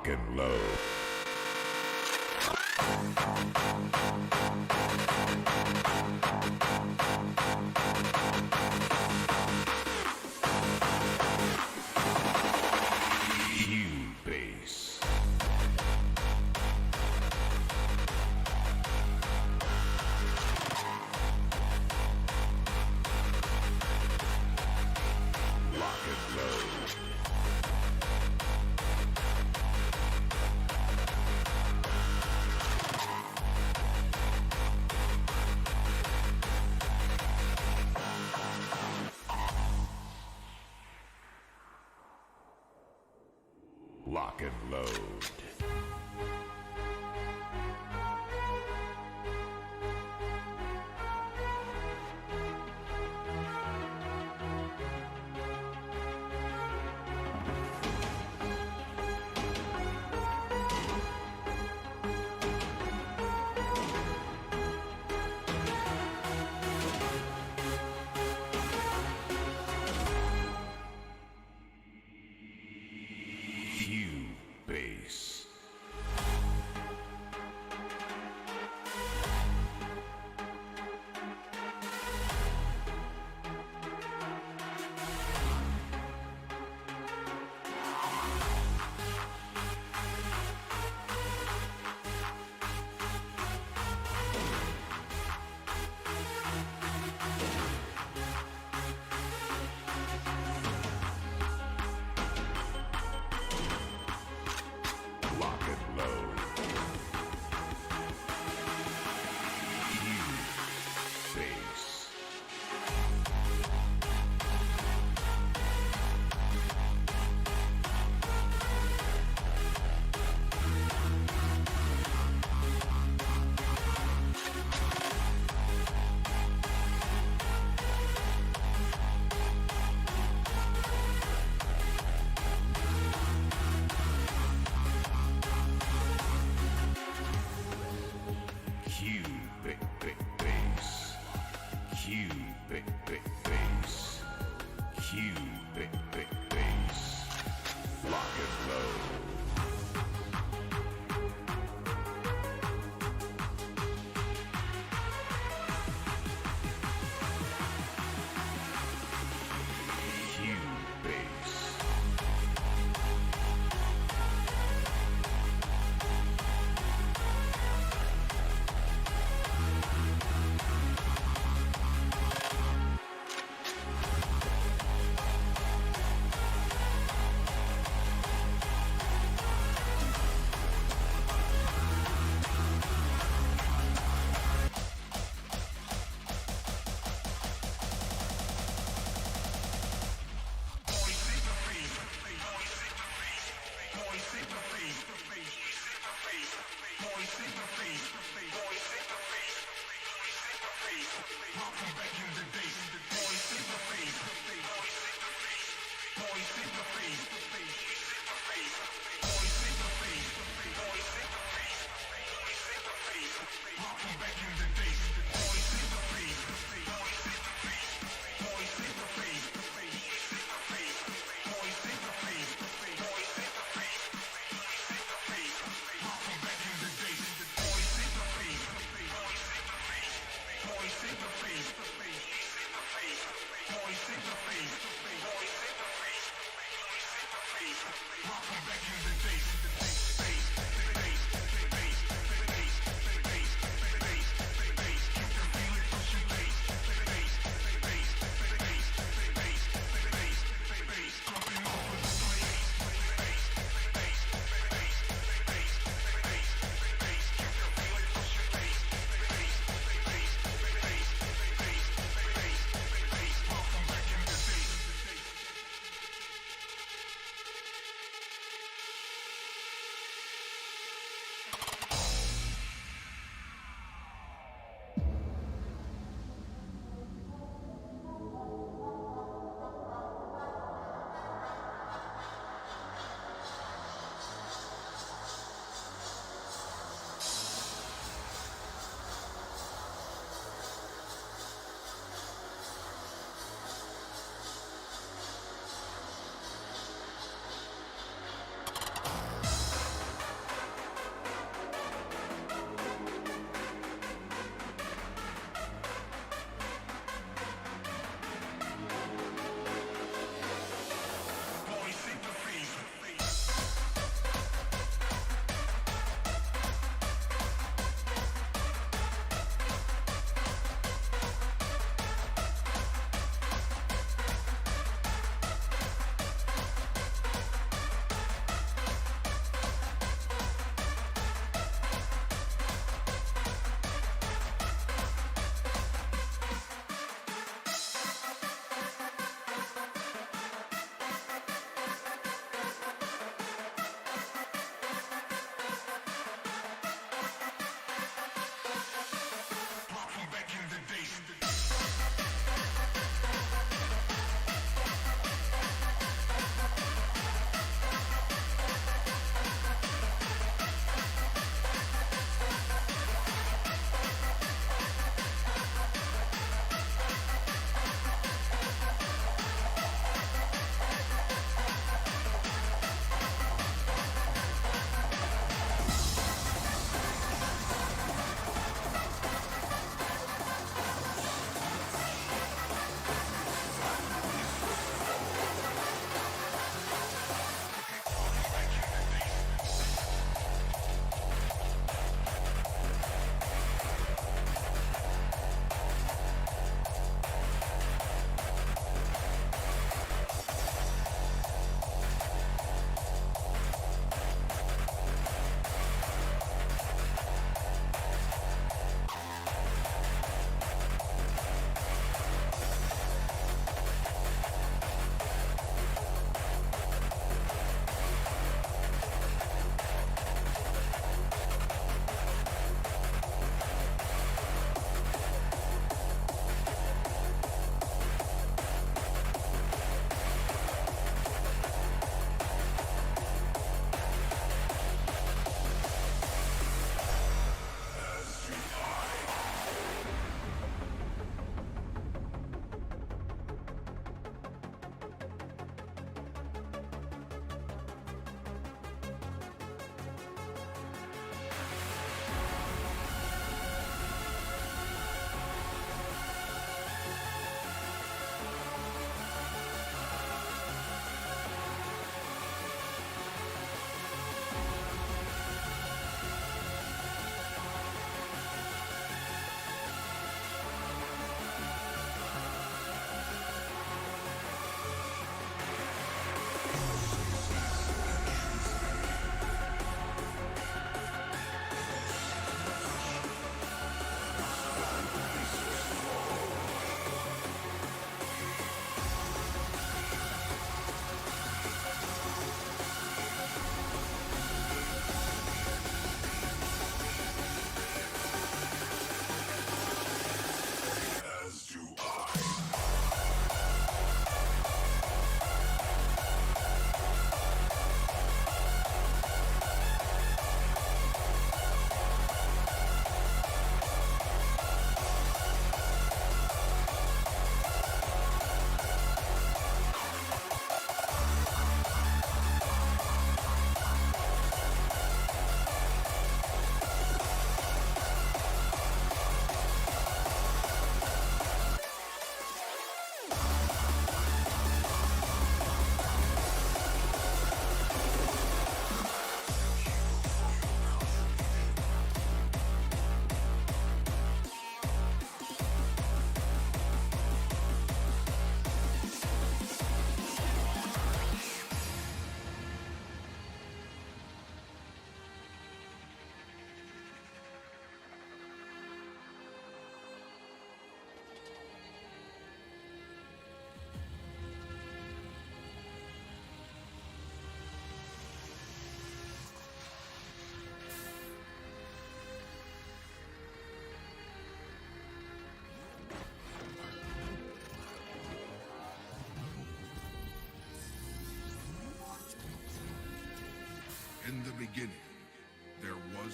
Lock and load. Bass. Lock and load. Lock and load. Bass. Lock and load. Take the face.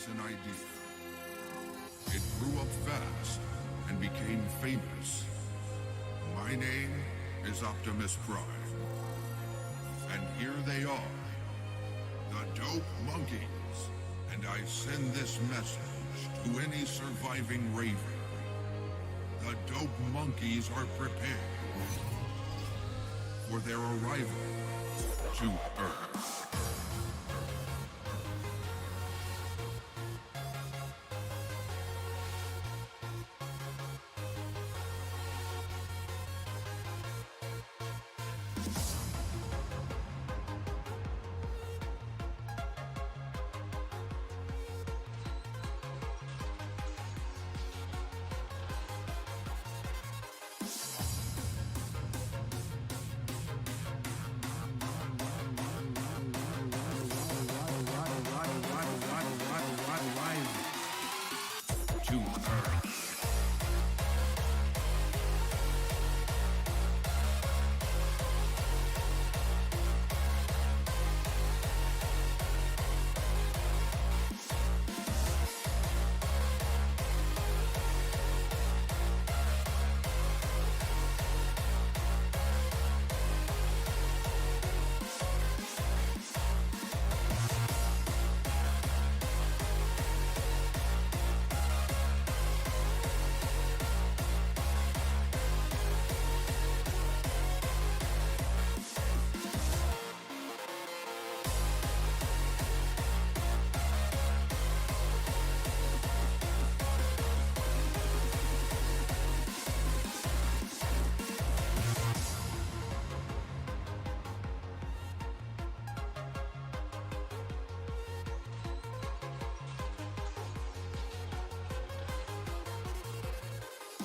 was an idea. It grew up fast and became famous. My name is Optimus Prime. And here they are, the Dope Monkeys. And I send this message to any surviving Raven. The Dope Monkeys are prepared for their arrival to Earth. To Earth.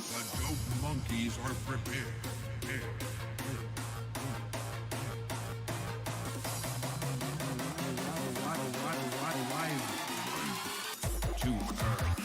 The Dope Monkeys are prepared. To Earth.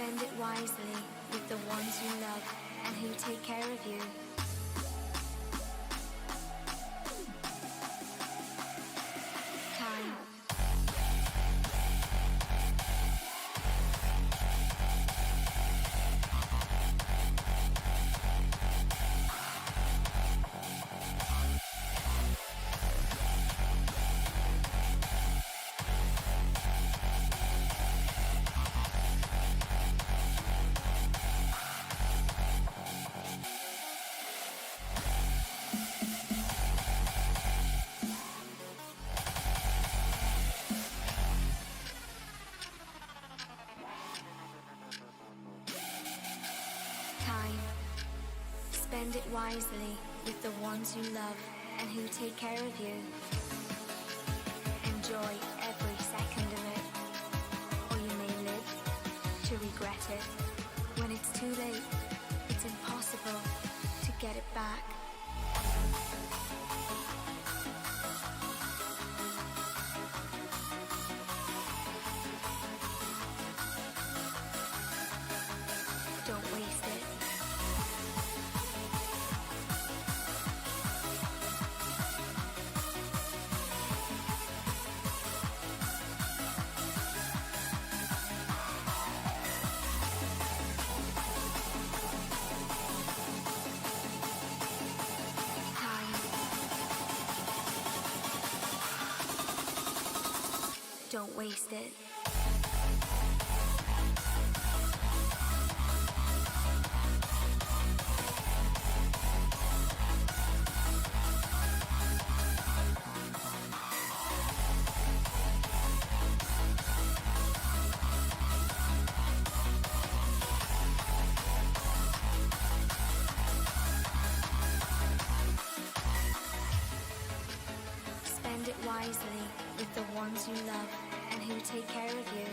Spend it wisely with the ones you love and who take care of you. Time. Spend it wisely with the ones you love and who take care of you. Enjoy every second of it, or you may live to regret it. When it's too late, it's impossible to get it back. Don't waste it. Don't waste it. Spend it wisely with the ones you love and who take care of you.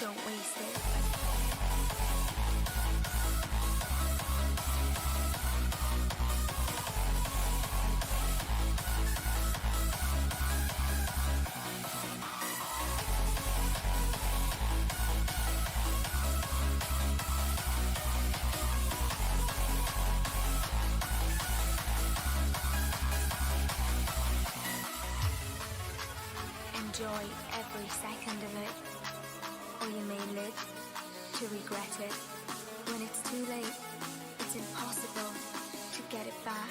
Don't waste it. Enjoy every second of it, or you may live to regret it. When it's too late, it's impossible to get it back.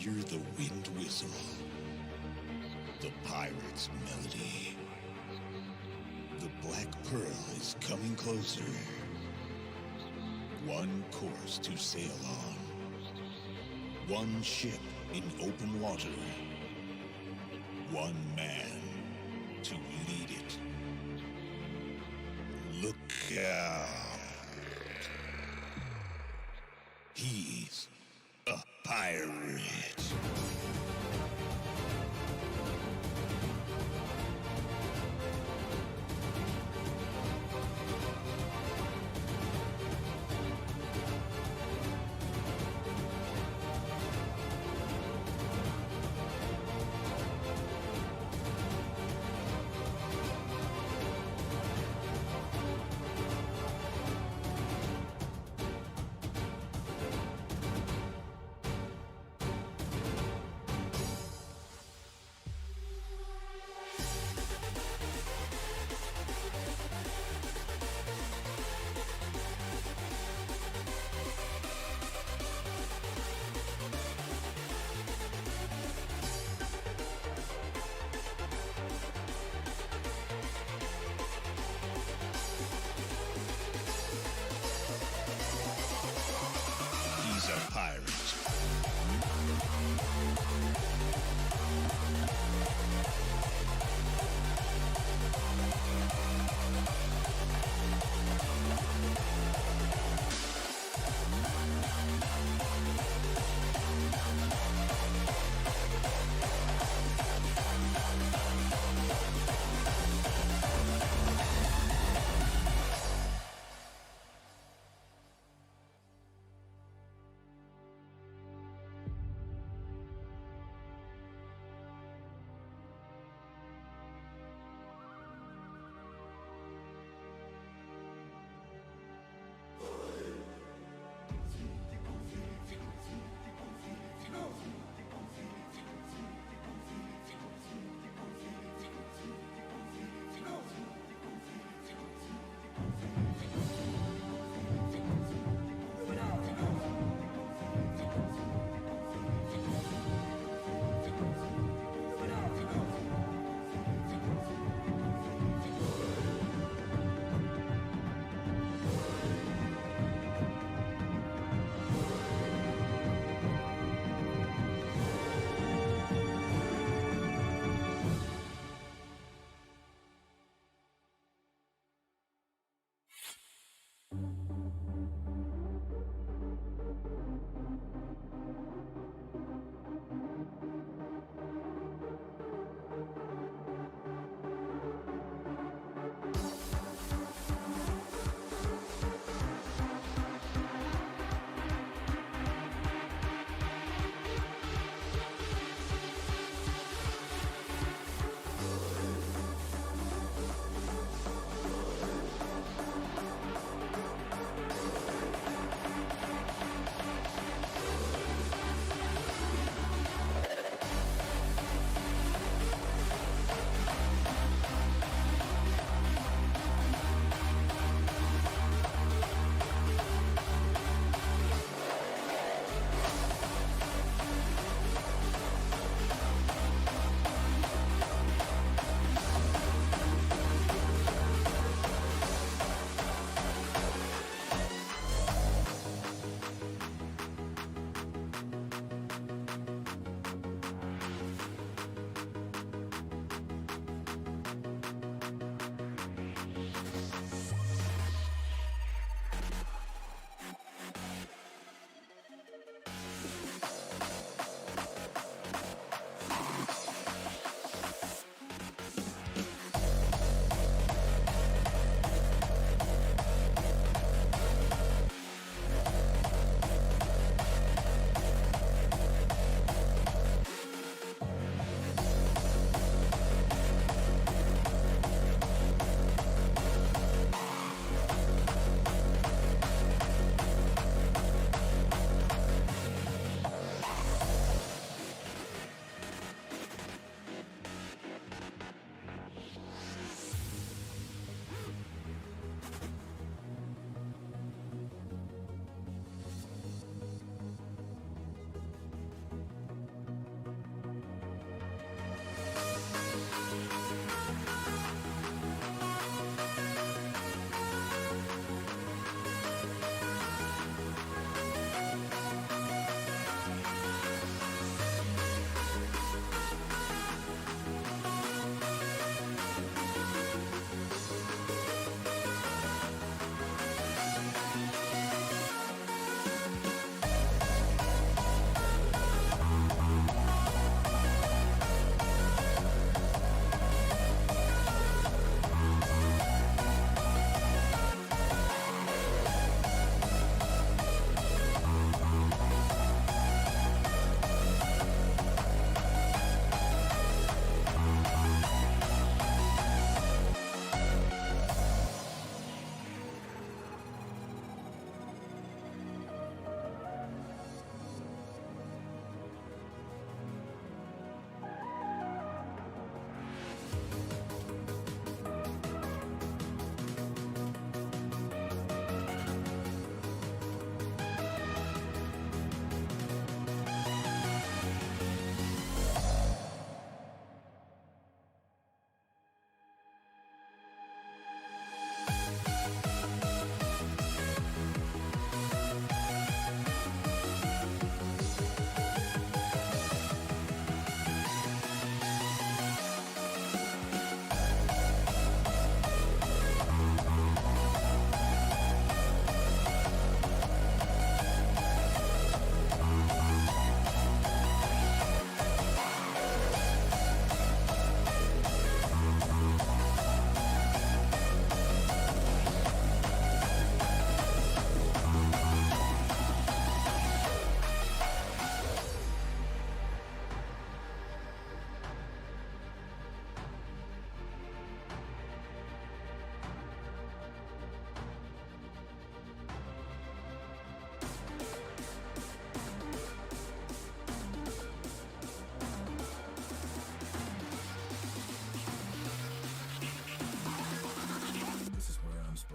hear the wind whistle, the pirate's melody. The Black Pearl is coming closer. One course to sail on. One ship in open water. One man to lead it. Look out. He's a pirate.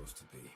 supposed to be.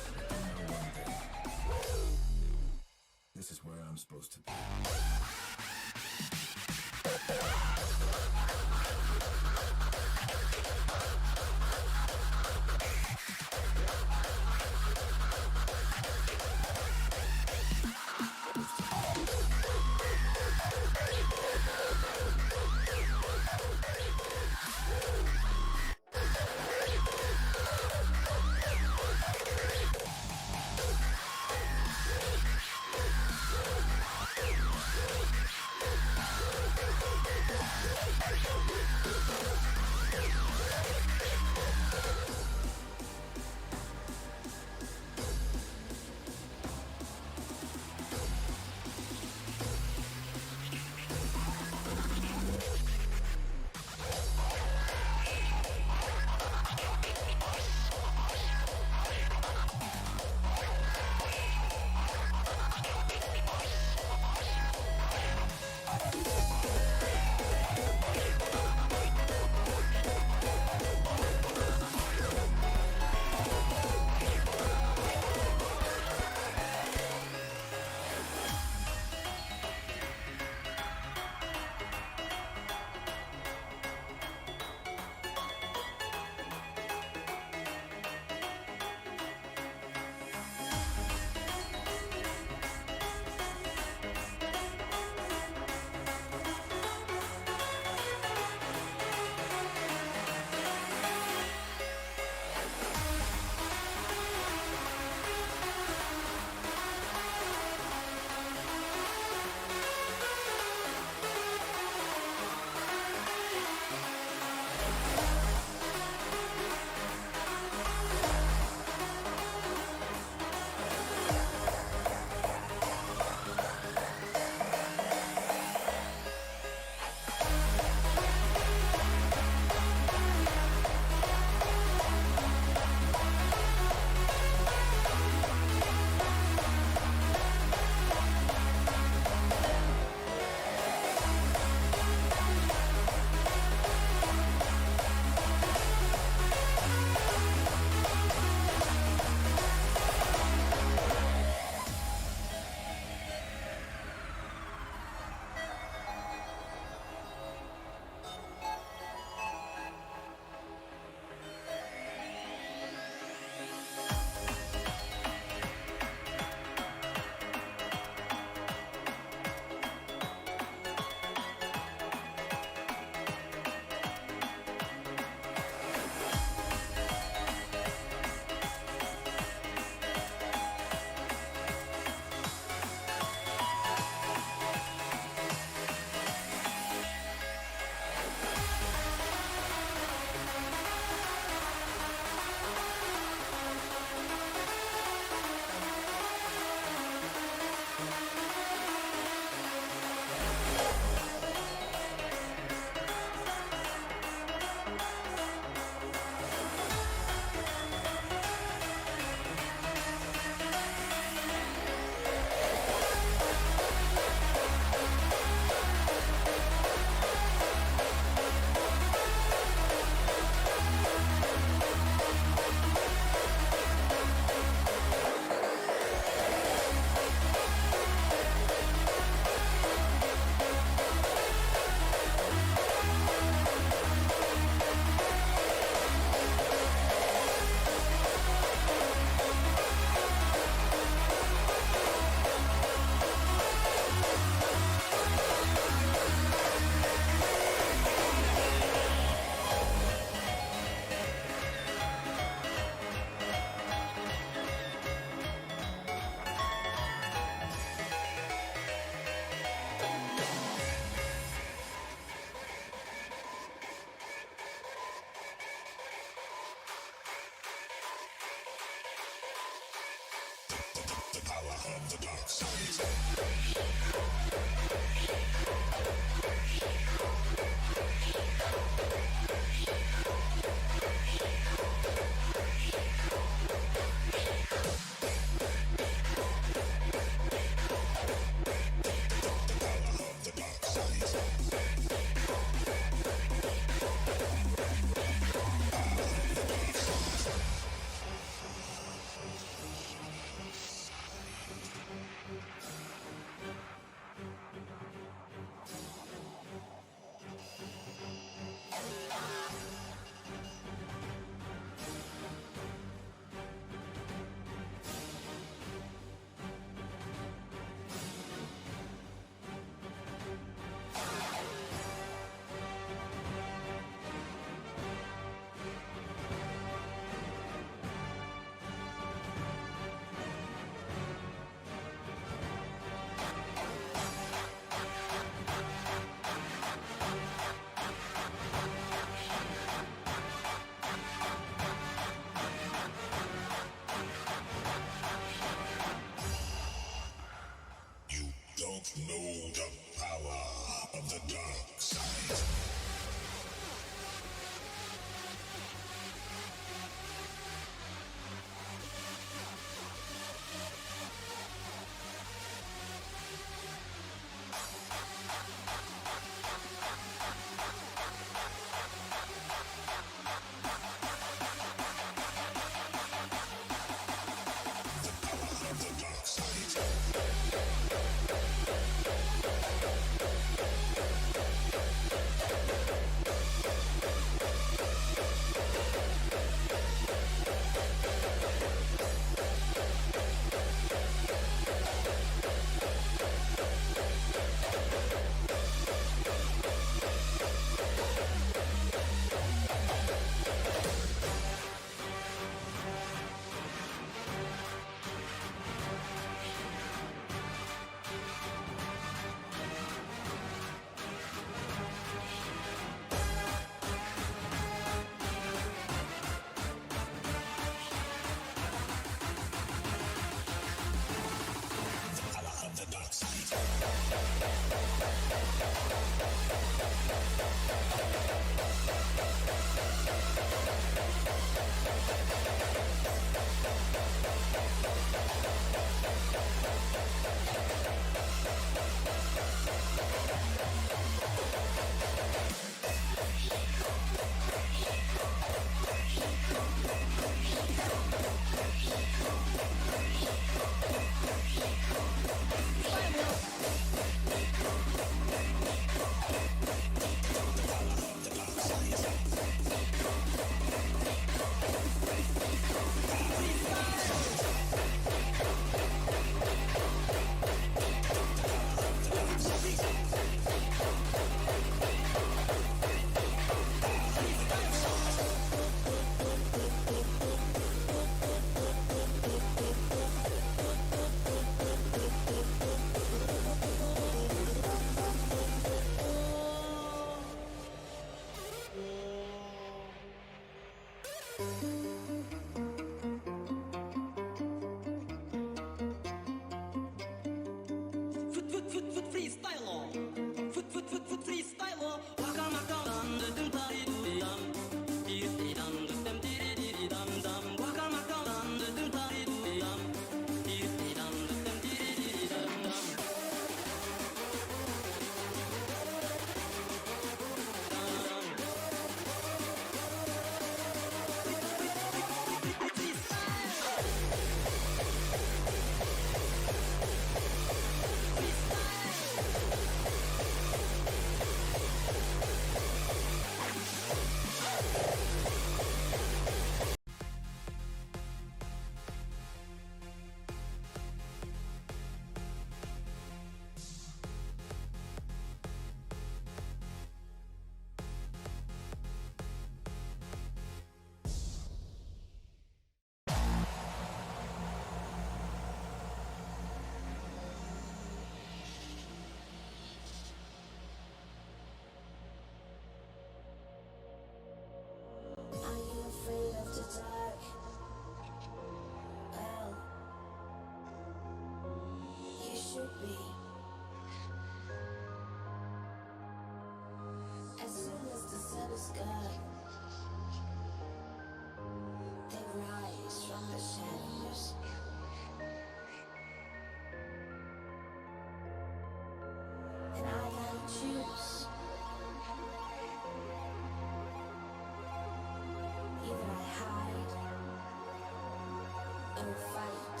in a fight.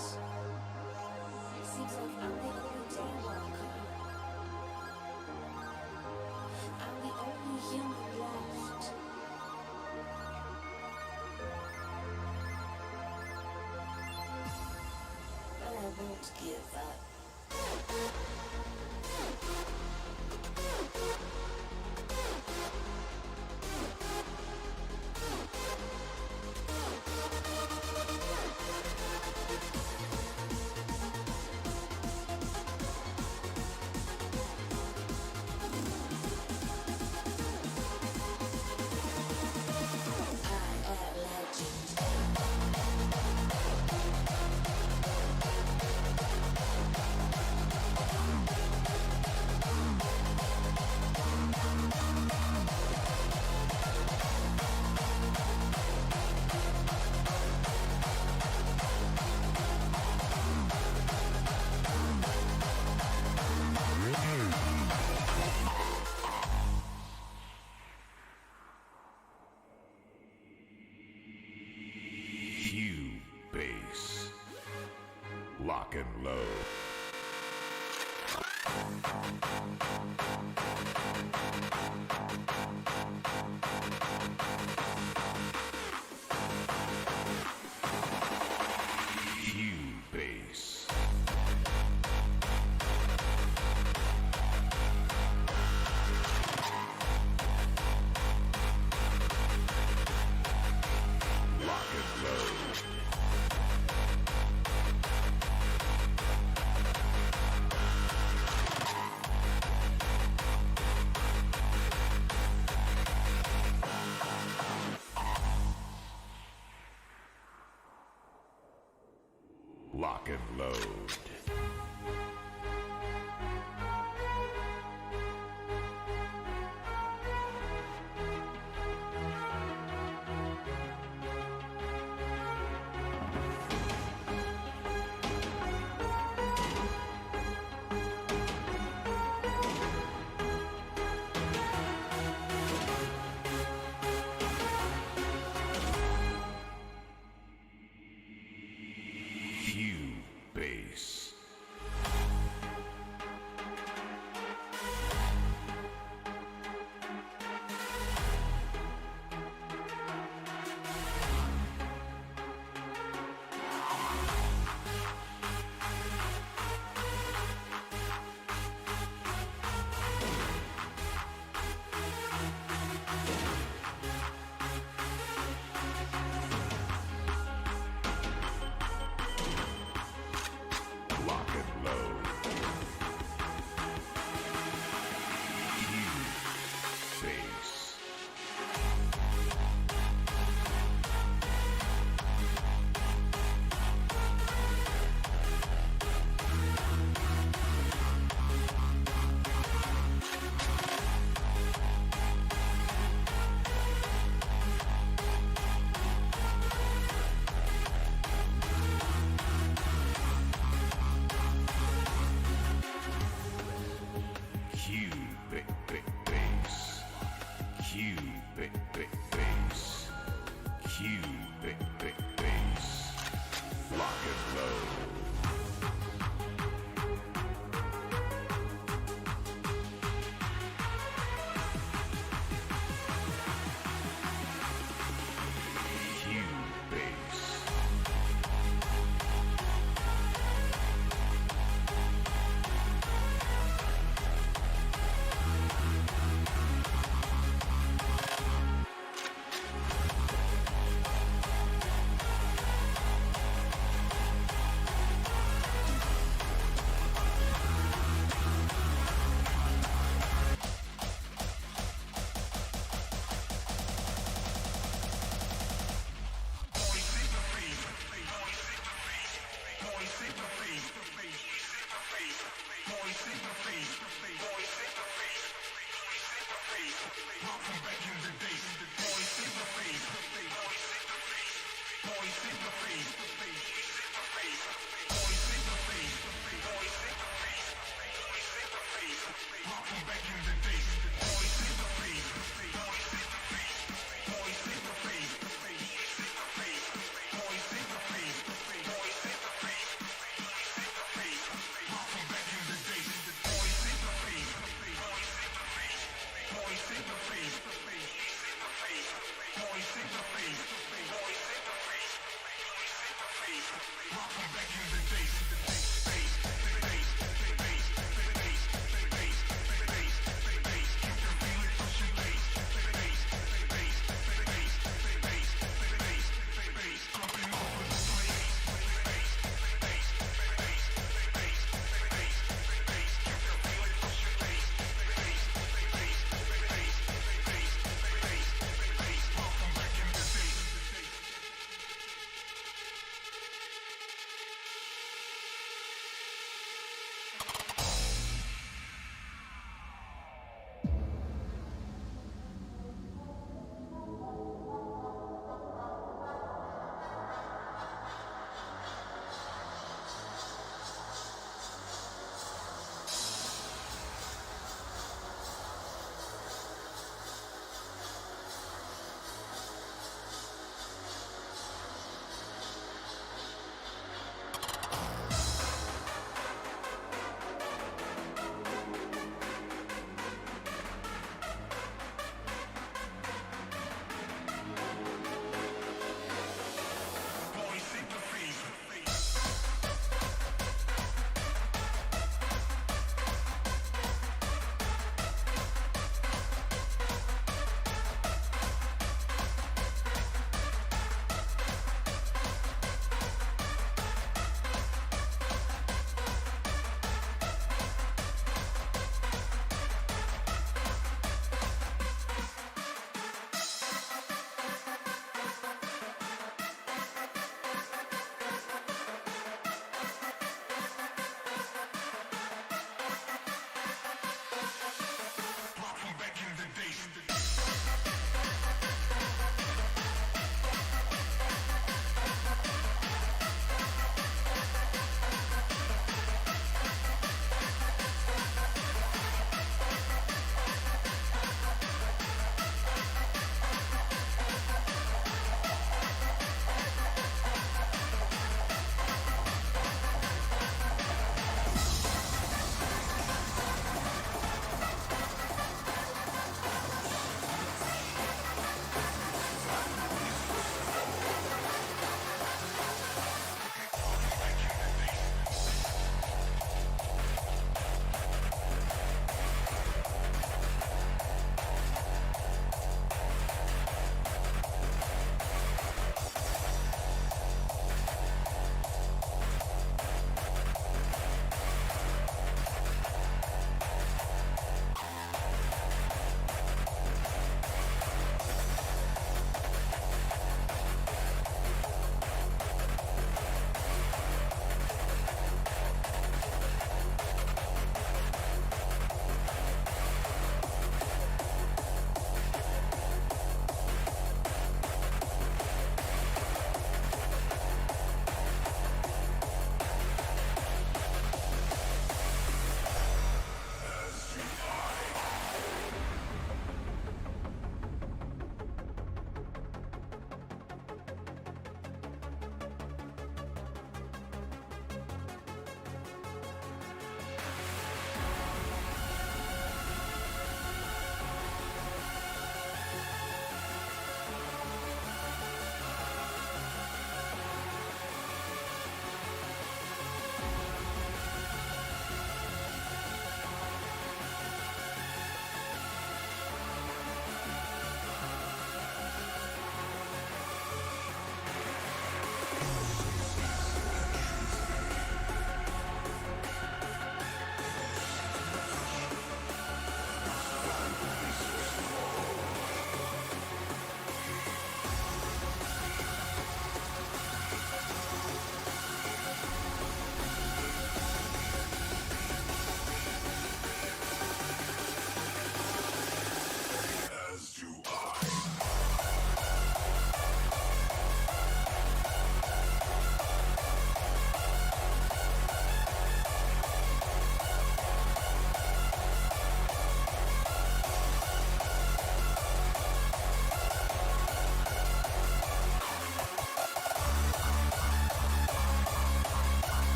Seems like I'm the only daywalker. I'm the only human left. But I won't give up. Base. Lock and load. Base. Lock and load. Lock and load. Base. Lock and load. Base. Base. Base. Base. Lock and load. Base.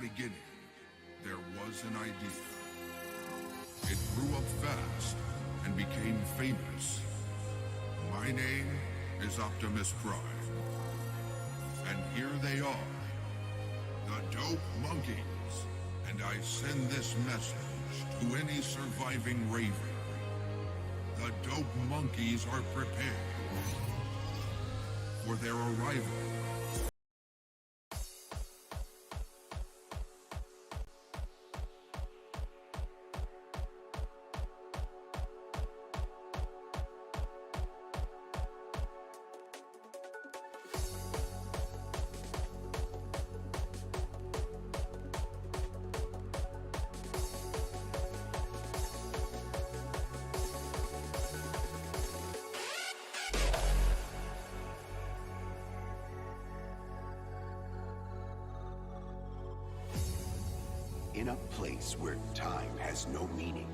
beginning, there was an idea. It grew up fast and became famous. My name is Optimus Prime. And here they are, the Dope Monkeys. And I send this message to any surviving Raven. The Dope Monkeys are prepared for their arrival. In a place where time has no meaning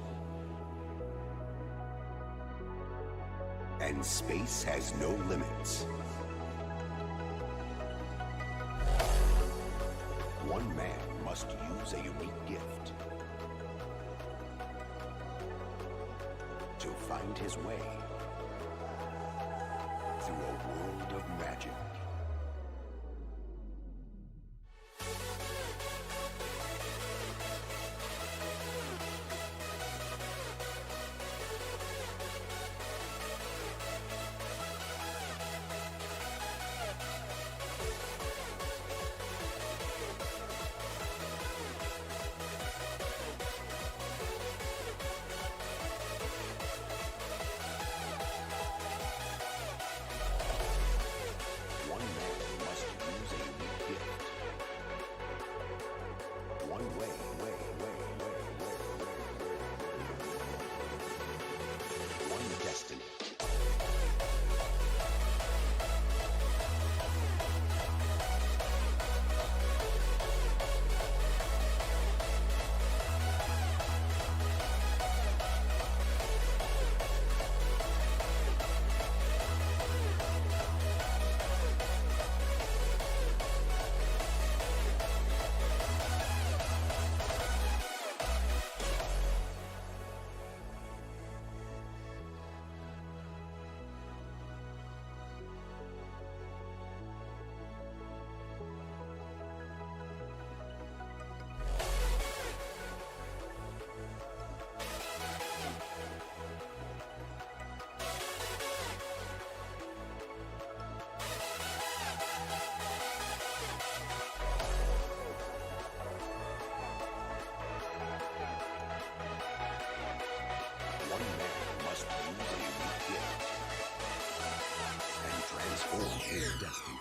and space has no limits, one man must use a unique gift to find his way through a world of magic. Transform his destiny.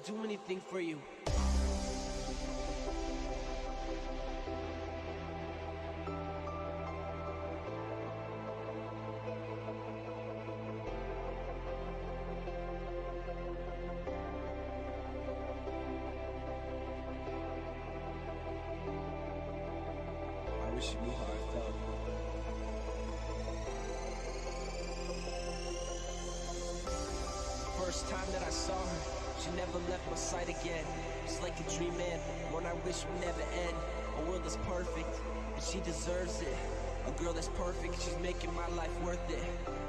do anything for you. I wish you knew how I felt. First time that I saw her, she never left my sight again. It's like a dream end, one I wish would never end. A world that's perfect, but she deserves it. A girl that's perfect, she's making my life worth it.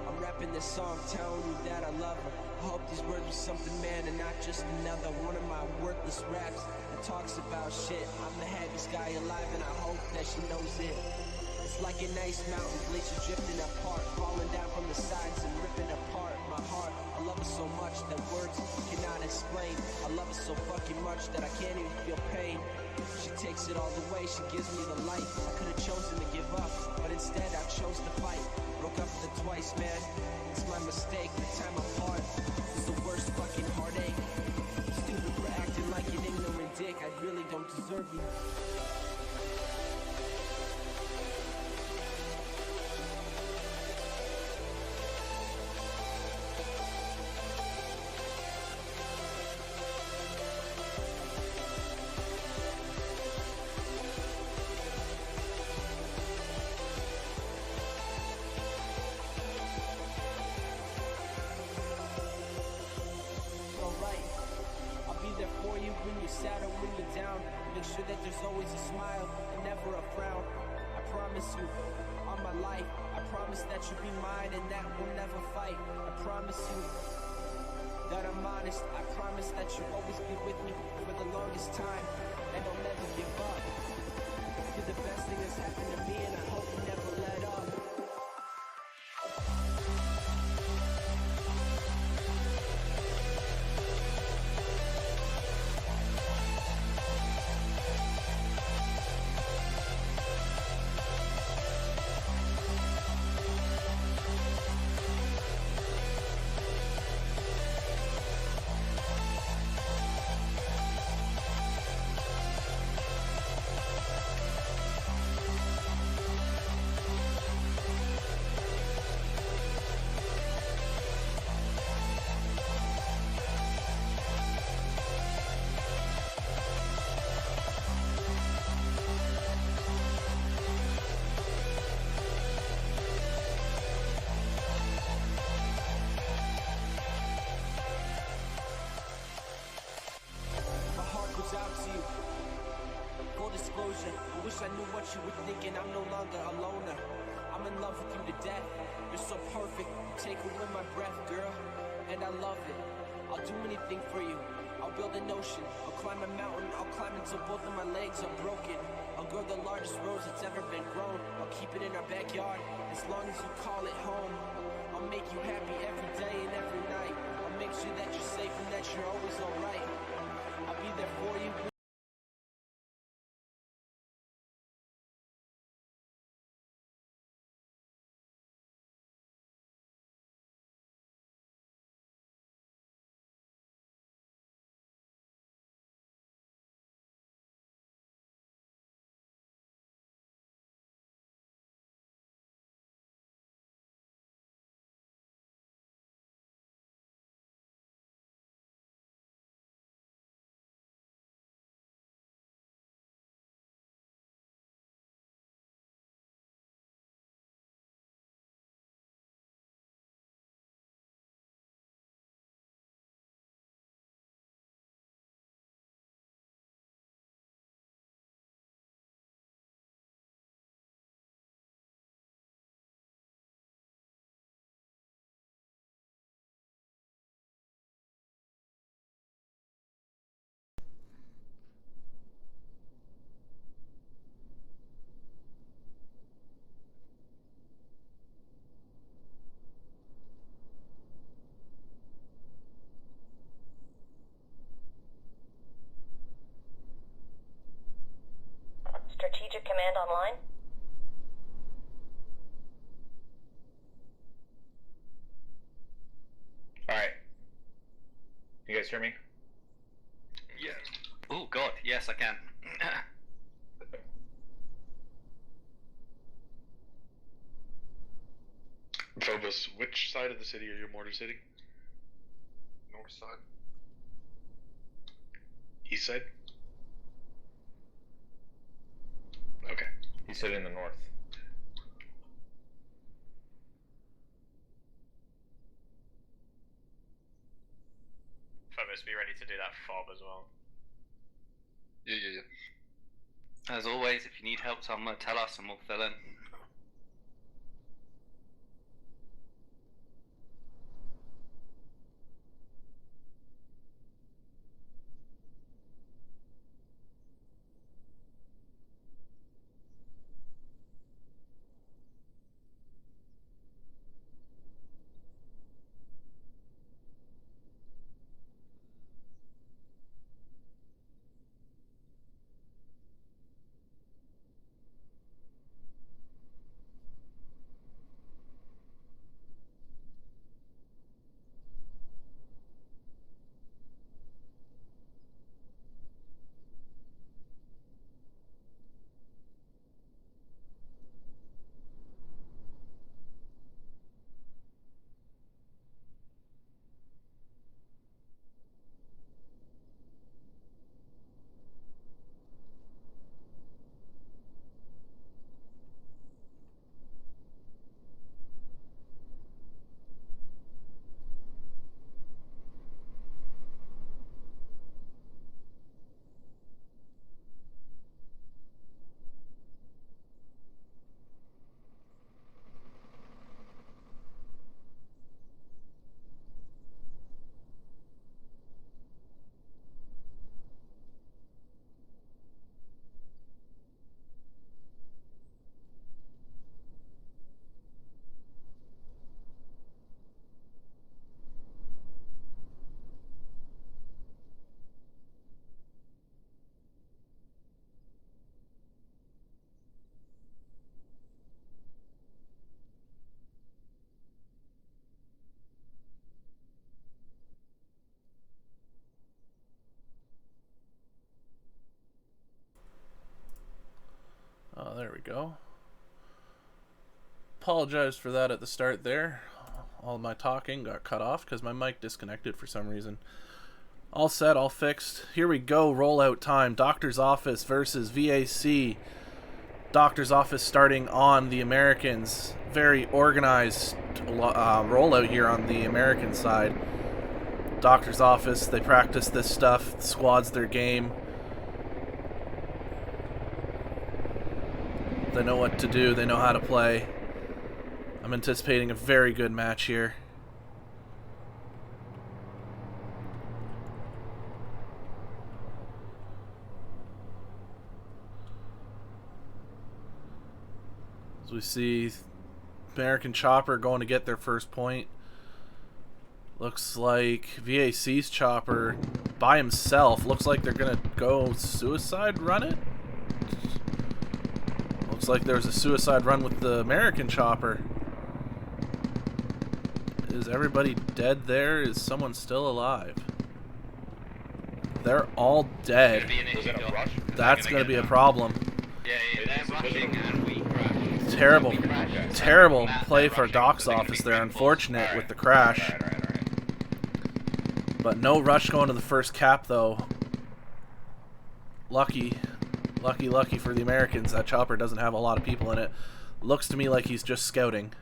I'm rapping this song, telling you that I love her. I hope these words were something, man, and not just another one of my worthless raps that talks about shit. I'm the happiest guy alive, and I hope that she knows it. It's like an ice mountain, glacier drifting apart, falling down from the sides and ripping apart my heart. I love her so much that words cannot explain. I love her so fucking much that I can't even feel pain. She takes it all the way, she gives me the light. I could have chosen to give up, but instead I chose to fight. Broke up with her twice, man, it's my mistake. The time apart was the worst fucking heartache. Stupid for acting like an ignorant dick, I really don't deserve you. For you when you're sad or when you're down. Make sure that there's always a smile and never a frown. I promise you, all my life, I promise that you'll be mine and that we'll never fight. I promise you that I'm honest. I promise that you'll always be with me for the longest time, and I'll never give up. You're the best thing that's happened to me, and I hope you never let up. Out to you. Full disclosure, I wish I knew what you were thinking. I'm no longer a loner. I'm in love with you to death. You're so perfect, you take away my breath, girl, and I love it. I'll do anything for you. I'll build an ocean, I'll climb a mountain, I'll climb until both of my legs are broken. I'll grow the largest rose that's ever been grown. I'll keep it in our backyard as long as you call it home. I'll make you happy every day and every night. I'll make sure that you're safe and that you're always alright. I'll be there for you. Strategic Command online? Alright. You guys hear me? Yeah. Oh God, yes, I can. Phobos, which side of the city are your mortars hitting? North side. East side? Okay. He's hitting the north. Phobos, be ready to do that fob as well. Yeah. As always, if you need help somewhere, tell us and we'll fill in. Oh, there we go. Apologize for that at the start there. All my talking got cut off because my mic disconnected for some reason. All set, all fixed. Here we go, rollout time. Doctor's Office versus VAC. Doctor's Office starting on the Americans. Very organized rollout here on the American side. Doctor's Office, they practice this stuff. The squad's their game. They know what to do. They know how to play. I'm anticipating a very good match here. As we see American Chopper going to get their first point. Looks like VAC's Chopper by himself. Looks like they're going to go suicide run it. Looks like there's a suicide run with the American Chopper. Is everybody dead there? Is someone still alive? They're all dead. That's going to be a problem. Terrible play for Doc's office there. Unfortunate with the crash. But no rush going to the first cap though. Lucky for the Americans, that chopper doesn't have a lot of people in it. Looks to me like he's just scouting.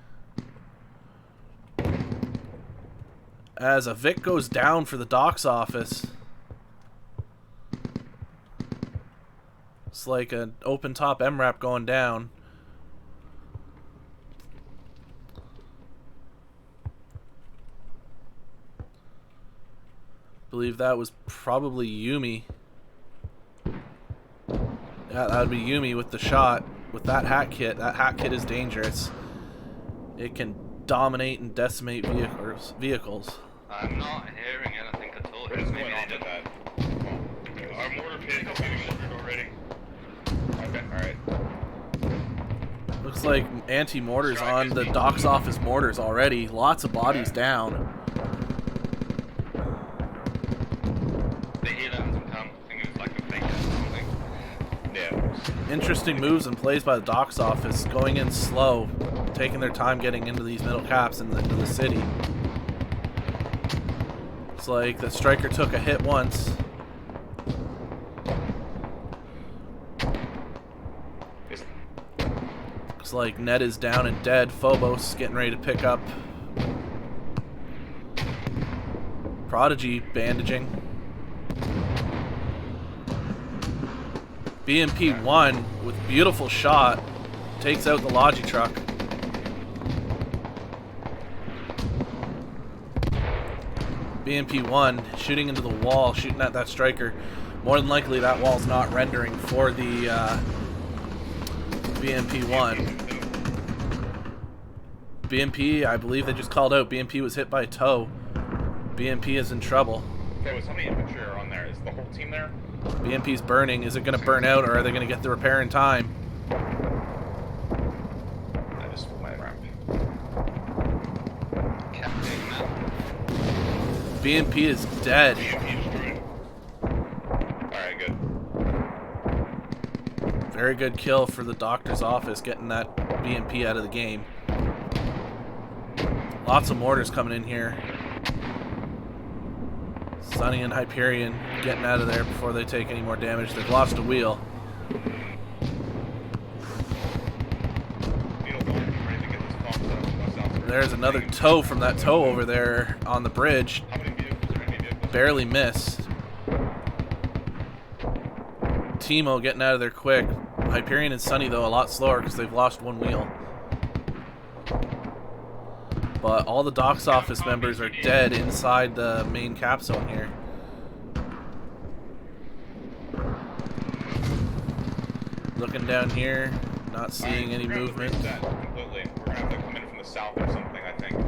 As a VIC goes down for the Doc's office. It's like an open top MRAP going down. Believe that was probably Yumi. Yeah, that would be Yumi with the shot. With that hat kit. That hat kit is dangerous. It can dominate and decimate vehicles. I'm not hearing anything at all. What is going on with that? Our mortar pit is being mortared already. Okay, alright. Looks like anti-mortars on the Doc's office mortars already. Lots of bodies down. The E11s will come. Interesting moves and plays by the doc's office, going in slow, taking their time getting into these middle caps and into the city. It's like the striker took a hit once. Looks like Ned is down and dead. Phobos getting ready to pick up. Prodigy bandaging. BMP1 with beautiful shot takes out the Logi truck. BMP1 shooting into the wall, shooting at that striker. More than likely that wall's not rendering for the BMP1. BMP, I believe they just called out. BMP was hit by a tow. BMP is in trouble. Okay, so how many infantry are on there? Is the whole team there? BMP's burning. Is it going to burn out, or are they going to get the repair in time? I just flew my ramp. BMP is dead. Alright, good. Very good kill for the doctor's office, getting that BMP out of the game. Lots of mortars coming in here. Sunny and Hyperion getting out of there before they take any more damage. They've lost a wheel. There's another tow from that tow over there on the bridge. Barely missed. Timo getting out of there quick. Hyperion and Sunny, though, a lot slower because they've lost one wheel. But all the doc's office members are dead inside the main cap zone here. Looking down here, not seeing any movement. Completely. We're gonna have to come in from the south or something, I think.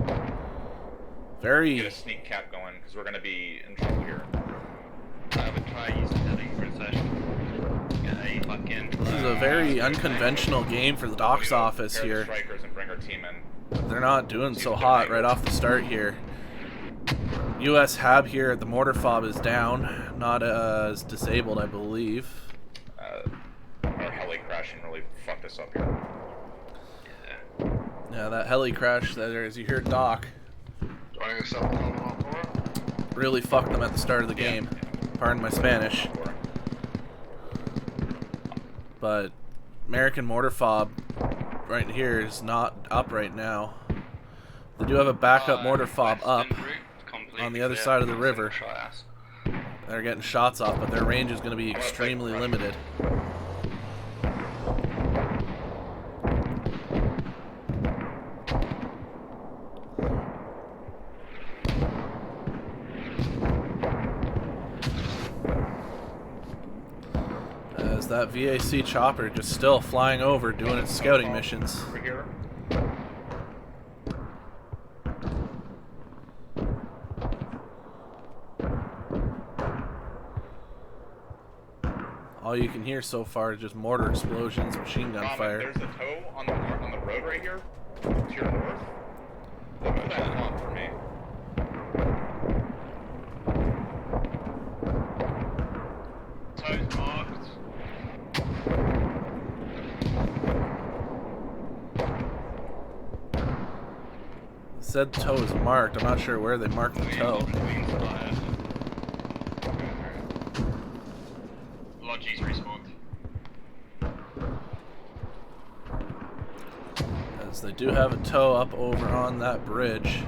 Very. Get a sneak cap going because we're gonna be in trouble here. I would try using heavy for a session. This is a very unconventional game for the doc's office here. Strikers and bring our team in. They're not doing so hot right off the start here. US Hab here at the mortar fob is down, not as disabled, I believe. Our heli crashing really fucked us up here. Yeah, that heli crash there, as you hear Doc, really fucked them at the start of the game. Pardon my Spanish. But American mortar fob right here is not up right now. They do have a backup mortar fob up on the other side of the river. They're getting shots off, but their range is going to be extremely limited. As that VAC chopper just still flying over, doing its scouting missions. Over here. All you can hear so far is just mortar explosions, machine gun fire. There's a tow on the road right here to your north. Look at that on for me. Tow's marked. Said tow is marked. I'm not sure where they marked the tow. Logi's respawned. As they do have a tow up over on that bridge.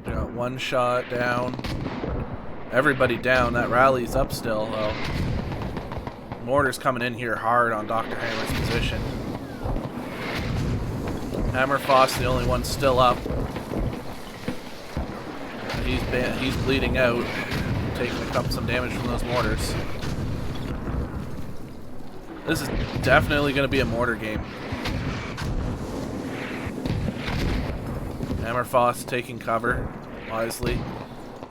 Got one shot down. Everybody down. That rally's up still, though. Mortar's coming in here hard on Dr. Hammer's position. Hammerfoss, the only one still up. He's bleeding out, taking some damage from those mortars. This is definitely going to be a mortar game. Hammerfoss taking cover wisely.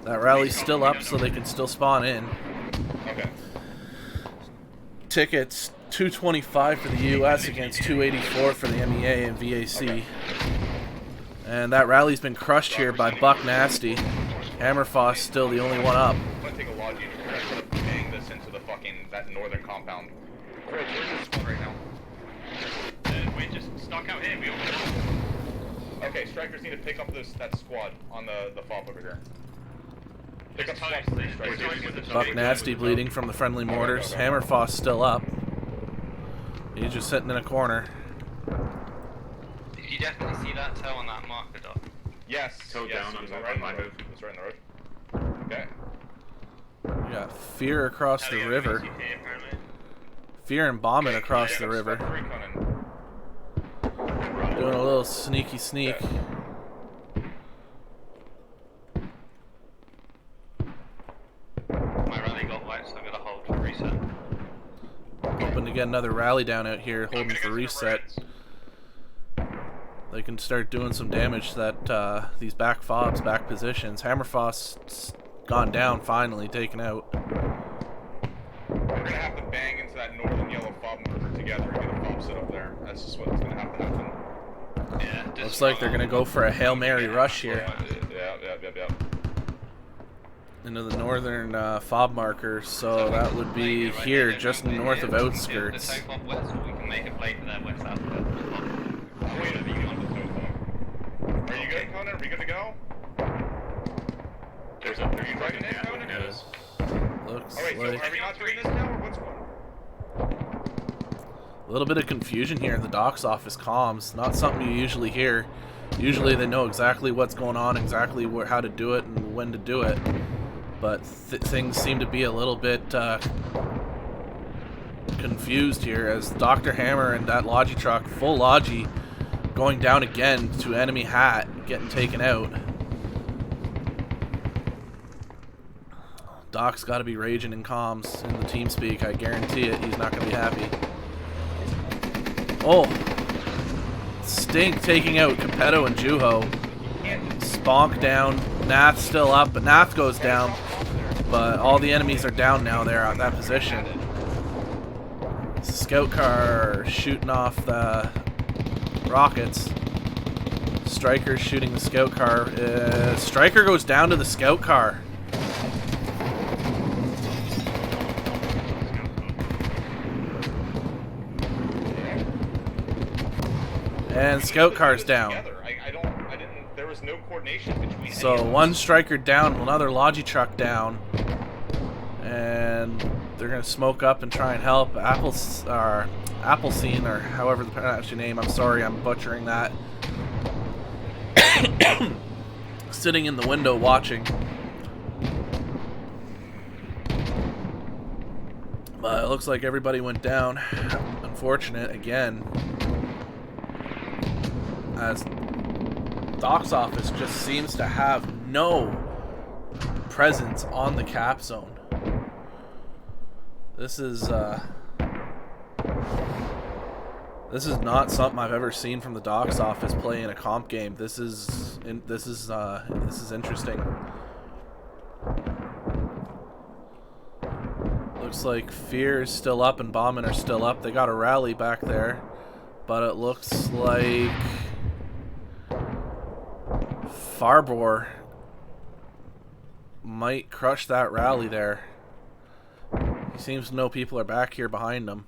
That rally's still up, so they can still spawn in. Okay. Tickets 225 for the US against 284 for the MEA and VAC. And that rally's been crushed here by Buck Nasty. Hammerfoss still the only one up. I'm gonna take a log unit. We're gonna bang this into the that northern compound. Fred, where's this squad right now? We're just stuck out here. We all Okay, strikers need to pick up that squad on the fob over here. Pick up There's squad ties. 3 strikers. Buck Nasty bleeding from the friendly mortars. Hammerfoss still up. He's just sitting in a corner. Did you definitely see that toe on that marker, Doc? Yes. Toe yes, down it was on right in my the road. move. It was right in the road. Okay. We got Fear across the river. Fear and Bombing across the river. Doing a little sneaky sneak. My rally got wiped, so I'm gonna hold for reset. Hoping to get another rally down out here, holding for reset. They can start doing some damage to that these back fobs, back positions. Hammerfoss gone down, finally taken out. We're gonna have to bang into that northern yellow fob marker together and get a fob set up there. That's just what's gonna have to happen. Yeah. Looks like they're gonna go for a Hail Mary rush here. Yeah. Into the northern fob marker, so that would be here, just north of outskirts. The fob west, or we can make a play for that west south. Wait a minute, are you good, Conan? Are we good to go? There's Are you driving in, Conan? Yes. Looks Alright, so like are we not doing this now, or what's going on? a little bit of confusion here in the doc's office comms. Not something you usually hear. Usually they know exactly what's going on, exactly how to do it and when to do it. But things seem to be a little bit confused here as Dr. Hammer and that Logi truck, full Logi, going down again to enemy hat, getting taken out. Doc's got to be raging in comms in the TeamSpeak. I guarantee it. He's not going to be happy. Oh, Stink taking out Capetto and Juho. Bonk down. Nath still up, but Nath goes down. But all the enemies are down now there at that position. Scout car shooting off the rockets. Striker's shooting the scout car. Striker goes down to the scout car. And scout car's down. There was no coordination between. So one striker down, another Logi truck down, and they're gonna smoke up and try and help. Appleseed, or however the pronounce your name. I'm sorry, I'm butchering that. Sitting in the window watching. But it looks like everybody went down. Unfortunate again. As Doc's office just seems to have no presence on the cap zone. This is not something I've ever seen from the Doc's office play in a comp game. This is interesting. Looks like Fear is still up and Bombing are still up. They got a rally back there, but it looks like Farbor might crush that rally there. He seems to know people are back here behind him.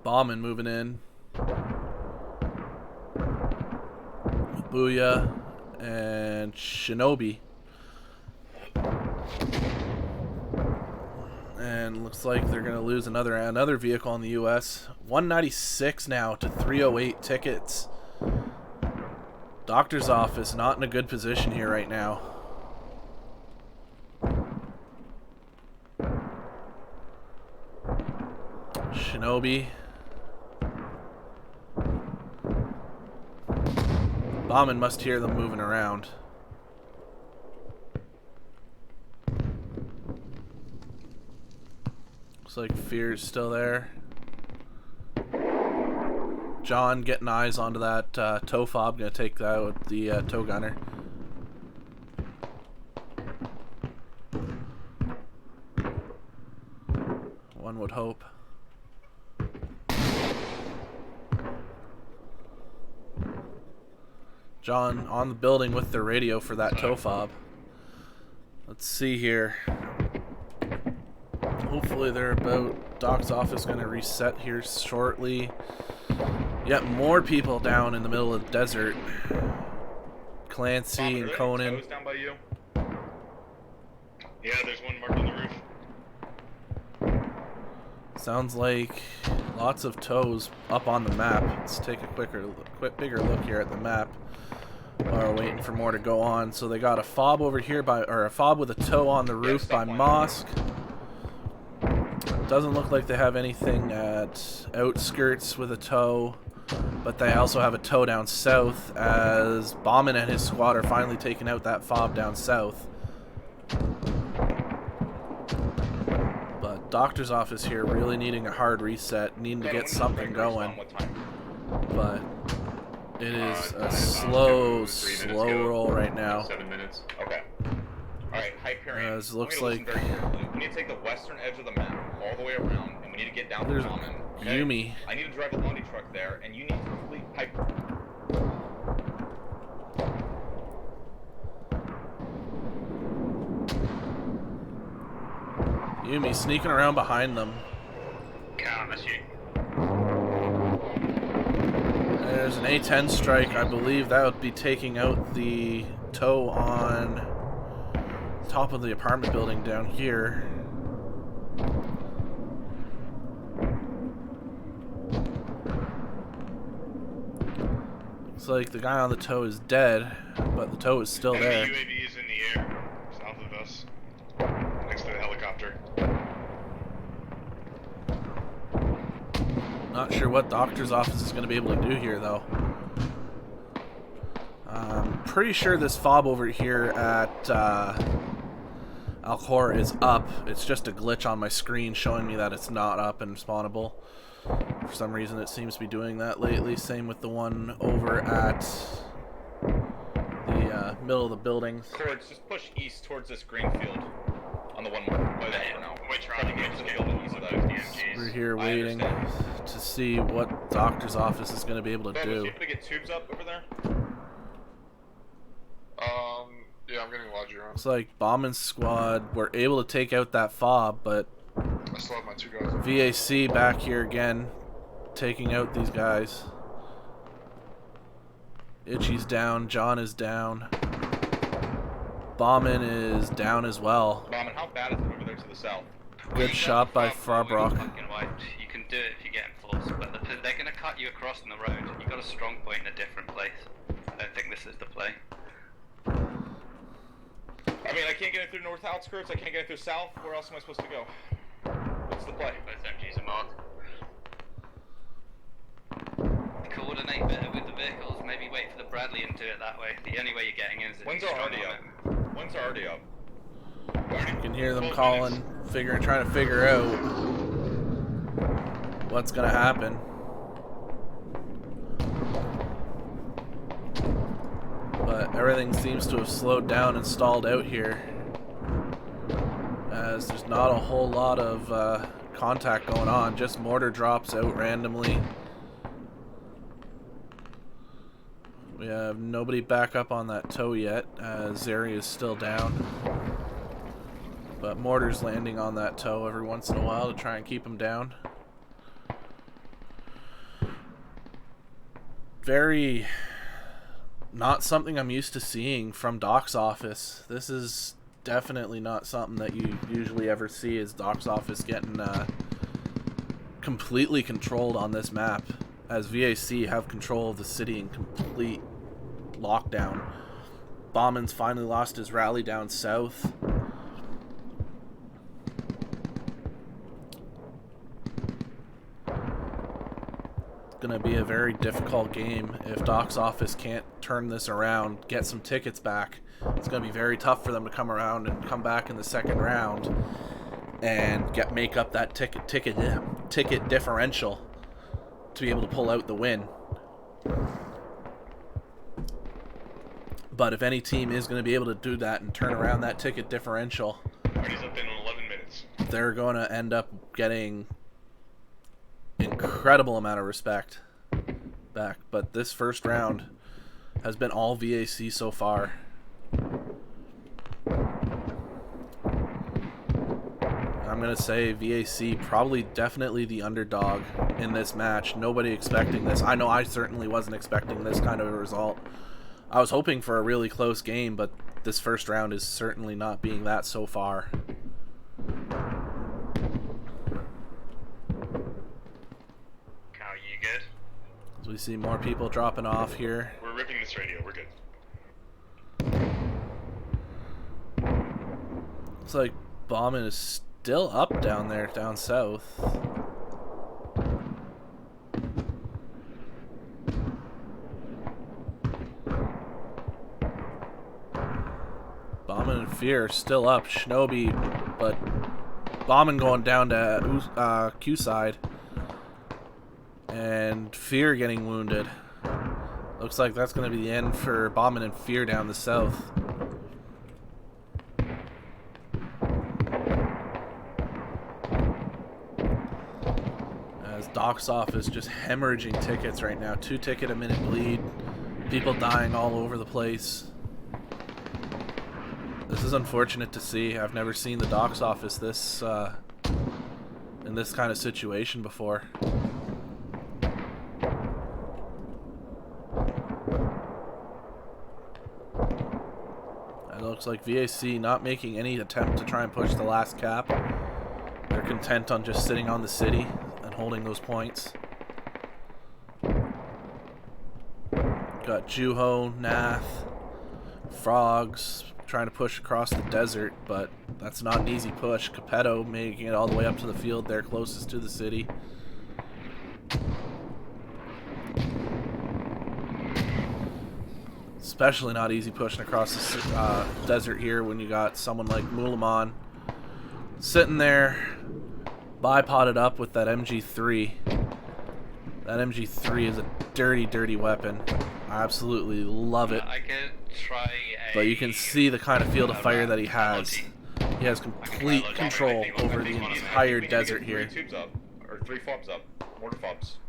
Bombing moving in. Booyah and Shinobi. And looks like they're going to lose another vehicle in the US. 196 now to 308 tickets. Doctor's office not in a good position here right now. Shinobi. Bombing must hear them moving around. Looks like Fear's still there. John getting eyes onto that tow fob. Gonna take that with the tow gunner. One would hope. John on the building with their radio for that tow fob. Let's see here. Hopefully they're about. Doc's office going to reset here shortly. Yet more people down in the middle of the desert. Clancy and Conan. Down by you? Yeah, there's one marked on the roof. Sounds like lots of tows up on the map. Let's take a bigger look here at the map. While we're waiting for more to go on. So they got a fob over here or a fob with a tow on the roof by Mosque. Doesn't look like they have anything at outskirts with a tow, but they also have a tow down south as Bauman and his squad are finally taking out that fob down south. But doctor's office here really needing a hard reset, needing to get something going. But it is a slow roll right now. 7 minutes. Okay. Alright, Hyperion. It looks like we need to take the western edge of the map all the way around, and we need to get down to Common. Okay? Yumi. I need to drive a laundry truck there, and you need to complete Hyper. Yumi sneaking around behind them. Can't miss you. There's an A-10 strike. I believe that would be taking out the tow on top of the apartment building down here. Looks like the guy on the tow is dead, but the tow is still there. The UAV is in the air, south of us, next to the helicopter. Not sure what doctor's office is going to be able to do here, though. I'm pretty sure this fob over here at Alcor is up. It's just a glitch on my screen showing me that it's not up and spawnable. For some reason it seems to be doing that lately. Same with the one over at the middle of the buildings. Cords, just push east towards this green field on the one mark. By that for now. We're trying to get to the east of those DMGs. We're here waiting to see what doctor's office is going to be able to do. Was you able to get tubes up over there? Yeah, I'm getting Lodger on. Looks like Bauman's squad were able to take out that fob, but I still have my 2 guys. VAC back here again, taking out these guys. Itchy's down, John is down. Bauman is down as well. Bauman, how bad is it over there to the south? Good shot by Farbrock. You can do it if you get enforced, but they're going to cut you across on the road. You've got a strong point in a different place. I don't think this is the play. I mean, I can't get it through north outskirts, I can't get it through south. Where else am I supposed to go? What's the play? Both MGs are marked. Coordinate better with the vehicles, maybe wait for the Bradley and do it that way. The only way you're getting in is if One's you're strong already on up. it. One's already up. You can hear them calling, trying to figure out what's gonna happen. But everything seems to have slowed down and stalled out here, as there's not a whole lot of contact going on, just mortar drops out randomly. We have nobody back up on that tow yet, as Zeri is still down. But mortar's landing on that tow every once in a while to try and keep him down. Very not something I'm used to seeing from Doc's office. This is definitely not something that you usually ever see, is Doc's office getting completely controlled on this map, as VAC have control of the city in complete lockdown. Bauman's finally lost his rally down south. Gonna be a very difficult game if Doc's office can't turn this around, get some tickets back. It's gonna be very tough for them to come around and come back in the second round and make up that ticket differential to be able to pull out the win. But if any team is going to be able to do that and turn around that ticket differential, Party's up in 11 minutes. they're going to end up getting incredible amount of respect back. But this first round has been all VAC so far. I'm going to say VAC probably definitely the underdog in this match. Nobody expecting this. I know I certainly wasn't expecting this kind of a result. I was hoping for a really close game, but this first round is certainly not being that so far. Cal, you good? As we see more people dropping off here. We're ripping this radio. We're good. Looks like Bauman is still up down there, down south. Bauman and Fear are still up. Shinobi, but Bauman going down to Q side. And Fear getting wounded. Looks like that's going to be the end for Bauman and Fear down the south. As Doc's office just hemorrhaging tickets right now. 2 ticket a minute bleed. People dying all over the place. This is unfortunate to see. I've never seen the Doc's office this in this kind of situation before. It looks like VAC not making any attempt to try and push the last cap. They're content on just sitting on the city and holding those points. Got Juho, Nath, Frogs trying to push across the desert, but that's not an easy push. Capetto making it all the way up to the field there, closest to the city. Especially not easy pushing across the desert here when you got someone like Mulaman sitting there, bipoded up with that MG3. That MG3 is a dirty, dirty weapon. I absolutely love it. I could try a... But you can see the kind of field of fire that he has. He has complete control over the entire desert here. 3 tubes up, or 3 fobs up, mortar fobs.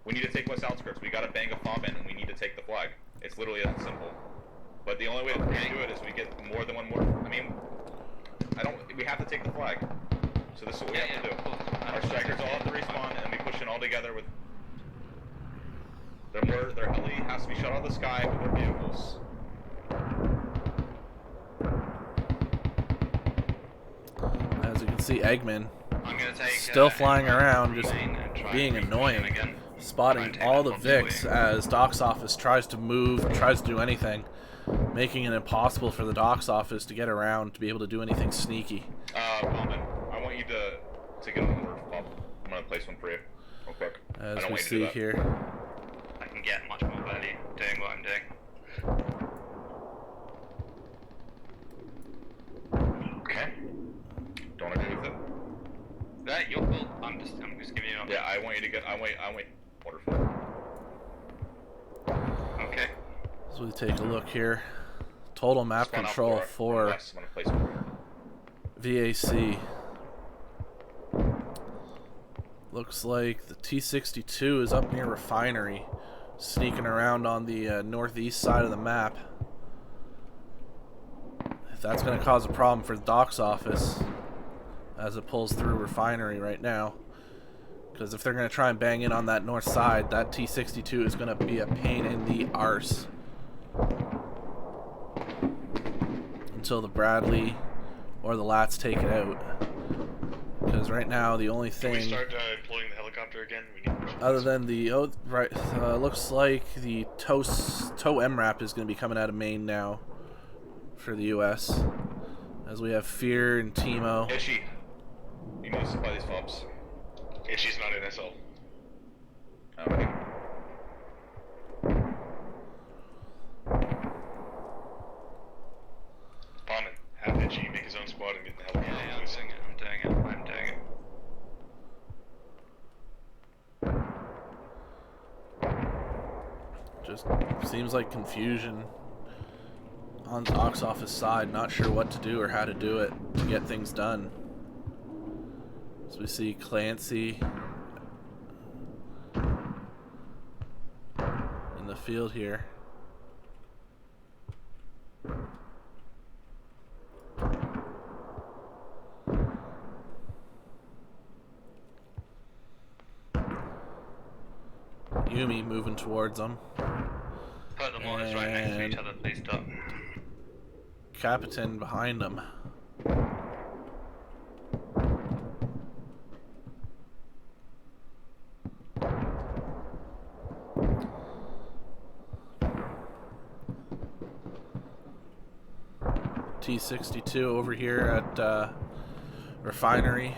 We need to take West Outskirts. We gotta bang a fob in, and we need to take the flag. It's literally that simple. But the only way to do it is we get more than one mortar. I mean, we have to take the flag. So this is what we have to do. Our strikers all have to respawn, and we push in all together with... Their heli has to be shot out of the sky with their vehicles. As you can see, Eggman I'm gonna take, still flying around, just being annoying. Spotting all the Vics as Doc's office tries to move, tries to do anything, making it impossible for the Doc's office to get around to be able to do anything sneaky. Bauman, I want you to get on the mortar fob. I'm gonna place one for you, real quick. As we see here. I can get much more value doing what I'm doing. Okay. Don't agree with it. That you're cool. I'm just giving you an option. Yeah, I want you to get. I want mortar fob. Okay. So we take a look here. Total map control for VAC. Looks like the T-62 is up near Refinery, sneaking around on the northeast side of the map. If that's going to cause a problem for the Doc's office as it pulls through Refinery right now. Because if they're going to try and bang in on that north side, that T-62 is going to be a pain in the arse. Until the Bradley or the Lats take it out. Because right now the only thing... Can we start employing the helicopter again? We need other than the... Oh, right. Looks like the TOW MRAP is going to be coming out of Maine now for the U.S. As we have Fear and Timo. Itchy. You need to supply these fobs. Itchy's not in SL. Okay. Bauman, have Itchy make his own squad and get in the helicopter. Yeah, I'm doing it. I'm doing it. Just seems like confusion on Doc's office side. Not sure what to do or how to do it to get things done. As we see Clancy in the field here. Yumi moving towards them. Put the mortars right next to each other, please, Doc. Capitan behind them. T-62 over here at Refinery.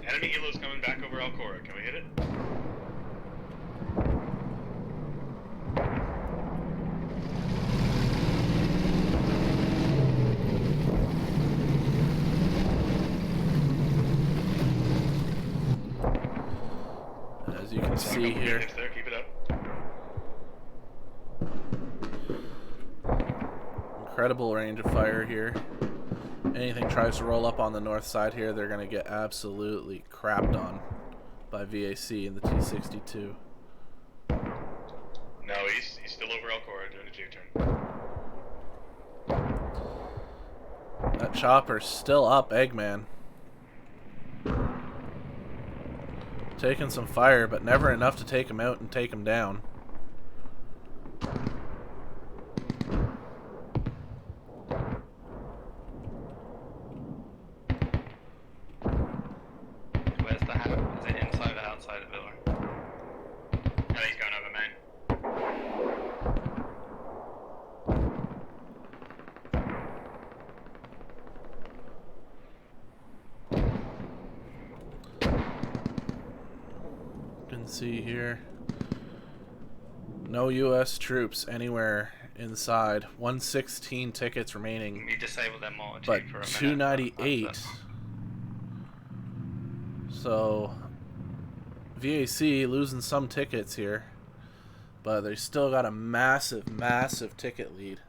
Enemy helo's coming back over Alcora. Can we hit it? As you can see here. There, keep it up. Incredible range of fire here. Anything tries to roll up on the north side here, they're going to get absolutely crapped on by VAC and the T-62. No, he's still over Alcora doing a J-turn. That chopper's still up, Eggman. Taking some fire, but never enough to take him out and take him down. Where's the hammer? Is it inside or outside of Villa? No, he's going over main. You can see here. No U.S. troops anywhere inside. 116 tickets remaining. You disable their mortar But for a minute. 298. So VAC losing some tickets here, but they still got a massive ticket lead.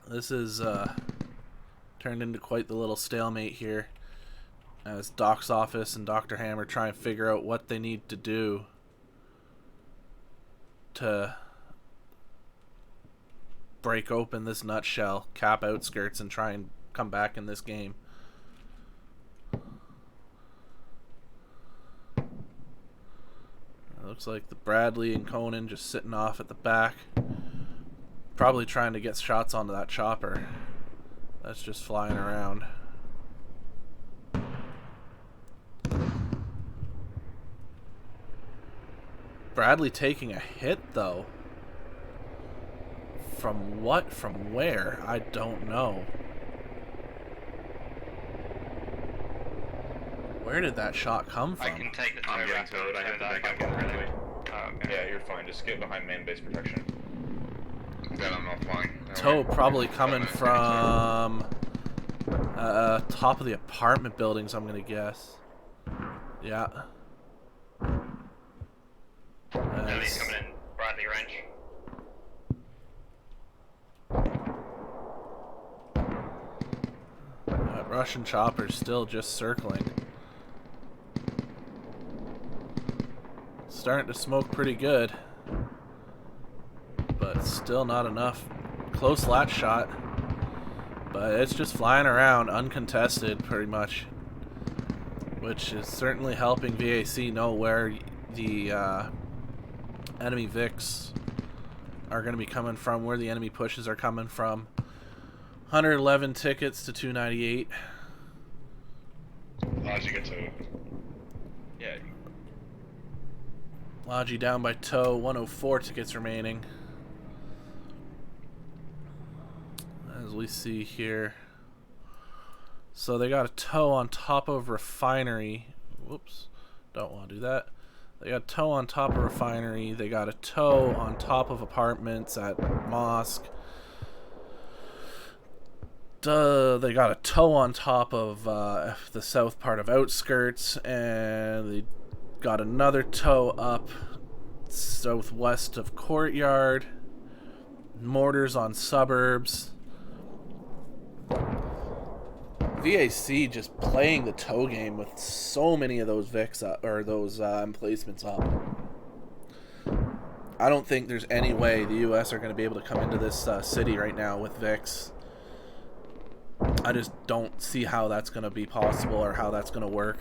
This is turned into quite the little stalemate here as Doc's office and Dr. Hammer try and figure out what they need to do to break open this nutshell, cap outskirts, and try and come back in this game. It looks like the Bradley and Conan just sitting off at the back, probably trying to get shots onto that chopper that's just flying around. Bradley taking a hit though. From what? From where? I don't know. Where did that shot come from? I can take the tow I'm getting back towed. I have to back up over. anyway. Oh, okay. Yeah, you're fine. Just get behind main base protection. Then I'm offline. Tow probably coming from top of the apartment buildings, I'm gonna guess. Yeah. No, he's coming in Bradley range. That Russian chopper's still just circling. Starting to smoke pretty good, but still not enough. Close lat shot, but it's just flying around uncontested pretty much, which is certainly helping VAC know where the enemy VICs are going to be coming from, where the enemy pushes are coming from. 111 tickets to 298. How'd you get to? Yeah. Logi down by tow, 104 tickets remaining. As we see here. So they got a tow on top of Refinery. Whoops, don't want to do that. They got a tow on top of Refinery. They got a tow on top of apartments at Mosque. They got a tow on top of the south part of Outskirts, and they got another tow up southwest of Courtyard. Mortars on Suburbs. VAC just playing the toe game with so many of those VICs up, or those emplacements up. I don't think there's any way the US are going to be able to come into this city right now with VICs. I just don't see how that's going to be possible or how that's going to work.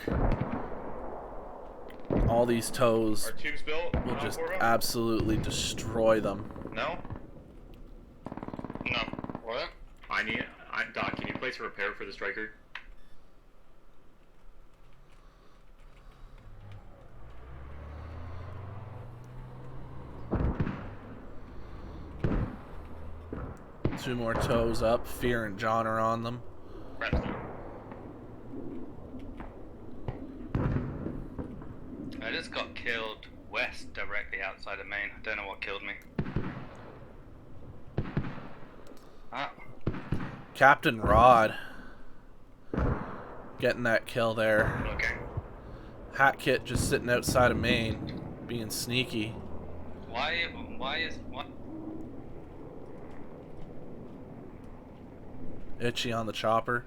All these toes Our tube's built. will just absolutely destroy them. No? No. What? Doc, can you place a repair for the striker? Two more toes up. Fear and John are on them. I just got killed west, directly outside of Maine. I don't know what killed me. Ah. Captain Rod getting that kill there. Okay. Hat Kit just sitting outside of Maine, being sneaky. Why is what? Itchy on the chopper.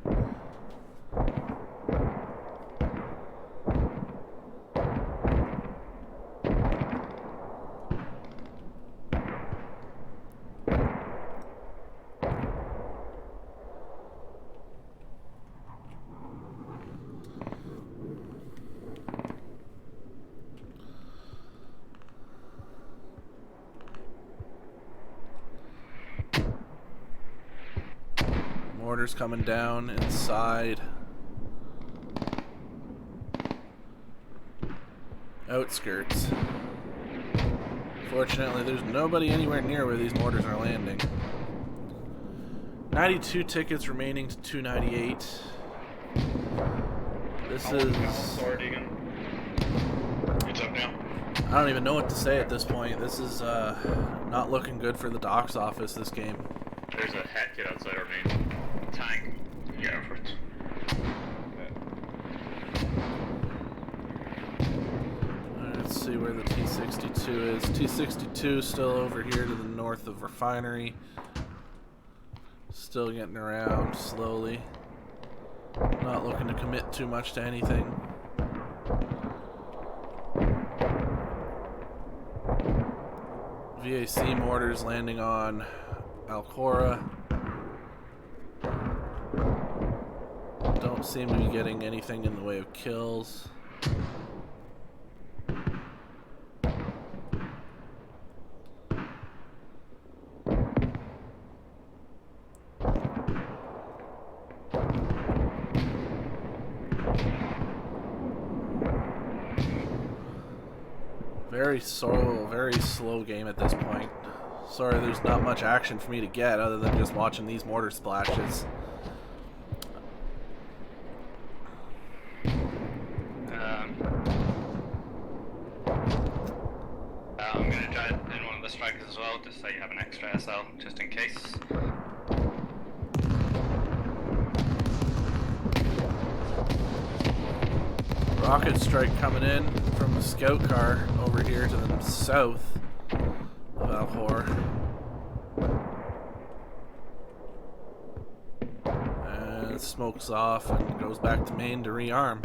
Mortars coming down inside. Outskirts. Fortunately, there's nobody anywhere near where these mortars are landing. 92 tickets remaining to 298. This is... It's up now. I don't even know what to say at this point. This is not looking good for the doc's office this game. There's a hat kit outside our main tank. Yeah, for it. Let's see where the T-62 is. T-62 still over here to the north of Refinery. Still getting around slowly. Not looking to commit too much to anything. VAC mortars landing on Alcora. Don't seem to be getting anything in the way of kills. Very slow game at this point. Sorry, there's not much action for me to get other than just watching these mortar splashes. I'm going to try in one of the strikers as well, just so you have an extra SL, just in case. Rocket strike coming in from the scout car over here to the south of Alcor. And smokes off and goes back to Maine to rearm.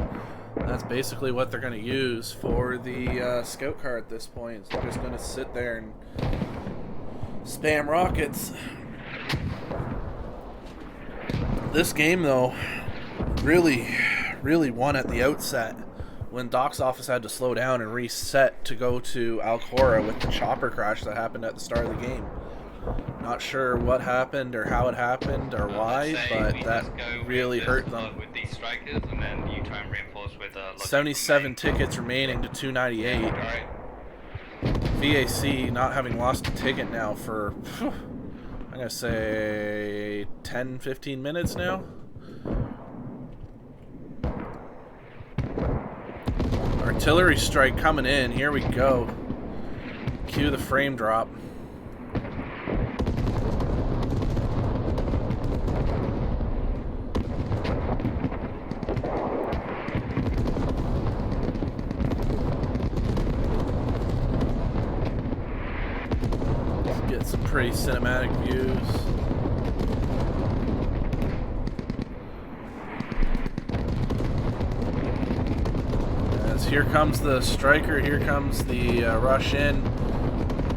That's basically what they're going to use for the scout car at this point. They're just going to sit there and spam rockets. This game, though, really won at the outset when Doc's office had to slow down and reset to go to Alcora with the chopper crash that happened at the start of the game. Not sure what happened or how it happened or why, but that really hurt them. With these strikers, and then you try and reinforce with 77 tickets remaining to 298. VAC not having lost a ticket now for, I'm going to say 10-15 minutes now. Artillery strike coming in. Here we go. Cue the frame drop. Get some pretty cinematic views. As here comes the striker, here comes the rush in.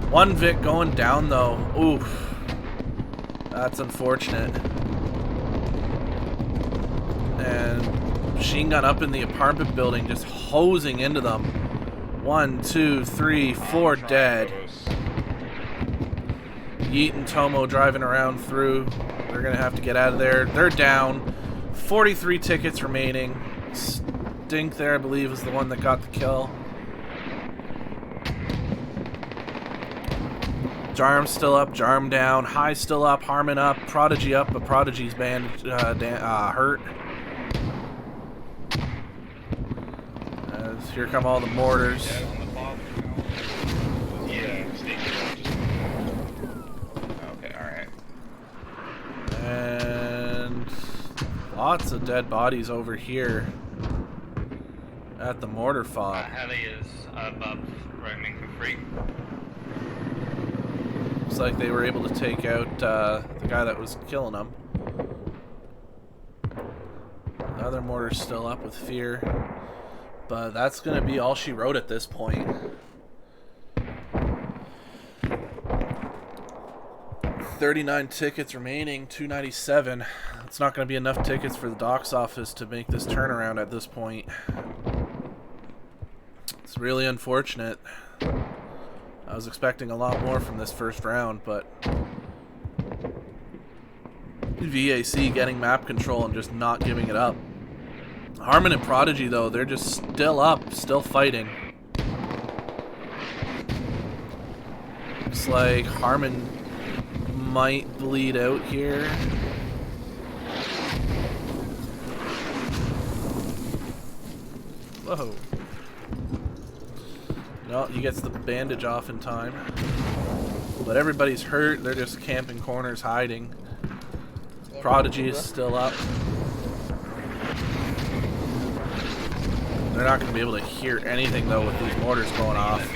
One Vic going down though. Oof. That's unfortunate. And machine gun up in the apartment building, just hosing into them. 1, 2, 3, 4 dead. Yeet and Tomo driving around through. They're going to have to get out of there. They're down. 43 tickets remaining. Stink there, I believe, is the one that got the kill. Jarm's still up, Jarm down. High still up, Harmon up, Prodigy up, but Prodigy's hurt. As here come all the mortars. And lots of dead bodies over here at the mortar fob. Heli is above, roaming for free. Looks like they were able to take out the guy that was killing them. The other mortar's still up with fear. But that's going to be all she wrote at this point. 39 tickets remaining, 297. It's not going to be enough tickets for the doc's office to make this turnaround at this point. It's really unfortunate. I was expecting a lot more from this first round, but VAC getting map control and just not giving it up. Harmon and Prodigy, though, they're just still up, still fighting. Looks like Harmon might bleed out here. Whoa. No, he gets the bandage off in time. But everybody's hurt. They're just camping corners, hiding. Prodigy is still up. They're not going to be able to hear anything, though, with these mortars going off.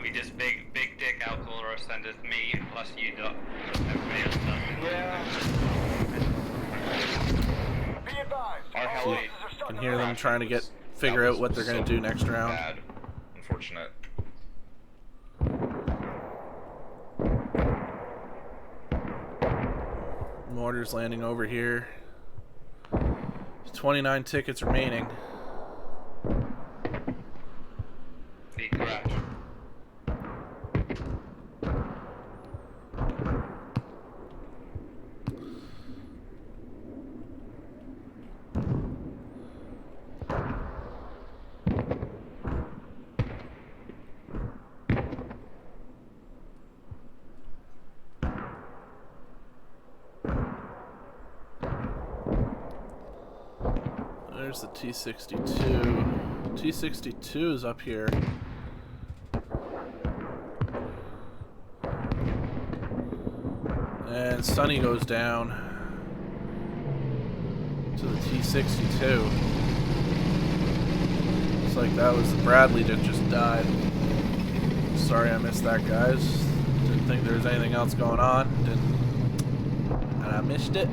We just big dick alcohol rush, and it's me plus you dot. Everybody else done. Yeah. Our heli. You can hear them trying to figure out what they're going to do next round. Bad. Unfortunate. Mortars landing over here. 29 tickets remaining. The crash. There's the T-62. T-62 is up here. And Sunny goes down to the T-62. Looks like that was the Bradley that just died. Sorry I missed that, guys. Didn't think there was anything else going on. And I missed it.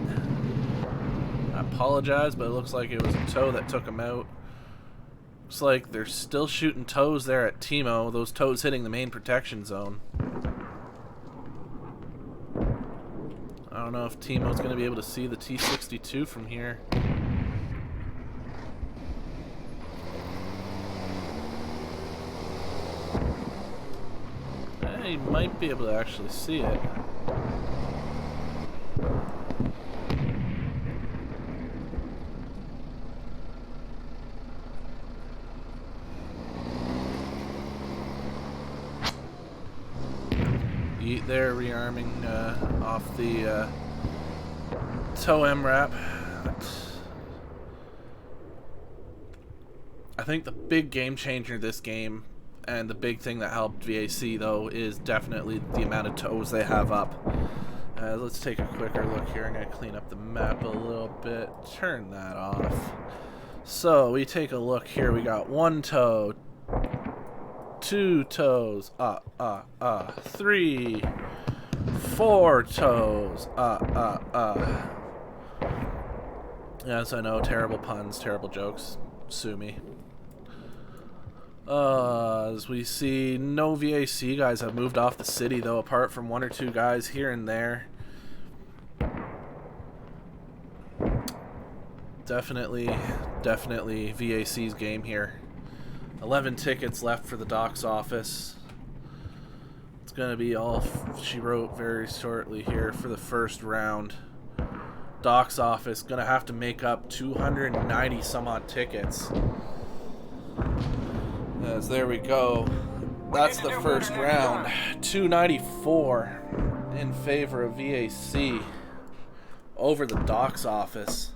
I apologize, but it looks like it was a tow that took him out. Looks like they're still shooting tows there at Timo. Those tows hitting the main protection zone. I don't know if Timo's going to be able to see the T-62 from here. He might be able to actually see it. Yeet there, rearming off the tow MRAP. I think the big game changer this game, and the big thing that helped VAC though, is definitely the amount of tows they have up. Let's take a quicker look here. I'm going to clean up the map a little bit. Turn that off. So we take a look here. We got one tow, 2 tows, 3, 4 tows, Yes, I know. Terrible puns, terrible jokes. Sue me. As we see, no VAC guys have moved off the city, though, apart from 1 or 2 guys here and there. Definitely VAC's game here. 11 tickets left for the doc's office. It's going to be all she wrote very shortly here for the first round. Doc's office going to have to make up 290 some odd tickets. As there we go. That's the first round. 294 in favor of VAC over the doc's office.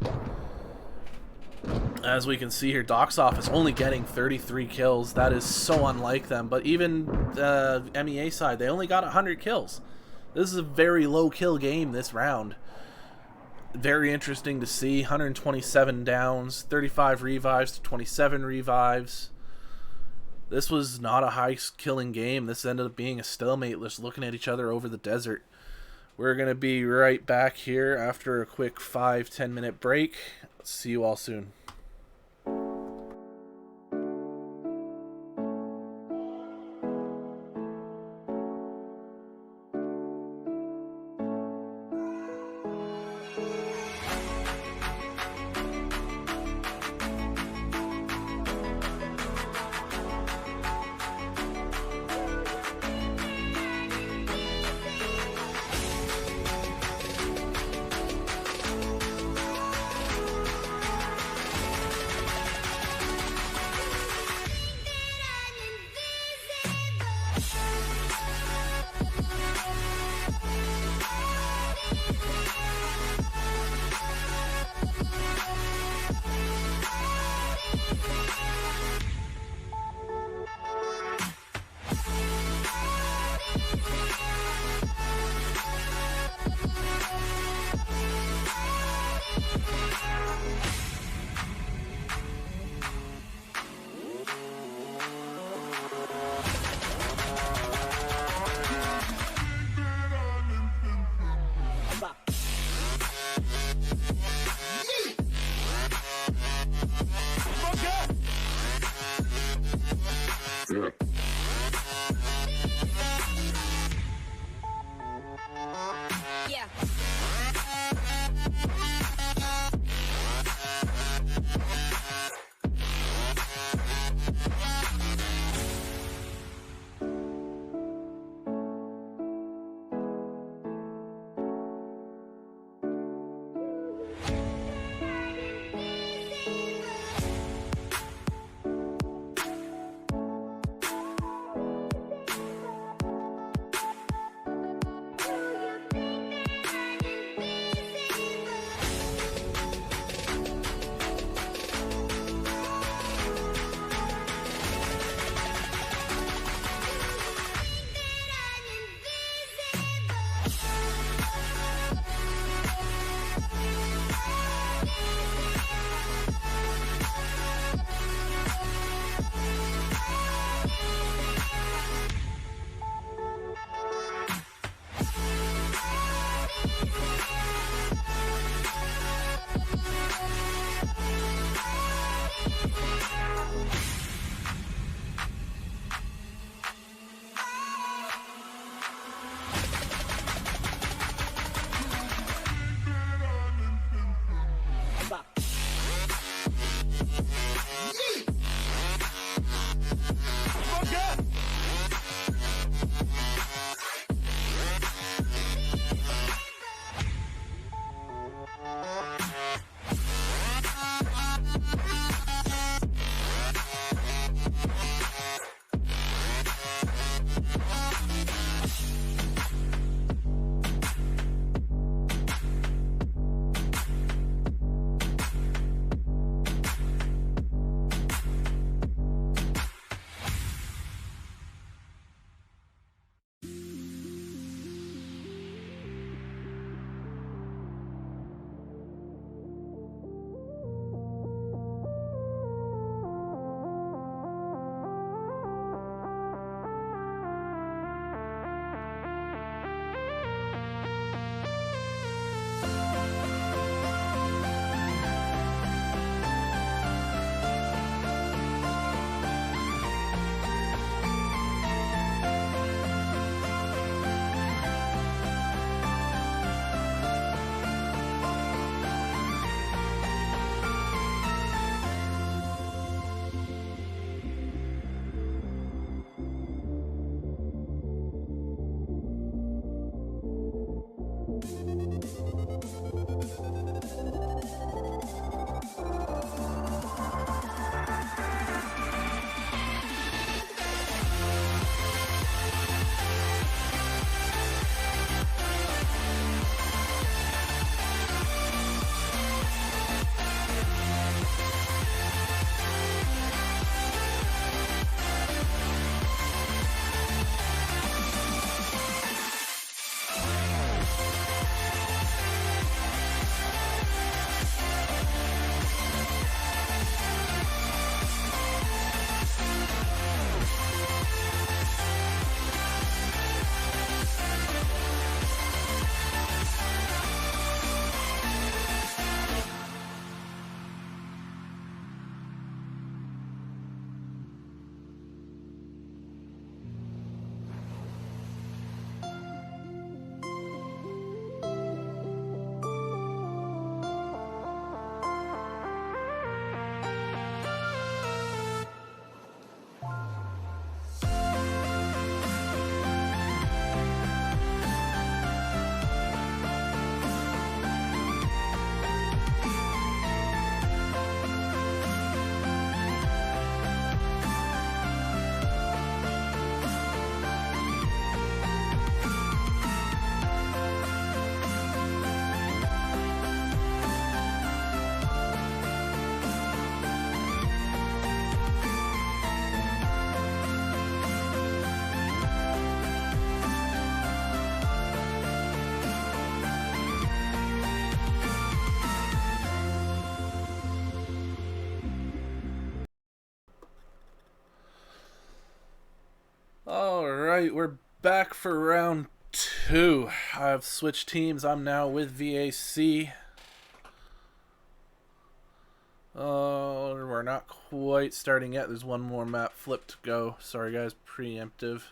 As we can see here, doc's office only getting 33 kills. That is so unlike them. But even the MEA side, they only got 100 kills. This is a very low kill game this round. Very interesting to see. 127 downs, 35 revives to 27 revives. This was not a high killing game. This ended up being a stalemate, just looking at each other over the desert. We're going to be right back here after a quick 5-10 minute break. See you all soon. Alright, we're back for round 2. I've switched teams. I'm now with VAC. We're not quite starting yet. There's one more map flip to go. Sorry guys, preemptive.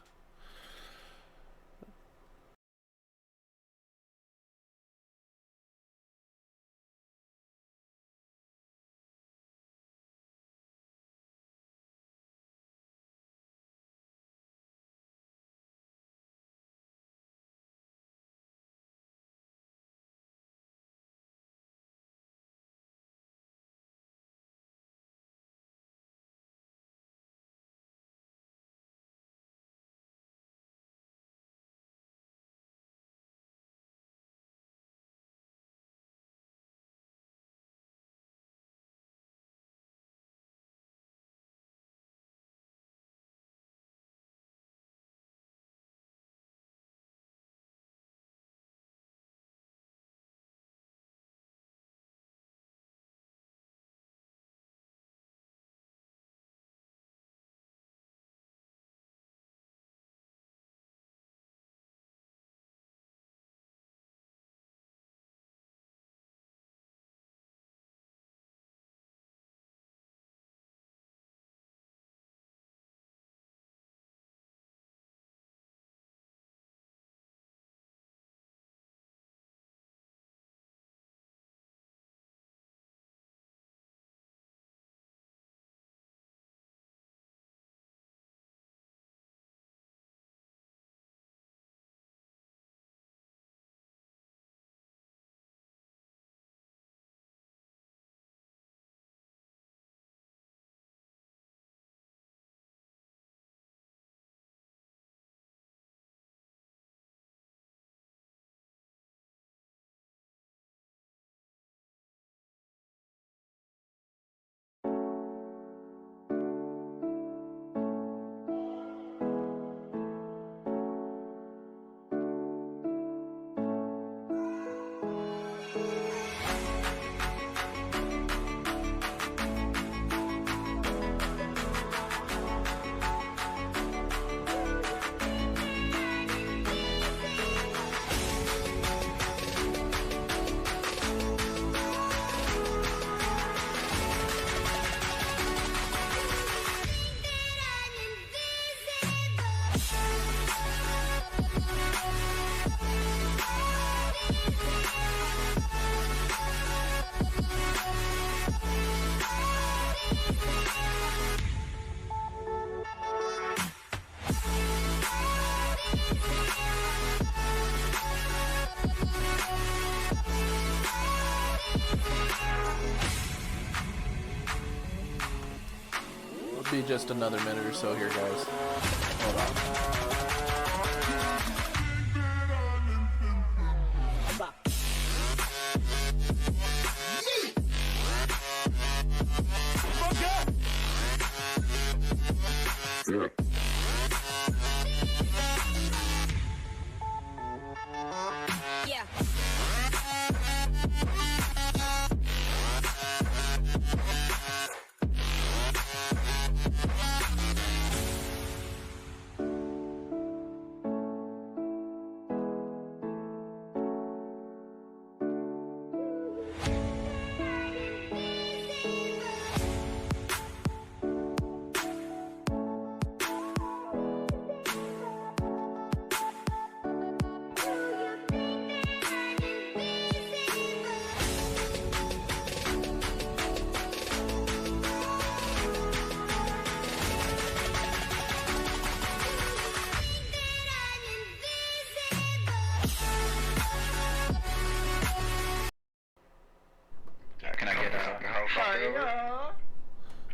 Be just another minute or so here, guys. Hold on.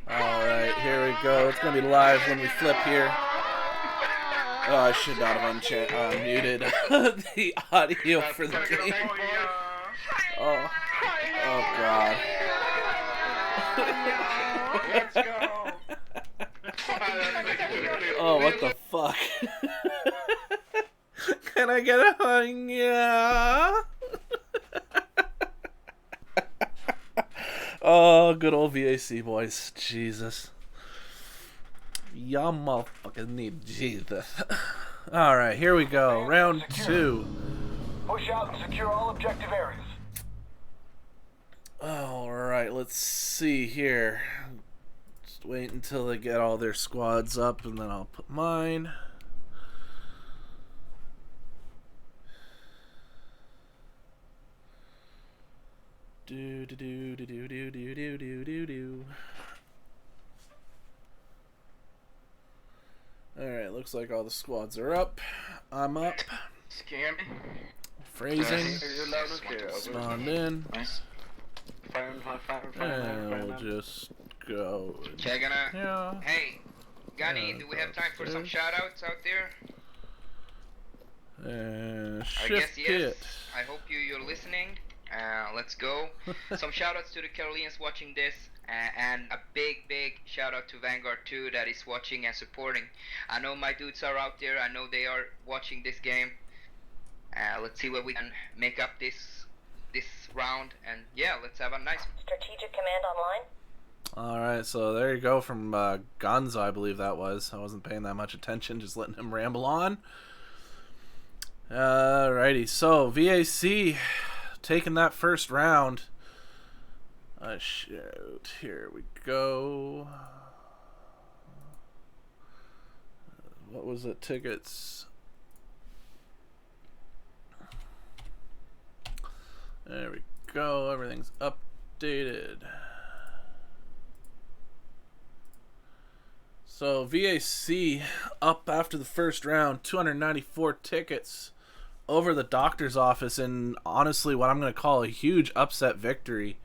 Alright, here we go. It's gonna be live when we flip here. Oh, I should not have unmuted the audio for the game. Oh, oh God. Let's go. Oh, what the fuck? Can I get a yeah? Oh, good old VAC boys. Jesus. Y'all motherfuckers need Jesus. Alright, here we go. Round 2. Push out and secure all objective areas. Alright, let's see here. Just wait until they get all their squads up and then I'll put mine. Do do do do do do do do do do do. Alright, looks like all the squads are up. I'm up. Can you hear me? Phrasing. Yes. Spawned in. Nice. And we'll just go. Okay, gonna. Yeah. Hey, Gunny, do we have time for some shoutouts out there? And I shift guess yes. kit. I hope you're listening. Let's go. Some shoutouts to the Carolians watching this, and a big shout out to Vanguard 2 that is watching and supporting. I know my dudes are out there. I know they are watching this game. Let's see what we can make up this round, and yeah, let's have a nice Strategic command online. Alright, so there you go from Gonzo, I believe that was. I wasn't paying that much attention, just letting him ramble on. Alrighty, so VAC taking that first round. Shoot, here we go. What was it? Tickets. There we go. Everything's updated. So VAC up after the first round, 294 tickets over the doctor's office, and honestly what I'm going to call a huge upset victory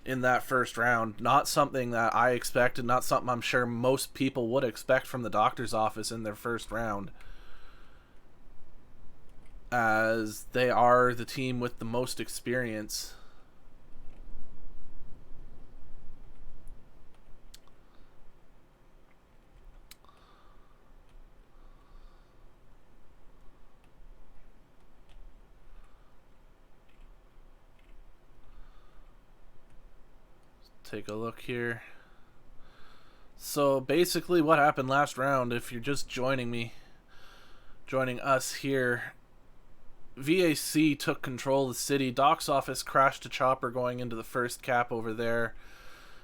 in that first round. Not something that I expected, not something I'm sure most people would expect from the doctor's office in their first round, as they are the team with the most experience. Take a look here. So basically what happened last round, if you're just joining us here, VAC took control of the city. Doc's office crashed a chopper going into the first cap over there,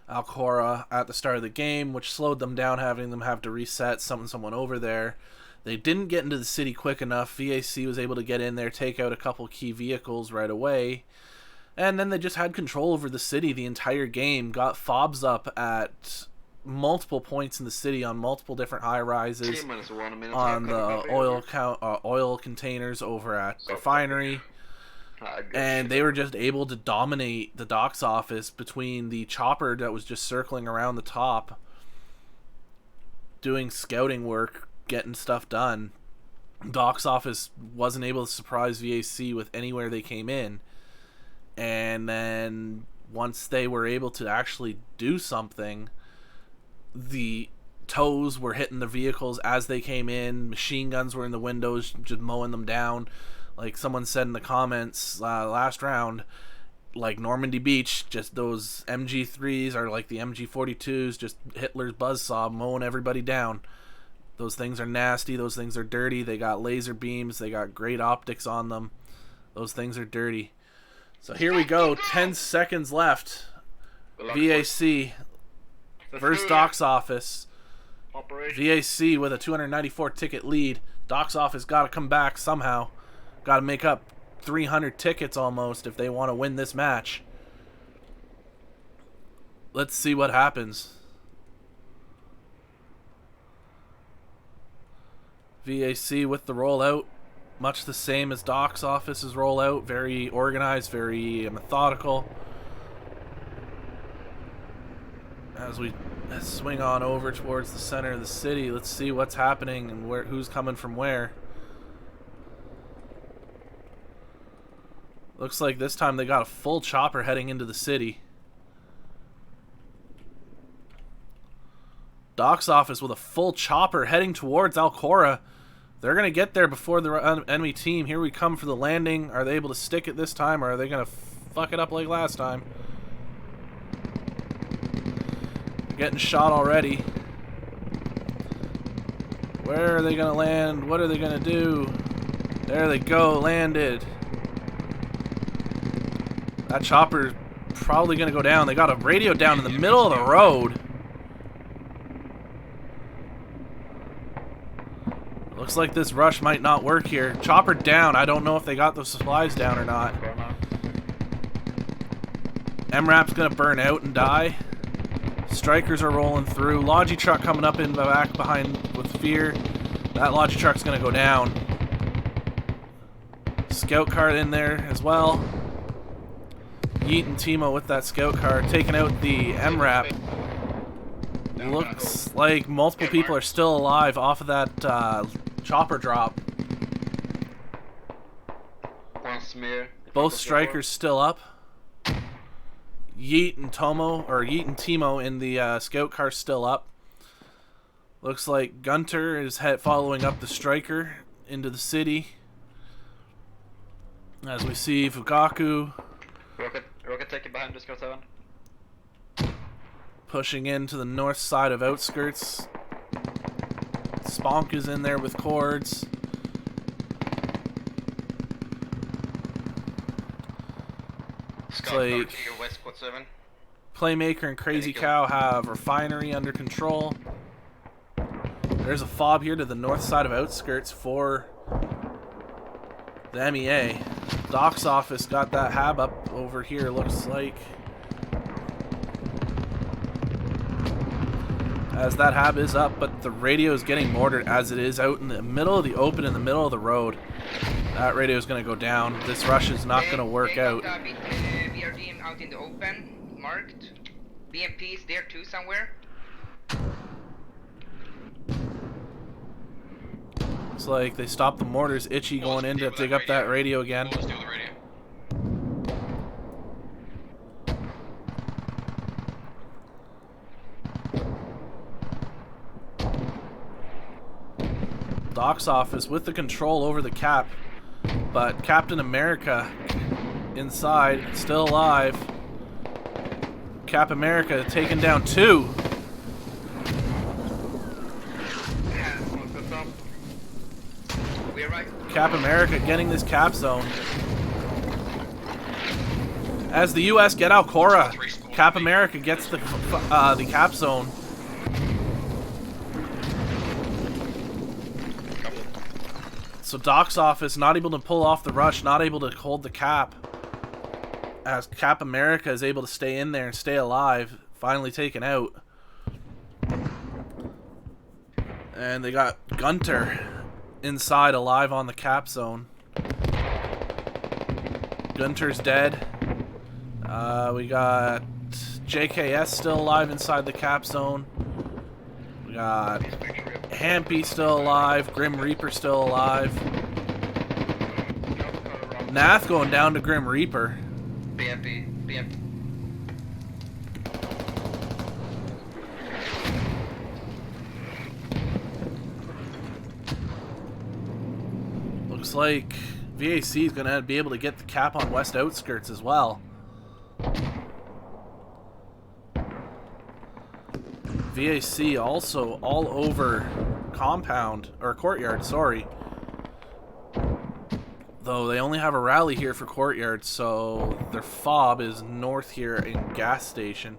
Alcora, at the start of the game, which slowed them down, having them have to reset, summon someone over there. They didn't get into the city quick enough. VAC was able to get in there, take out a couple key vehicles right away. And then they just had control over the city the entire game, got fobs up at multiple points in the city on multiple different high-rises, on the oil containers over at the refinery. And they were just able to dominate the doc's office between the chopper that was just circling around the top, doing scouting work, getting stuff done. Doc's office wasn't able to surprise VAC with anywhere they came in. And then once they were able to actually do something, the tows were hitting the vehicles as they came in. Machine guns were in the windows, just mowing them down. Like someone said in the comments last round, like Normandy Beach, just those MG3s are like the MG42s, just Hitler's buzzsaw mowing everybody down. Those things are nasty. Those things are dirty. They got laser beams. They got great optics on them. Those things are dirty. So here we go, 10 seconds left. VAC versus Doc's office. VAC with a 294 ticket lead. Doc's office got to come back somehow. Got to make up 300 tickets almost if they want to win this match. Let's see what happens. VAC with the rollout. Much the same as Doc's office's rollout. Very organized, very methodical. As we swing on over towards the center of the city, let's see what's happening and who's coming from where. Looks like this time they got a full chopper heading into the city. Doc's office with a full chopper heading towards Alcora. They're going to get there before the enemy team. Here we come for the landing. Are they able to stick it this time, or are they going to fuck it up like last time? Getting shot already. Where are they gonna land? What are they gonna do? There they go, landed. That chopper's probably gonna go down. They got a radio down in the middle of the road. Looks like this rush might not work here. Chopper down. I don't know if they got the supplies down or not. MRAP's gonna burn out and die. Strikers are rolling through. Logi truck coming up in the back behind with fear. That Logi truck's gonna go down. Scout car in there as well. Yeet and Timo with that scout car taking out the MRAP. Looks like multiple people are still alive off of that chopper drop. Both strikers still up. Yeet and Timo in the scout car still up. Looks like Gunter is following up the striker into the city. As we see Fugaku Rocket taking behind the Scout 7. pushing into the north side of outskirts. Sponk is in there with cords. It's like West Quad 7. Playmaker and Crazy Cow have refinery under control. There's a fob here to the north side of outskirts for the MEA. Doc's office got that hab up over here, looks like. As that hab is up, but the radio is getting mortared as it is out in the middle of the open, in the middle of the road. That radio is going to go down. This rush is not going to work out. BRD out in the open, marked. BMP is there too somewhere. Looks like they stopped the mortars. Itchy going in to dig up that radio again. Doc's office with the control over the cap, but Captain America inside, still alive. Cap America taking down 2. Cap America getting this cap zone. As the U.S. get Alcora, Cap America gets the cap zone. So Doc's office not able to pull off the rush, not able to hold the cap. As Cap America is able to stay in there and stay alive, finally taken out. And they got Gunter inside alive on the cap zone. Gunter's dead. We got JKS still alive inside the cap zone. We got Hampy still alive. Grim Reaper still alive. Nath going down to Grim Reaper. BMP. Looks like VAC is going to be able to get the cap on west outskirts as well. VAC also all over compound, or courtyard, sorry. Though they only have a rally here for courtyard, so their fob is north here in gas station.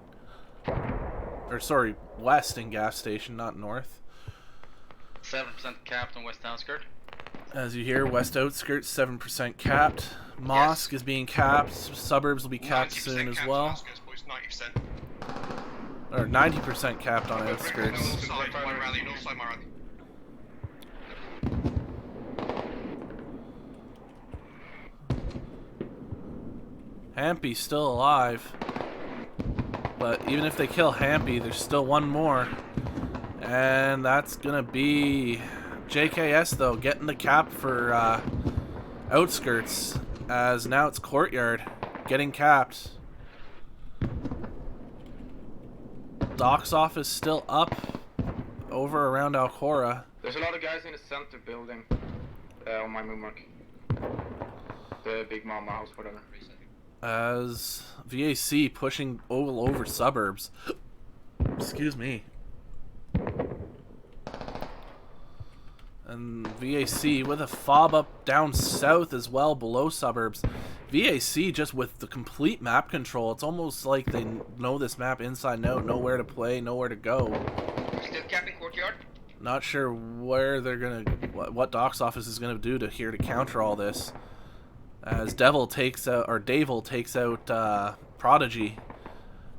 Or sorry, west in gas station, not north. 7% capped on west outskirt. As you hear, west outskirts 7% capped. Mosque is being capped. Suburbs will be capped soon as well. 90%. Or 90% capped on outskirts. Hampy's still alive. But even if they kill Hampy, there's still one more. And that's gonna be JKS though, getting the cap for outskirts. As now it's courtyard getting capped. Doc's office still up over around Alcora. There's a lot of guys in the center building on my move mark. The Big Mama house, whatever. As VAC pushing all over suburbs. Excuse me. And VAC with a fob up down south as well, below suburbs. VAC just with the complete map control. It's almost like they know this map inside and out, know where to play, know where to go. Still capping courtyard. Not sure where they're gonna, what Doc's office is gonna do to counter all this. As Devil takes out Prodigy,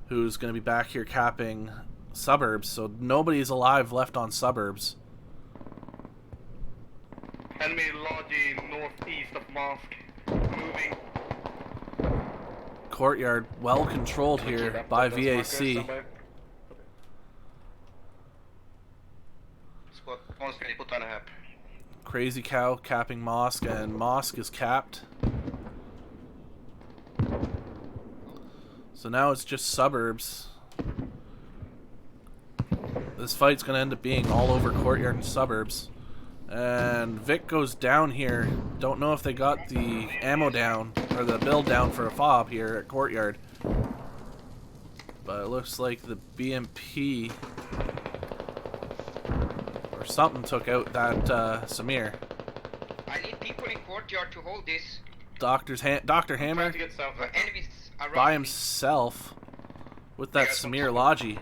who's gonna be back here capping suburbs. So nobody's alive left on suburbs. Enemy Logi northeast of mosque. Moving. Courtyard well controlled here by VAC. Crazy Cow capping Mosque, and Mosque is capped. So now it's just suburbs. This fight's gonna end up being all over Courtyard and suburbs. And Vic goes down here. Don't know if they got the ammo down, or the build down for a fob here at Courtyard. But it looks like the BMP or something took out that Samir. I need people in Courtyard to hold this. Dr. Hammer Enemies around by himself with that Samir Logi.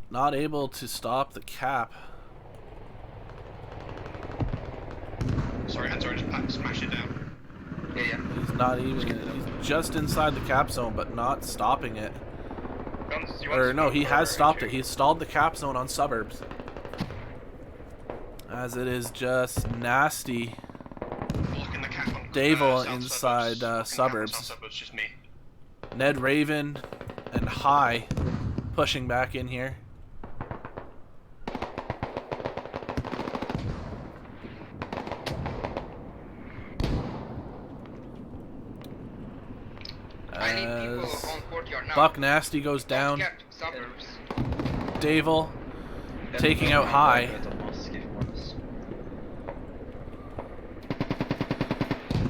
Not able to stop the cap. Sorry, just smash it down. Yeah. He's not even. He's just inside the cap zone, but not stopping it. Or no, he has stopped it. He's stalled the cap zone on suburbs. As it is just nasty. Devil inside suburbs. Ned Raven and High pushing back in here. Buck Nasty goes down. Devil taking out High.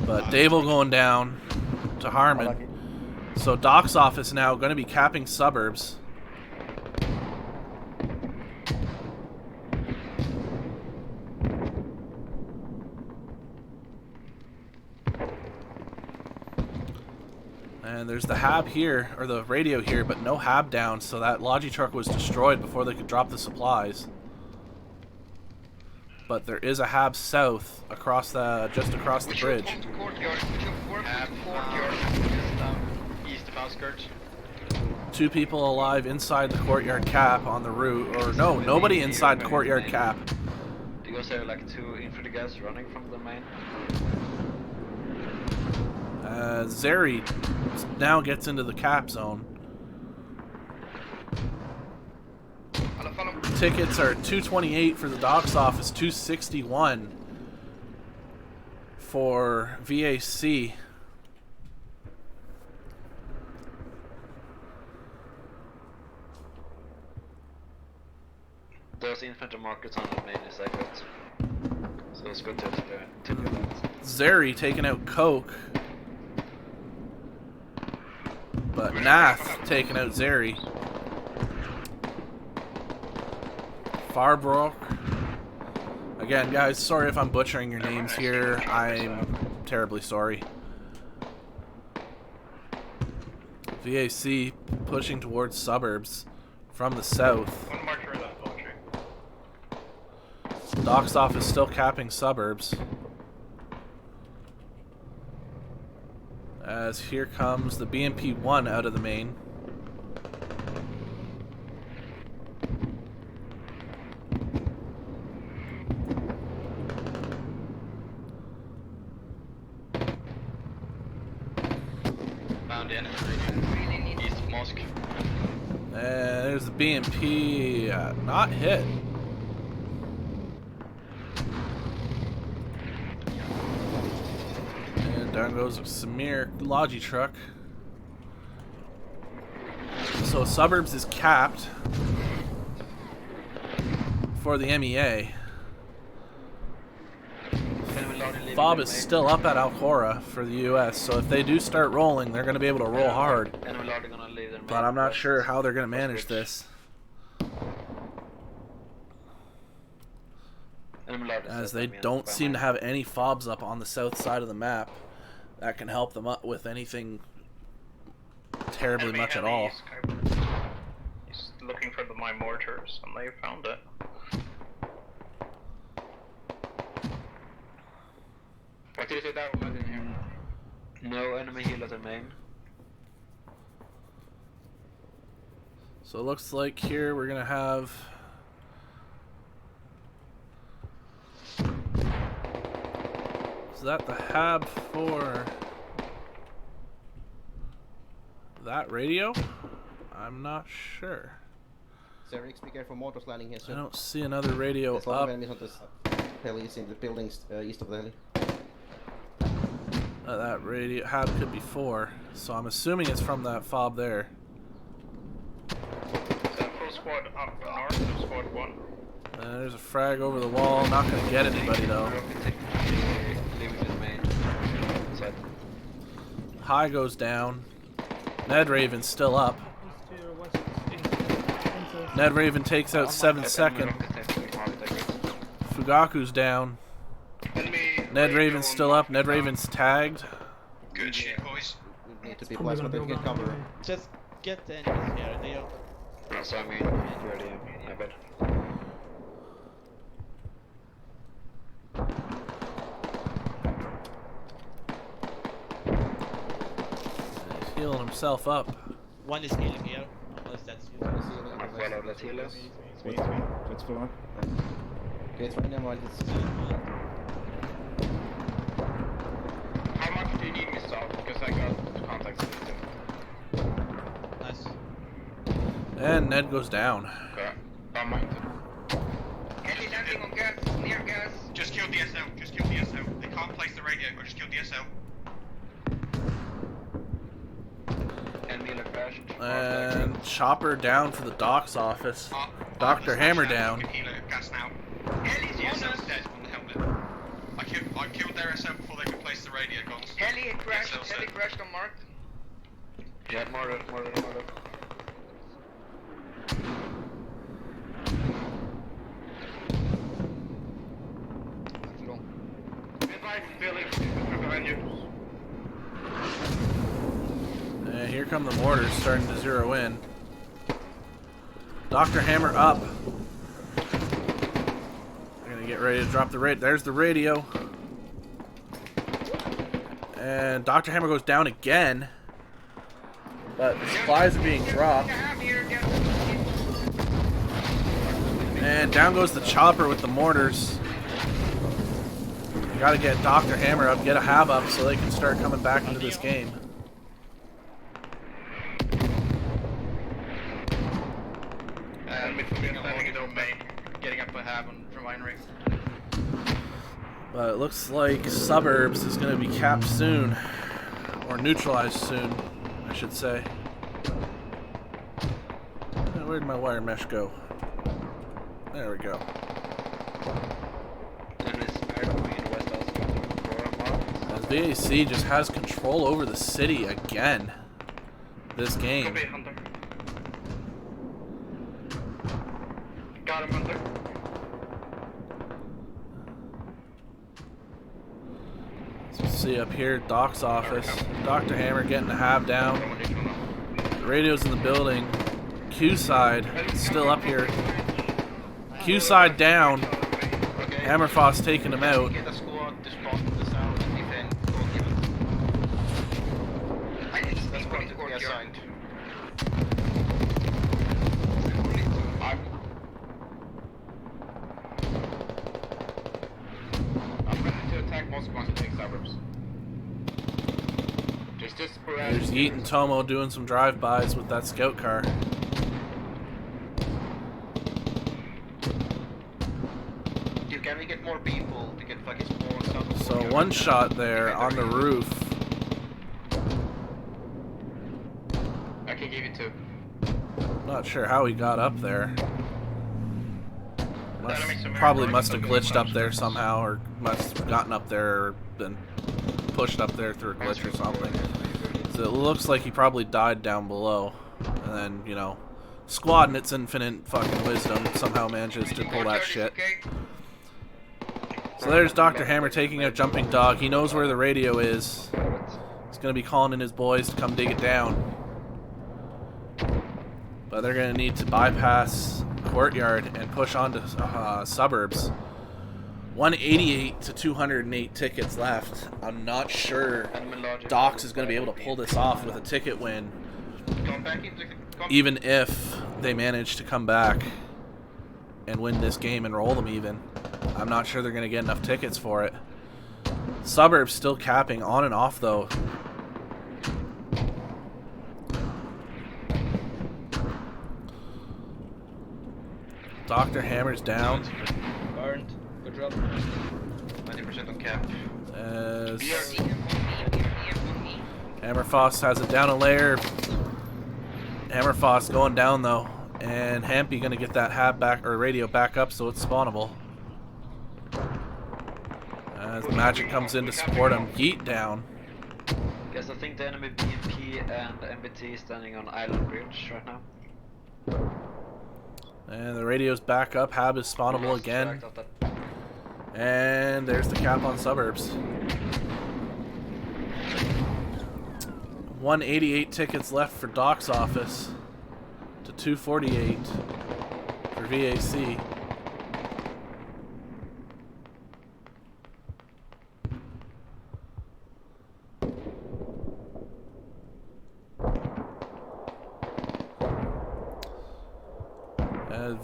But Devil going down to Harmon. So Doc's office now going to be capping suburbs. And there's the hab here, or the radio here, but no hab down, so that Logi truck was destroyed before they could drop the supplies. But there is a hab south, across the, just across the bridge. East of outskirts. 2 people alive inside the Courtyard cap on the route, or no, nobody inside the Courtyard cap. Do you guys have like 2 infantry guys running from the main? Zeri now gets into the cap zone. Tickets are 228 for the Doc's office, 261 for VAC. There's infantry markets on the main is like that. So it's good to Zeri taking out Coke. But Nath taking out Zeri. Farbrook. Again, guys, sorry if I'm butchering your names here. I'm terribly sorry. VAC pushing towards suburbs from the south. Doc's office still capping suburbs. As here comes the BMP-1 out of the main. Found enemy east of mosque. And there's the BMP, not hit. Down goes a Samir Logi truck. So suburbs is capped for the MEA. Fob is still up at Alcora for the US, so if they do start rolling, they're going to be able to roll hard. But I'm not sure how they're going to manage this. as they don't seem to have any fobs up on the south side of the map that can help them up with anything terribly much at all. He's looking for my mortars, and they found it. What did you say that was in here? No enemy healers in main. So it looks like here we're gonna have is that the hab for that radio? I'm not sure. Zerix, be careful, mortars landing here soon. I don't see another radio There's a lot of up. enemies on this heli in the buildings east of the heli. That radio hab could be 4, so I'm assuming it's from that fob there. Is that full squad up north or squad 1? There's a frag over the wall. Not gonna get anybody though. High goes down. Ned Raven's still up. Ned Raven takes out 7-second. Fugaku's down. Ned Raven's still up. Ned Raven's tagged. Good shit, boys. We need to be blessed, but we can get cover. Just get the enemies here, they don't. No, so I mean, ready, I bet. He's healing himself up. One is healing here, unless that's you. Well, let's heal us. Let's go on. Okay, it's right now while it's... How much do you need me to solve? Because I got the contacts. Nice. And Ned goes down. Okay. I'm minded. Heli landing on gas, near gas. Just kill the SL. Just kill the SL. They can't place the radio. Or just kill the SL. Enemy in a crash. And Chopper down for the doc's office. Dr. Hammer down. Gas now. Heli's The on SL's us. dead on the helmet. I killed their SL before they could place the radio guns. Heli crashed. SL's Heli dead. crashed on Mark. Yeah, mortar. Revive Felix behind you. And here come the mortars starting to zero in. Dr. Hammer up. They're gonna get ready to drop the radio. There's the radio. And Dr. Hammer goes down again. But the supplies are being dropped. And down goes the chopper with the mortars. You gotta get Dr. Hammer up, get a hab up so they can start coming back into this game. Getting up a hab on refinery. But it looks like Suburbs is going to be capped soon. Or neutralized soon, I should say. Where'd my wire mesh go? There we go. As VAC just has control over the city again. This game. Got him, Hunter. See up here, Doc's office. Dr. Hammer getting the hab down. The radio's in the building. Q side still up here. Q side down. Hammerfoss taking him out. I'm ready to attack Moscow to take suburbs. Just There's Yeet and Tomo doing some drive-bys with that scout car. Can we get more people to get fucking small stuff? So one shot there on the roof. I can give you 2. Not sure how he got up there. Probably must have glitched up there somehow, or must have gotten up there or been pushed up there through a glitch or something. So it looks like he probably died down below. And then, you know, squad in its infinite fucking wisdom somehow manages to pull that shit. So there's Dr. Hammer taking out Jumping Dog. He knows where the radio is. He's going to be calling in his boys to come dig it down. But they're going to need to bypass Courtyard and push on to Suburbs. 188 to 208 tickets left. I'm not sure Docs is going to be able to pull this off with a ticket win. Even if they manage to come back and win this game and roll them even. I'm not sure they're going to get enough tickets for it. Suburbs still capping on and off though. Dr. Hammer's down. Burned. Good job. 90% on cap. As Hammerfoss has it down a layer. Hammerfoss going down though. And Hampy gonna get that hab back or radio back up so it's spawnable. As Magic comes in to support him. Yeet down. Guess I think the enemy BMP and MBT is standing on Island Bridge right now. And the radio's back up. Hab is spawnable again. And there's the cap on Suburbs. 188 tickets left for Doc's office to 248 for VAC.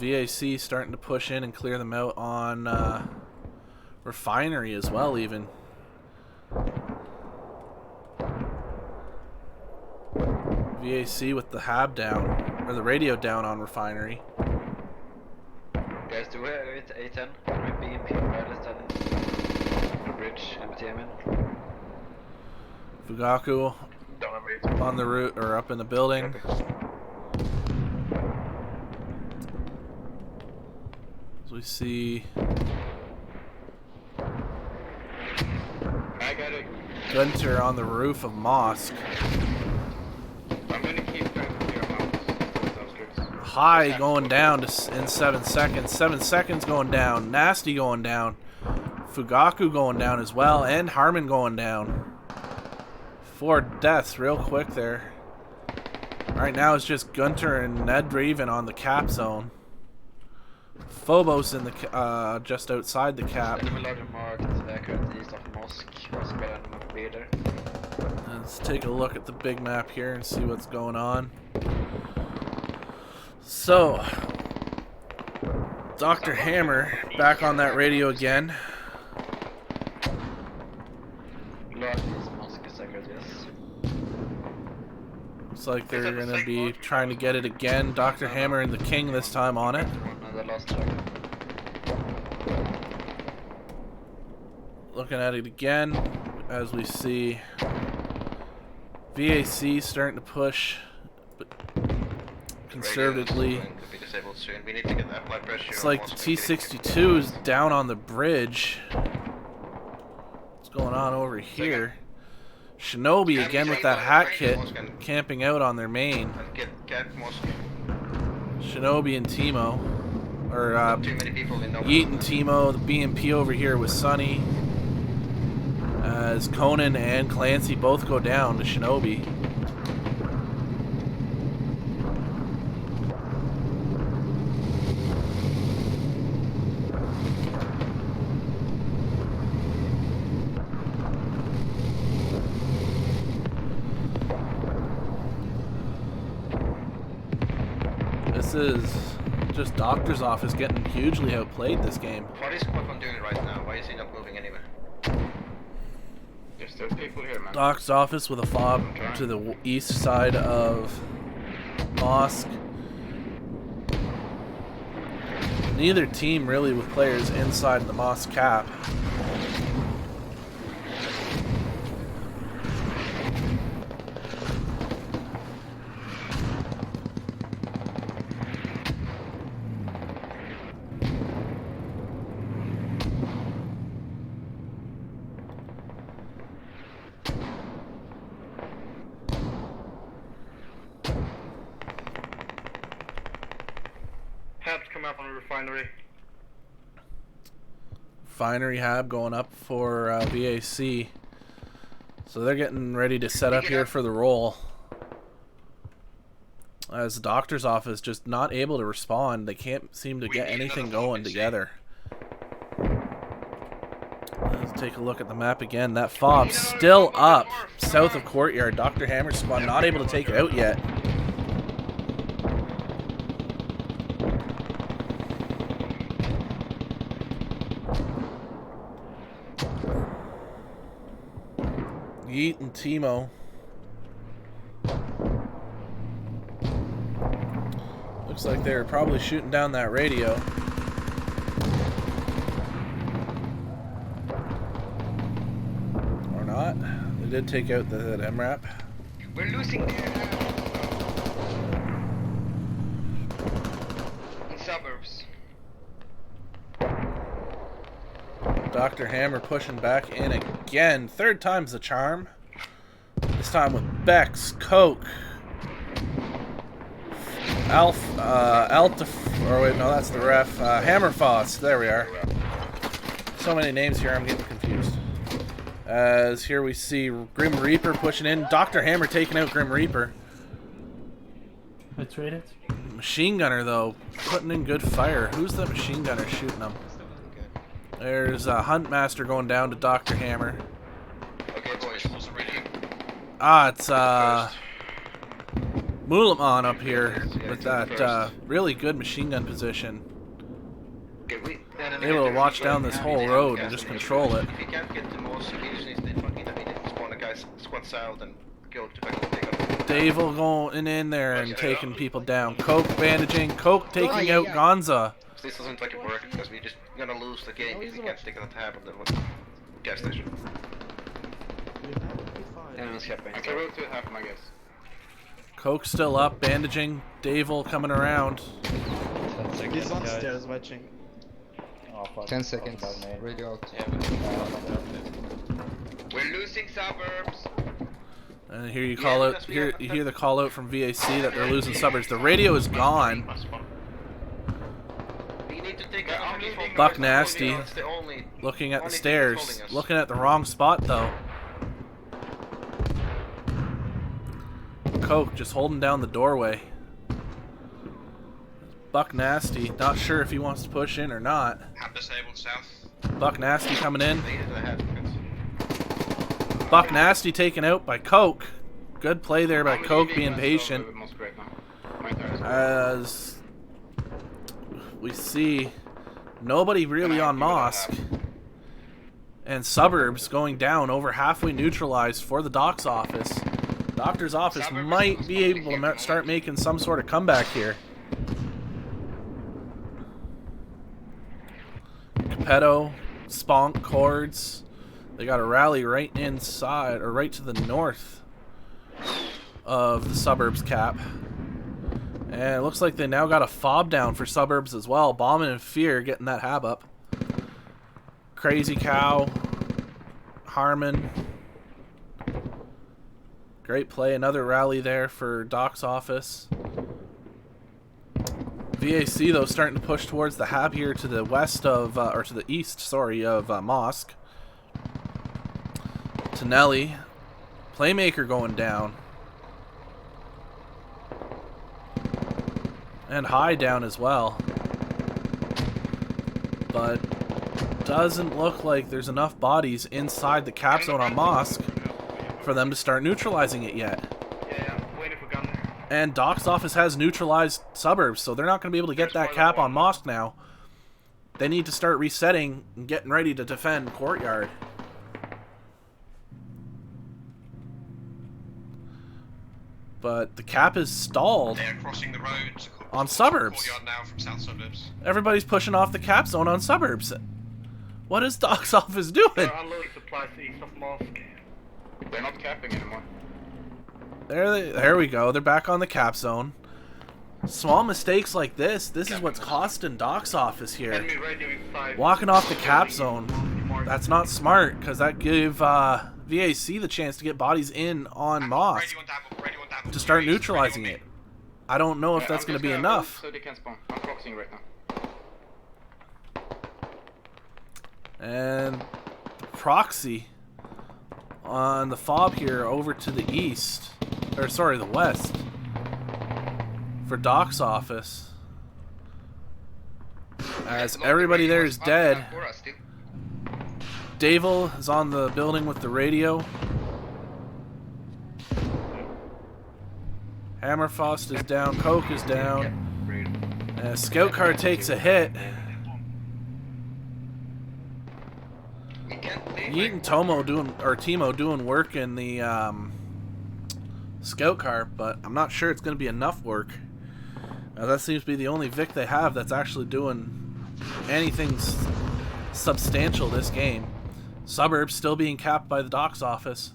VAC starting to push in and clear them out on Refinery as well even. VAC with the hab down, or the radio down on Refinery. Guys, do we have A10? BMP wireless down in the bridge, MBT in. Fugaku on the route, or up in the building. As we see Gunter on the roof of Mosque. I'm gonna keep trying to clear them out. High going down in 7 seconds. 7 seconds going down. Nasty going down. Fugaku going down as well. And Harmon going down. 4 deaths real quick there. Right now it's just Gunter and Ned Raven on the cap zone. Phobos in the just outside the cap. Let's take a look at the big map here and see what's going on. So, Dr. Hammer back on that radio again. Looks like they're going to be trying to get it again. Dr. Hammer and the King this time on it. Looking at it again as we see VAC starting to push, but conservatively. It's like the T-62 is down on the bridge. What's going on over here? Shinobi again with that hat kit camping out on their main. Shinobi and Timo, or Yeet and Timo, the BMP over here with Sunny. As Conan and Clancy both go down to Shinobi. This is just Doctor's office getting hugely outplayed this game. What is Quaffon doing right now? Why is he not moving anywhere? There's people here, man. Doc's office with a fob to the east side of Mosque. Neither team really with players inside the Mosque cap. Fine rehab going up for VAC. So they're getting ready to set up here for the roll. As the doctor's office just not able to respond. They can't seem to get anything going together. Let's take a look at the map again. That fob's still up south of Courtyard. Dr. Hammer's squad not able to take it out yet. Yeet and Timo. Looks like they're probably shooting down that radio. Or not. They did take out that MRAP. We're losing there in suburbs. Dr. Hammer pushing back in again. Third time's the charm. This time with Bex, Coke, or wait, no, that's the ref. Hammerfoss. There we are. So many names here, I'm getting confused. As here we see Grim Reaper pushing in. Dr. Hammer taking out Grim Reaper. Let's rate it. Machine gunner though, putting in good fire. Who's the machine gunner shooting them? There's a Huntmaster going down to Dr. Hammer. Okay, boys, who's ready? It's Mulamon up here with that really good machine gun position. Able to watch down this whole road and just control it. If you can't get to more civilians, then fucking spawn a guy squad south and go to back. Dave will going in there and taking people down. Coke bandaging. Coke taking out Gonza. This doesn't fucking work because we're just gonna lose the game if we can't stick on the tab and then with gas station. I can roll to half my guess. Coke still up, bandaging. Dave coming around. He's on stairs watching. Oh, fuck. 10 seconds. Radio out. We're losing suburbs. And here you call out. Here you hear the call out from VAC that they're losing suburbs. The radio is gone. Buck Nasty looking at the stairs, looking at the wrong spot though. Coke just holding down the doorway. Buck Nasty, not sure if he wants to push in or not. Disabled south. Buck Nasty coming in. Buck Nasty taken out by Coke. Good play there by Coke being patient. As we see nobody really on Mosque. And suburbs going down over halfway neutralized for the doc's office. Doctor's office might be able to start making some sort of comeback here. Capetto, Spunk, Cords. They got a rally right inside, or right to the north of the suburbs cap. And it looks like they now got a fob down for suburbs as well. Bombing and Fear getting that hab up. Crazy Cow, Harmon. Great play. Another rally there for Doc's office. VAC, though, starting to push towards the hab here to the west of, or to the east, sorry, of Mosque. Tonelli. Playmaker going down. And High down as well. But doesn't look like there's enough bodies inside the cap zone on Mosque for them to start neutralizing it yet. Yeah, waiting for gun. And Doc's office has neutralized suburbs, so they're not going to be able to get that cap on Mosque now. They need to start resetting and getting ready to defend Courtyard. But the cap is stalled. They're crossing the road on suburbs. Courtyard now from south suburbs. Everybody's pushing off the cap zone on suburbs. What is Doc's office doing? They're unloading supplies east of Mosque. They're not capping anymore. There we go. They're back on the cap zone. Small mistakes like this is what's costing Doc's office here. Walking off the cap zone, that's not smart, because that gave VAC the chance to get bodies in on Mosque to start neutralizing it. I don't know if that's going to be enough. So they can spawn. I'm proxying right now. And proxy on the fob here over to the east. Or sorry, the west. For Doc's office. As everybody there is dead. Davil is on the building with the radio. Hammerfrost is down. Coke is down. Scout car takes a hit. Yeet and Timo doing work in the scout car, but I'm not sure it's going to be enough work. That seems to be the only Vic they have that's actually doing anything substantial this game. Suburbs still being capped by the Doc's office.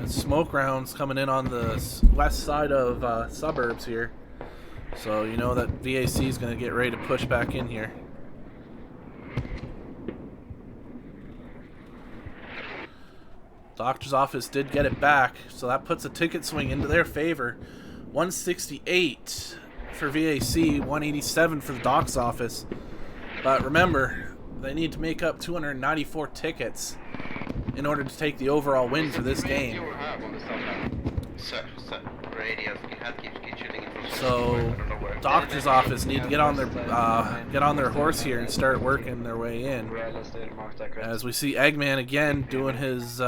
Smoke rounds coming in on the west side of Suburbs here. So you know that VAC is going to get ready to push back in here. Doctor's office did get it back, so that puts a ticket swing into their favor. 168 for VAC, 187 for the Doc's office. But remember, they need to make up 294 tickets in order to take the overall win for this game. So, Doctor's office need to get on their horse here and start working their way in. As we see Eggman again doing his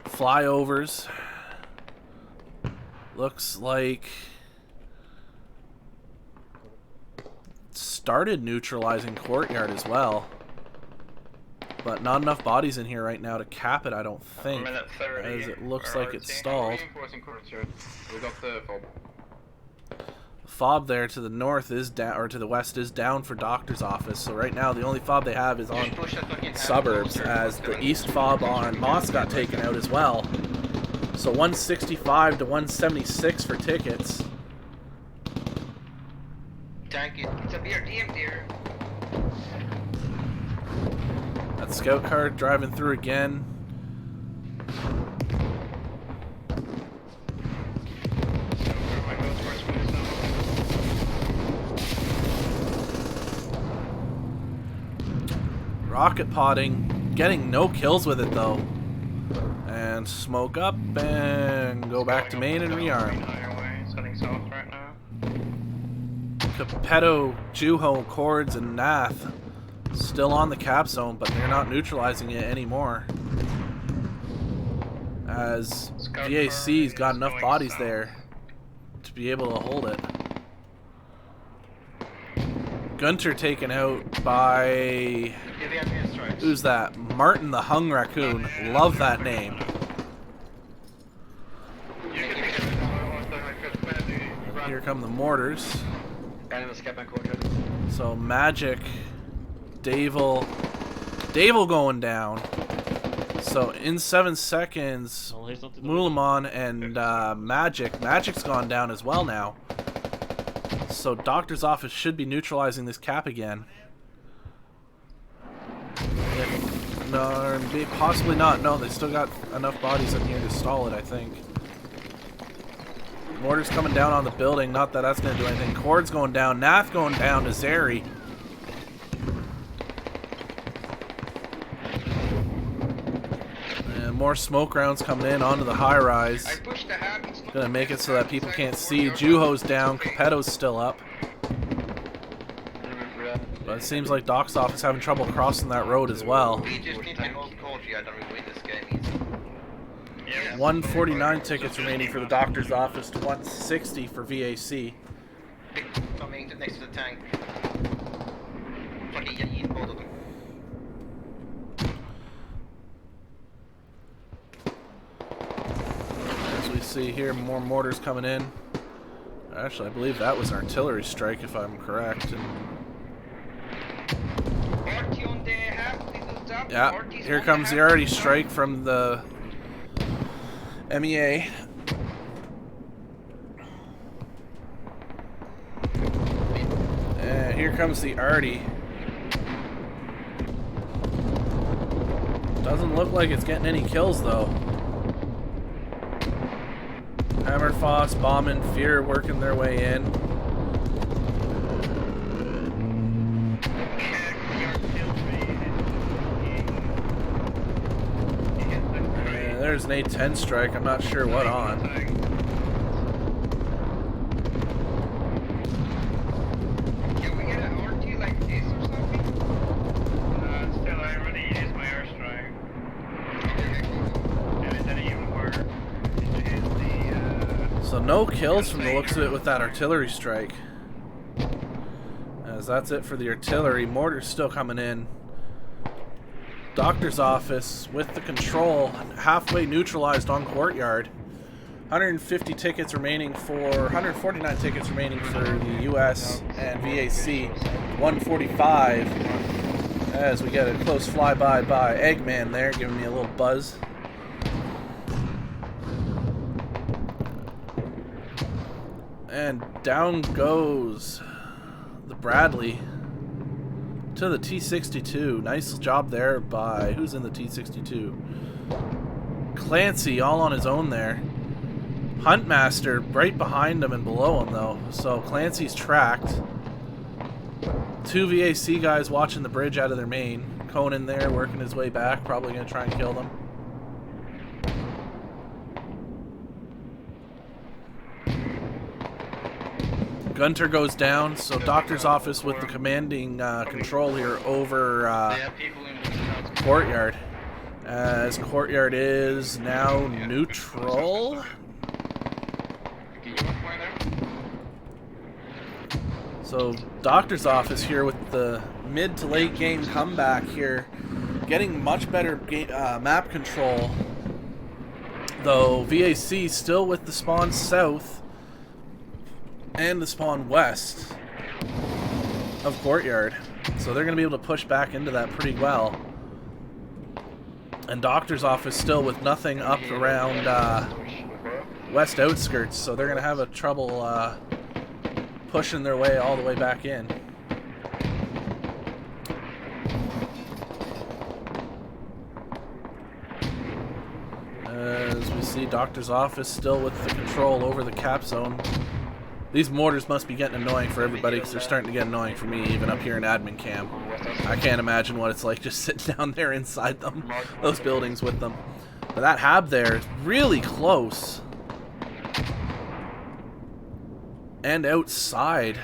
flyovers. Looks like started neutralizing Courtyard as well. But not enough bodies in here right now to cap it, I don't think, as it looks like it's stalled. The fob there to the north is down, or to the west is down for Doctor's office. So right now the only fob they have is on Suburbs, as the east fob on Moss got taken out as well. So 165 to 176 for tickets. Thank you. It's a beer, DM dear. That scout car driving through again. Rocket potting, getting no kills with it though. And smoke up and go back to main and rearm. Capetto, Juho, Cords, and Nath still on the cap zone, but they're not neutralizing it anymore. As VAC's got enough bodies there to be able to hold it. Gunter taken out by... Who's that? Martin the Hung Raccoon. Love that name. Here come the mortars. So Magic, Davil going down. So in 7 seconds, Mulamon and Magic's gone down as well now. So Doctor's office should be neutralizing this cap again. No, possibly not. No, they still got enough bodies in here to stall it, I think. Mortar's coming down on the building. Not that that's going to do anything. Cord's going down. Nath going down to Zeri. And more smoke rounds coming in onto the high rise. Gonna make it so that people can't see. Juho's down. Capetto's still up. But it seems like Doc's office having trouble crossing that road as well. 149 tickets remaining for the Doctor's office to 160 for VAC. Coming next to the tank. As we see here, more mortars coming in. Actually, I believe that was an artillery strike, if I'm correct. Yeah, here comes the arty strike from the MEA. comes the arty. Doesn't look like it's getting any kills though. Hammerfoss, Bombin, Fear working their way in. And there's an A10 strike. I'm not sure what on. Can we get an RT like this or something? Still, I already used my airstrike. And it didn't even work. It hit the, So no kills from the looks of it with that artillery strike. As that's it for the artillery. Mortar's still coming in. Doctor's office with the control halfway neutralized on courtyard. 150 tickets remaining for 149 tickets remaining for the US and VAC. 145 as we get a close flyby by Eggman there, giving me a little buzz. And down goes the Bradley to the T-62. Nice job there by... who's in the T-62? Clancy all on his own there. Huntmaster right behind him and below him though. So Clancy's tracked. Two VAC guys watching the bridge out of their main. Conan there working his way back. Probably going to try and kill them. Gunter goes down, so Doctor's office with the commanding control here over courtyard. As courtyard is now neutral. So Doctor's office here with the mid to late game comeback here, getting much better map control. Though VAC still with the spawn south and the spawn west of courtyard, so they're going to be able to push back into that pretty well. And Doctor's office still with nothing up around west outskirts, so they're going to have a trouble pushing their way all the way back in. As we see Doctor's office still with the control over the cap zone. These mortars must be getting annoying for everybody because they're starting to get annoying for me even up here in admin camp. I can't imagine what it's like just sitting down there inside them, those buildings with them. But that hab there is really close. And outside.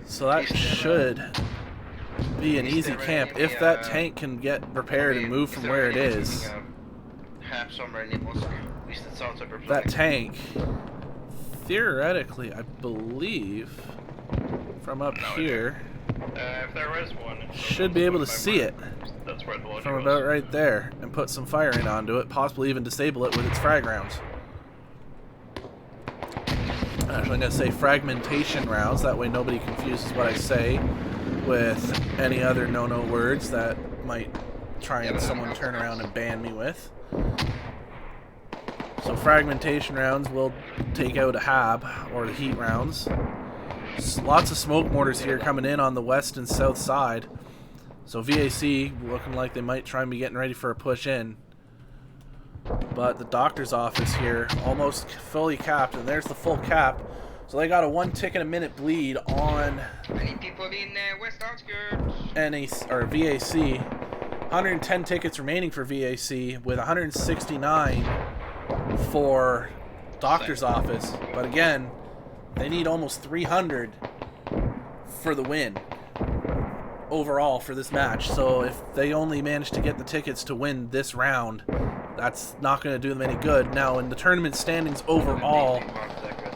So that should be an easy camp if that tank can get repaired and move from where it is. That tank, theoretically, I believe, from up here, if there is one, should be able to see it from about right there and put some firing onto it, possibly even disable it with its frag rounds. Actually, I'm going to say fragmentation rounds, that way nobody confuses what I say with any other no-no words that might try and someone turn around and ban me with. So fragmentation rounds will take out a hab, or the heat rounds. Lots of smoke mortars here coming in on the west and south side. So VAC looking like they might try and be getting ready for a push in. But the Doctor's office here almost fully capped, and there's the full cap. So they got a 1 tick in a minute bleed on Any people in west outskirts? VAC. 110 tickets remaining for VAC with 169 for Doctor's office. But again, they need almost 300 for the win overall for this match. So if they only manage to get the tickets to win this round, that's not going to do them any good. Now in the tournament standings overall,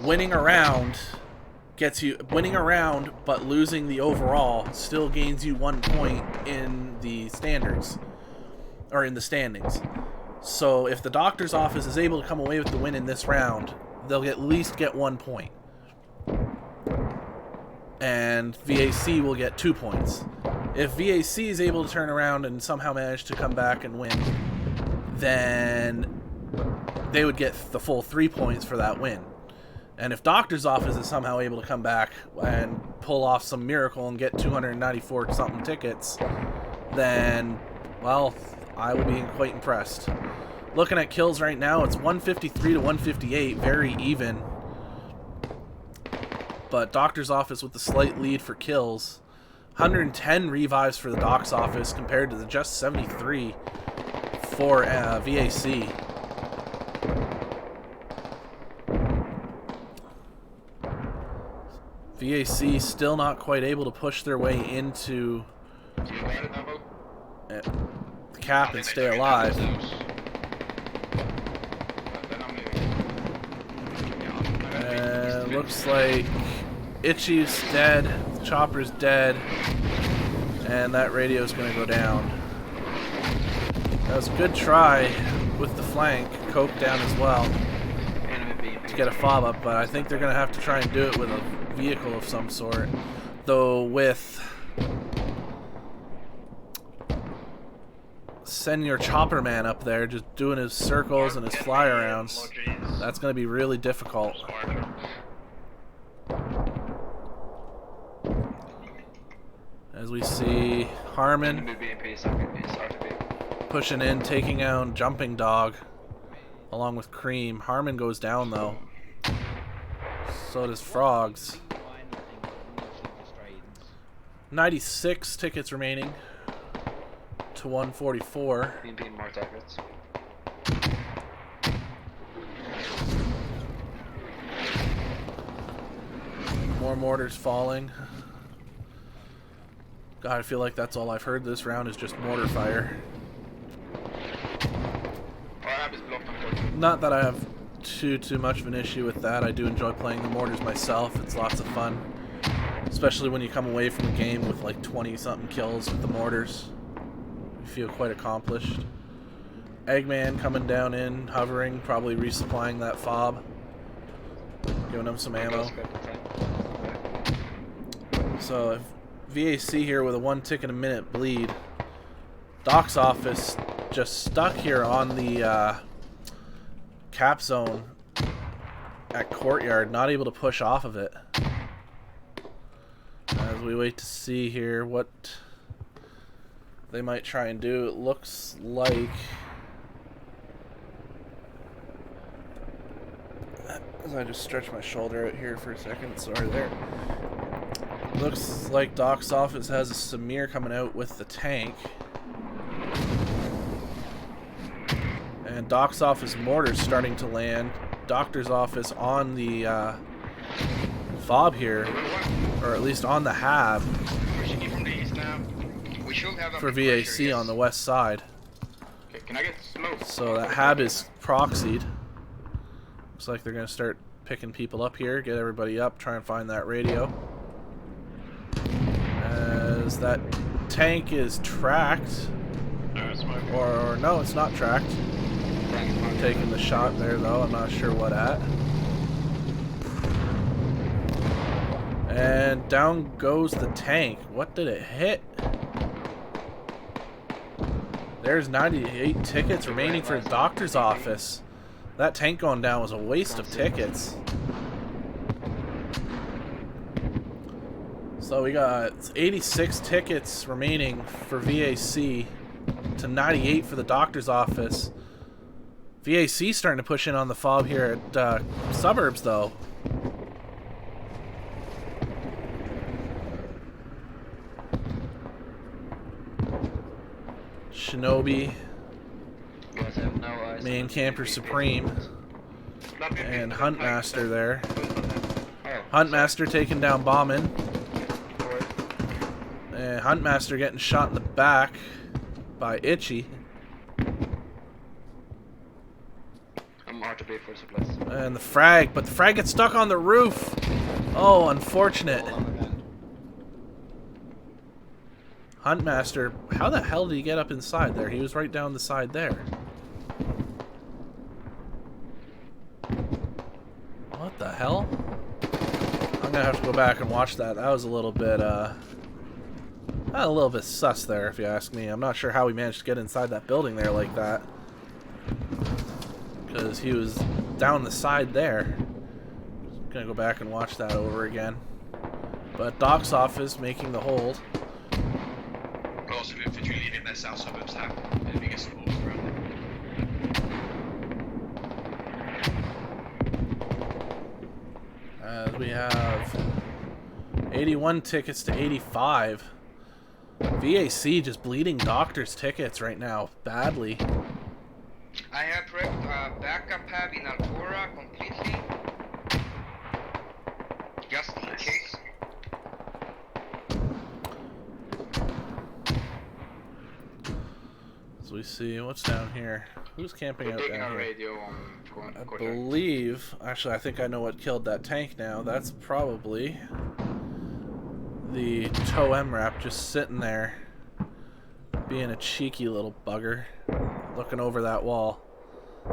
winning a round gets you but losing the overall still gains you 1 point in the standards, or in the standings. So if the Doctor's office is able to come away with the win in this round, they'll at least get 1 point. And VAC will get 2 points. If VAC is able to turn around and somehow manage to come back and win, then they would get the full 3 points for that win. And if Doctor's Office is somehow able to come back and pull off some miracle and get 294 something tickets, then, well, I would be quite impressed. Looking at kills right now, it's 153 to 158, very even. But Doctor's Office with the slight lead for kills. 110 revives for the Doc's Office compared to the just 73 for VAC. VAC still not quite able to push their way into the cap and stay alive. And looks like Itchy's dead, Chopper's dead, and that radio's going to go down. That was a good try with the flank, Coke down as well, to get a fob up, but I think they're going to have to try and do it with a vehicle of some sort. Though with send your chopper man up there just doing his circles and his fly arounds, that's going to be really difficult. As we see Harmon pushing in, taking out Jumping Dog along with Cream. Harmon goes down though. So does Frogs. 96 tickets remaining to 144. More targets. More mortars falling. God, I feel like that's all I've heard this round is just mortar fire. Not that I have too much of an issue with that. I do enjoy playing the mortars myself. It's lots of fun. Especially when you come away from a game with like 20-something kills with the mortars. You feel quite accomplished. Eggman coming down in, hovering, probably resupplying that fob. Giving him some ammo. So if VAC here with a 1 ticket a minute bleed. Doc's Office just stuck here on the cap zone at Courtyard, not able to push off of it. As we wait to see here what they might try and do, it looks like, as I just stretch my shoulder out here for a second, sorry there. Looks like Doc's Office has a Samir coming out with the tank. And Doc's Office mortars starting to land. Doctor's Office on the fob here, or at least on the hab for VAC on the west side. Okay, can I get smoke? So that hab is proxied. Looks like they're going to start picking people up here, get everybody up, try and find that radio. As that tank is tracked. Or no, it's not tracked. Taking the shot there though, I'm not sure what at. And down goes the tank. What did it hit? There's 98 tickets remaining for the Doctor's Office. That tank going down was a waste of tickets. So we got 86 tickets remaining for VAC to 98 for the Doctor's Office. VAC starting to push in on the fob here at Suburbs though. Shinobi, Main Camper Supreme, and Huntmaster there. Huntmaster taking down Bauman. And Huntmaster getting shot in the back by Itchy. I'm RTB for supplies. And the frag, but the frag gets stuck on the roof. Oh, unfortunate. Huntmaster, how the hell did he get up inside there? He was right down the side there. What the hell? I'm gonna have to go back and watch that. That was a little bit sus there, if you ask me. I'm not sure how he managed to get inside that building there like that, because he was down the side there. Gonna go back and watch that over again. But Doc's office making the hold. Also, if you're leaving the south suburbs now, the biggest holes around As we have 81 tickets to 85. VAC just bleeding Doctor's tickets right now, badly. I have prepped backup hab in Alcora completely. Just in case. As we see, what's down here? Who's camping out down here? Radio on I believe, actually I think I know what killed that tank now. That's probably the tow MRAP just sitting there being a cheeky little bugger looking over that wall.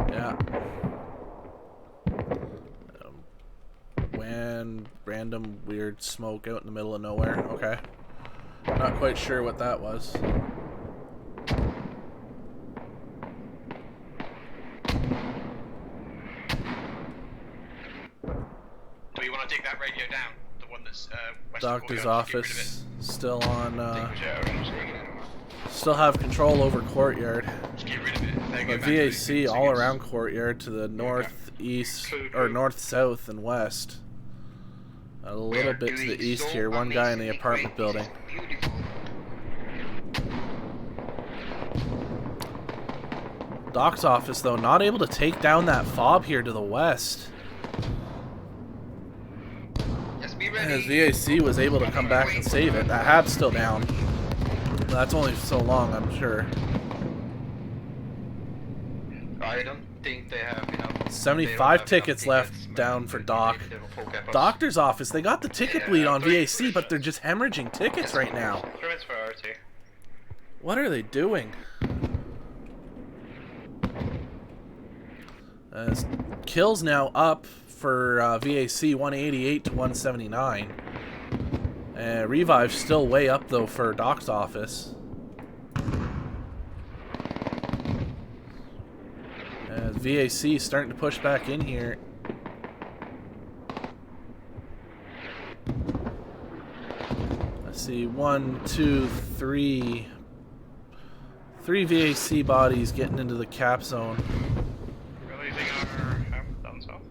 Yeah. When random weird smoke out in the middle of nowhere. Okay. Not quite sure what that was. Do you want to take that radio down? The one that's Doctor's office still on. Still have control over courtyard. But VAC all around courtyard to the northeast or north, south, and west. A little bit to the east here. One guy in the apartment building. Doc's office though not able to take down that fob here to the west. As VAC was able to come back and save it. That hab's still down. That's only so long, I'm sure. I don't think they have enough. 75 tickets left down for Doc. Doctor's office, they got the ticket bleed on VAC, but they're just hemorrhaging tickets right now. What are they doing? As kills now up for VAC 188 to 179. Revive's still way up though for Doc's office. VAC starting to push back in here. Let's see, 1, 2, 3. 3 VAC bodies getting into the cap zone. We're losing our down south.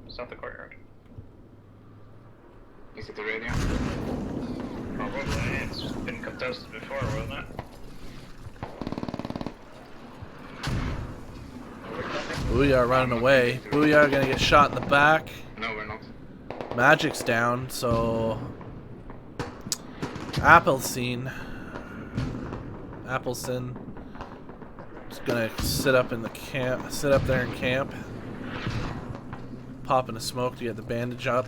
South of courtyard. Is it the radio? Probably. It's been contested before, wasn't it? Booyah running away. Booyah gonna get shot in the back. No, we're not. Magic's down, so Appleson is gonna sit up in the camp, sit up there in camp, popping a smoke to get the bandage up.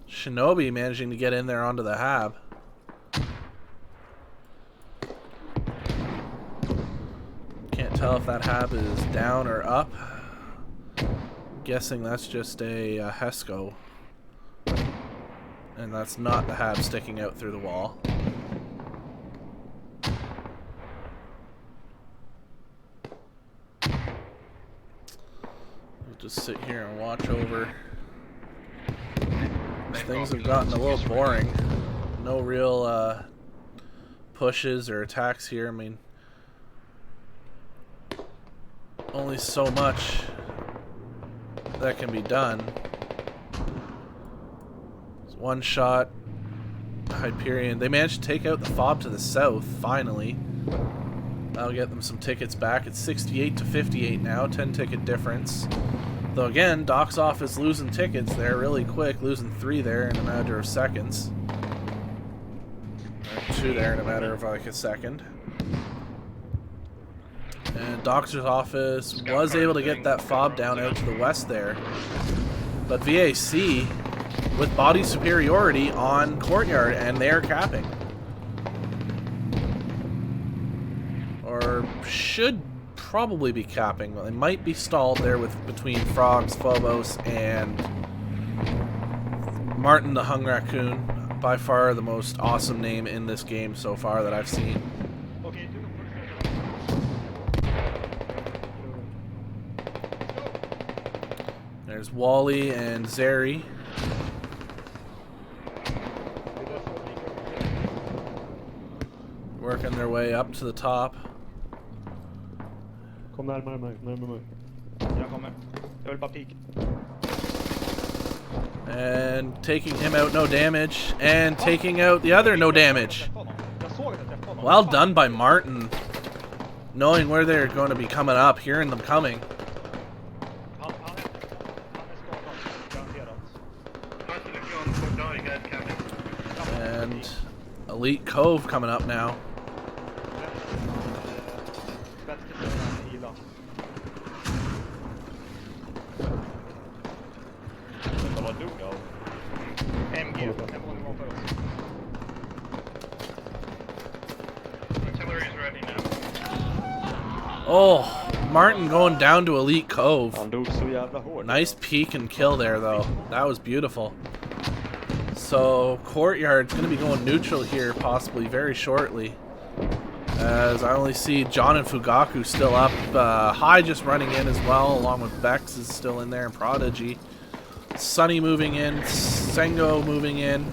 Shinobi managing to get in there onto the hab. Can't tell if that hab is down or up. Guessing that's just a Hesco. And that's not the hab sticking out through the wall. We'll just sit here and watch over. Things have gotten a little boring. No real pushes or attacks here. I mean, only so much that can be done. It's one shot. Hyperion. They managed to take out the fob to the south, finally. That'll get them some tickets back. It's 68 to 58 now, 10 ticket difference. Though again, Doc's office losing tickets there really quick, losing 3 there in a matter of seconds. Or 2 there in a matter of like a second. And Doc's office was able to get that fob down out to the west there. But VAC with body superiority on courtyard, and they are capping. Or should probably be capping. Well, they might be stalled there with between Frogs, Phobos, and Martin the Hung Raccoon. By far the most awesome name in this game so far that I've seen. There's Wally and Zeri. Working their way up to the top. Kom närmare mig, närmare mig. Jag kommer. Jag vill bara peek. And taking him out, no damage. And taking out the other, no damage. Well done by Martin. Knowing where they're going to be coming up, hearing them coming. And Elite Cove coming up now. Oh, Martin going down to Elite Cove. Nice peek and kill there, though. That was beautiful. So, Courtyard's going to be going neutral here, possibly very shortly. As I only see John and Fugaku still up. High just running in as well, along with Vex is still in there, and Prodigy. Sunny moving in, Sengo moving in.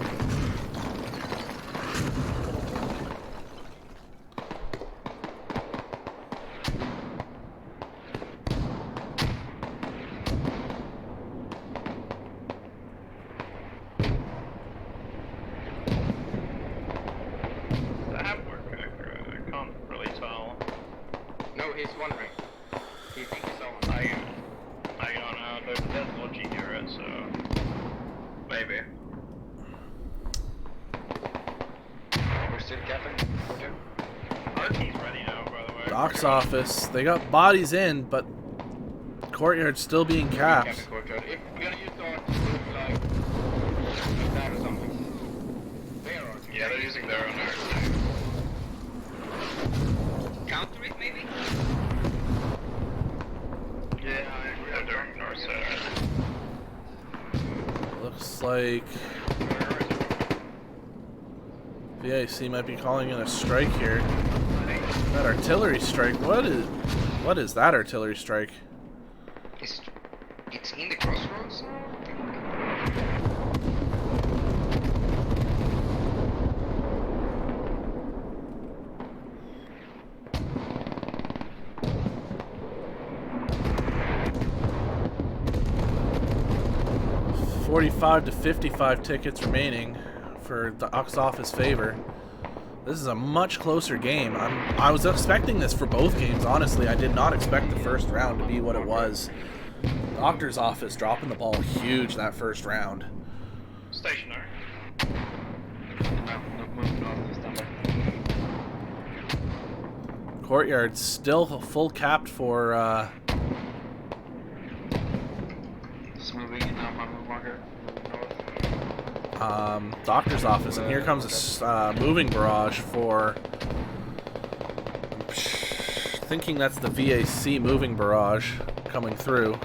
Doc's office. They got bodies in, but Courtyard's still being capped. Yeah, they're using their own arts. Counter it, maybe? Yeah, I agree. They're doing north side. Looks like VAC might be calling in a strike here. That artillery strike. What is that artillery strike? It's in the crossroads. 45 to 55 tickets remaining for the Ox Office favor. This is a much closer game. I was expecting this for both games, honestly. I did not expect the first round to be what it was. Doctor's Office dropping the ball huge that first round. Stationary. Courtyard still full capped for Just moving in now, my move marker. Doctor's Office, and here comes a moving barrage for thinking that's the VAC moving barrage coming through.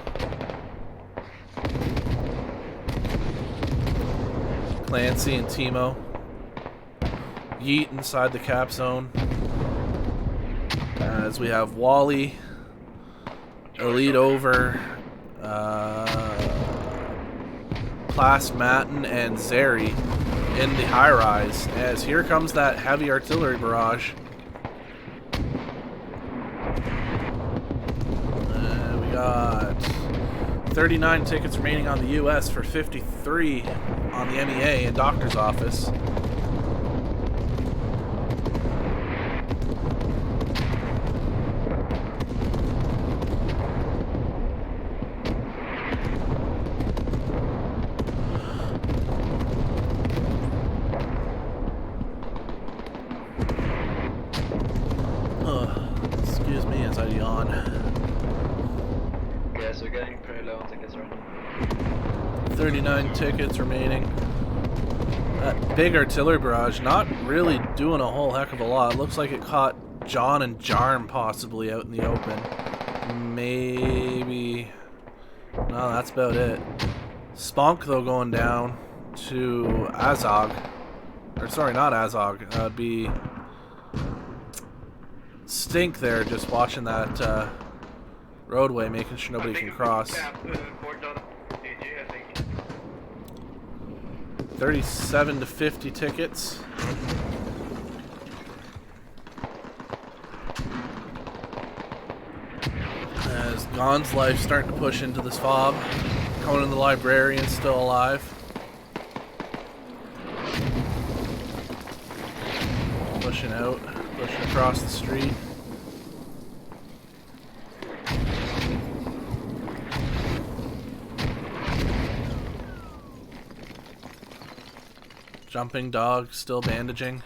Clancy and Timo. Yeet inside the cap zone. As we have Wally, Elite over, Class Matten, and Zeri in the high rise. As here comes that heavy artillery barrage. We got 39 tickets remaining on the US for 53 on the MEA and Doctor's Office. Excuse me as I yawn. Okay, so we're getting pretty low on tickets right now. 39 tickets remaining. That big artillery barrage not really doing a whole heck of a lot. It looks like it caught John and Jarm possibly out in the open. Maybe. No, that's about it. Spunk though going down to Azog. Or sorry, not Azog. That would be Stink there, just watching that roadway, making sure nobody can cross. 37 to 50 tickets. As Gon's Life starting to push into this fob. Conan the Librarian still alive. Pushing out, pushing across the street. Jumping dog, still bandaging.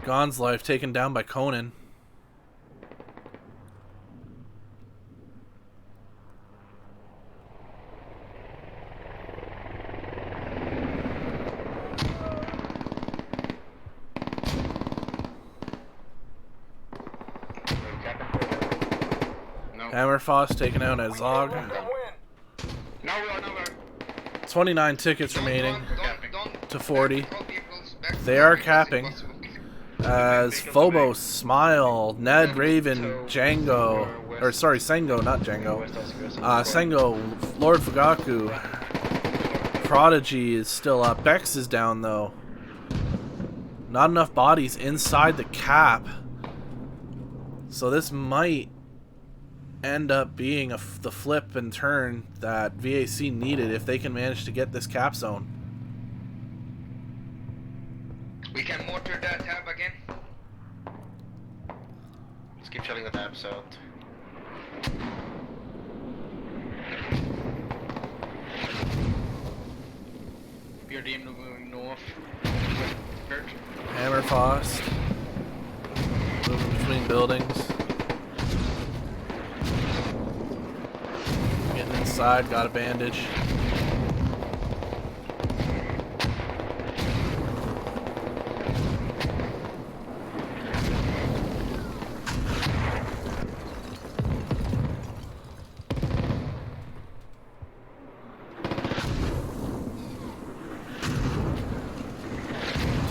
Gon's Life taken down by Conan. Hammerfoss taken out as Zog. 29 tickets remaining to 40. They are capping as Phobos, Smile, Ned, Raven, Django, or sorry, Sengo, not Django. Sengo, Lord Fugaku, Prodigy is still up. Bex is down though. Not enough bodies inside the cap. So this might end up being the flip and turn that VAC needed if they can manage to get this cap zone. We can mortar that tab again. Let's keep shelling the tabs out. BRD moving north. Hammerfoss moving between buildings. Getting inside, got a bandage.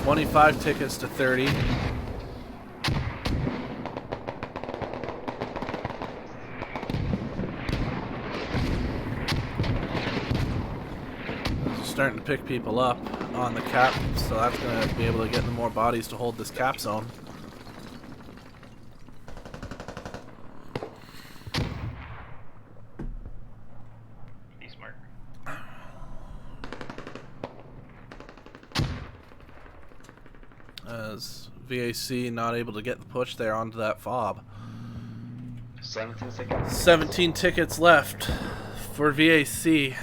$25 tickets to 30. Starting to pick people up on the cap, so that's going to be able to get more bodies to hold this cap zone. Be smart. As VAC not able to get the push there onto that fob. 17 tickets left for VAC.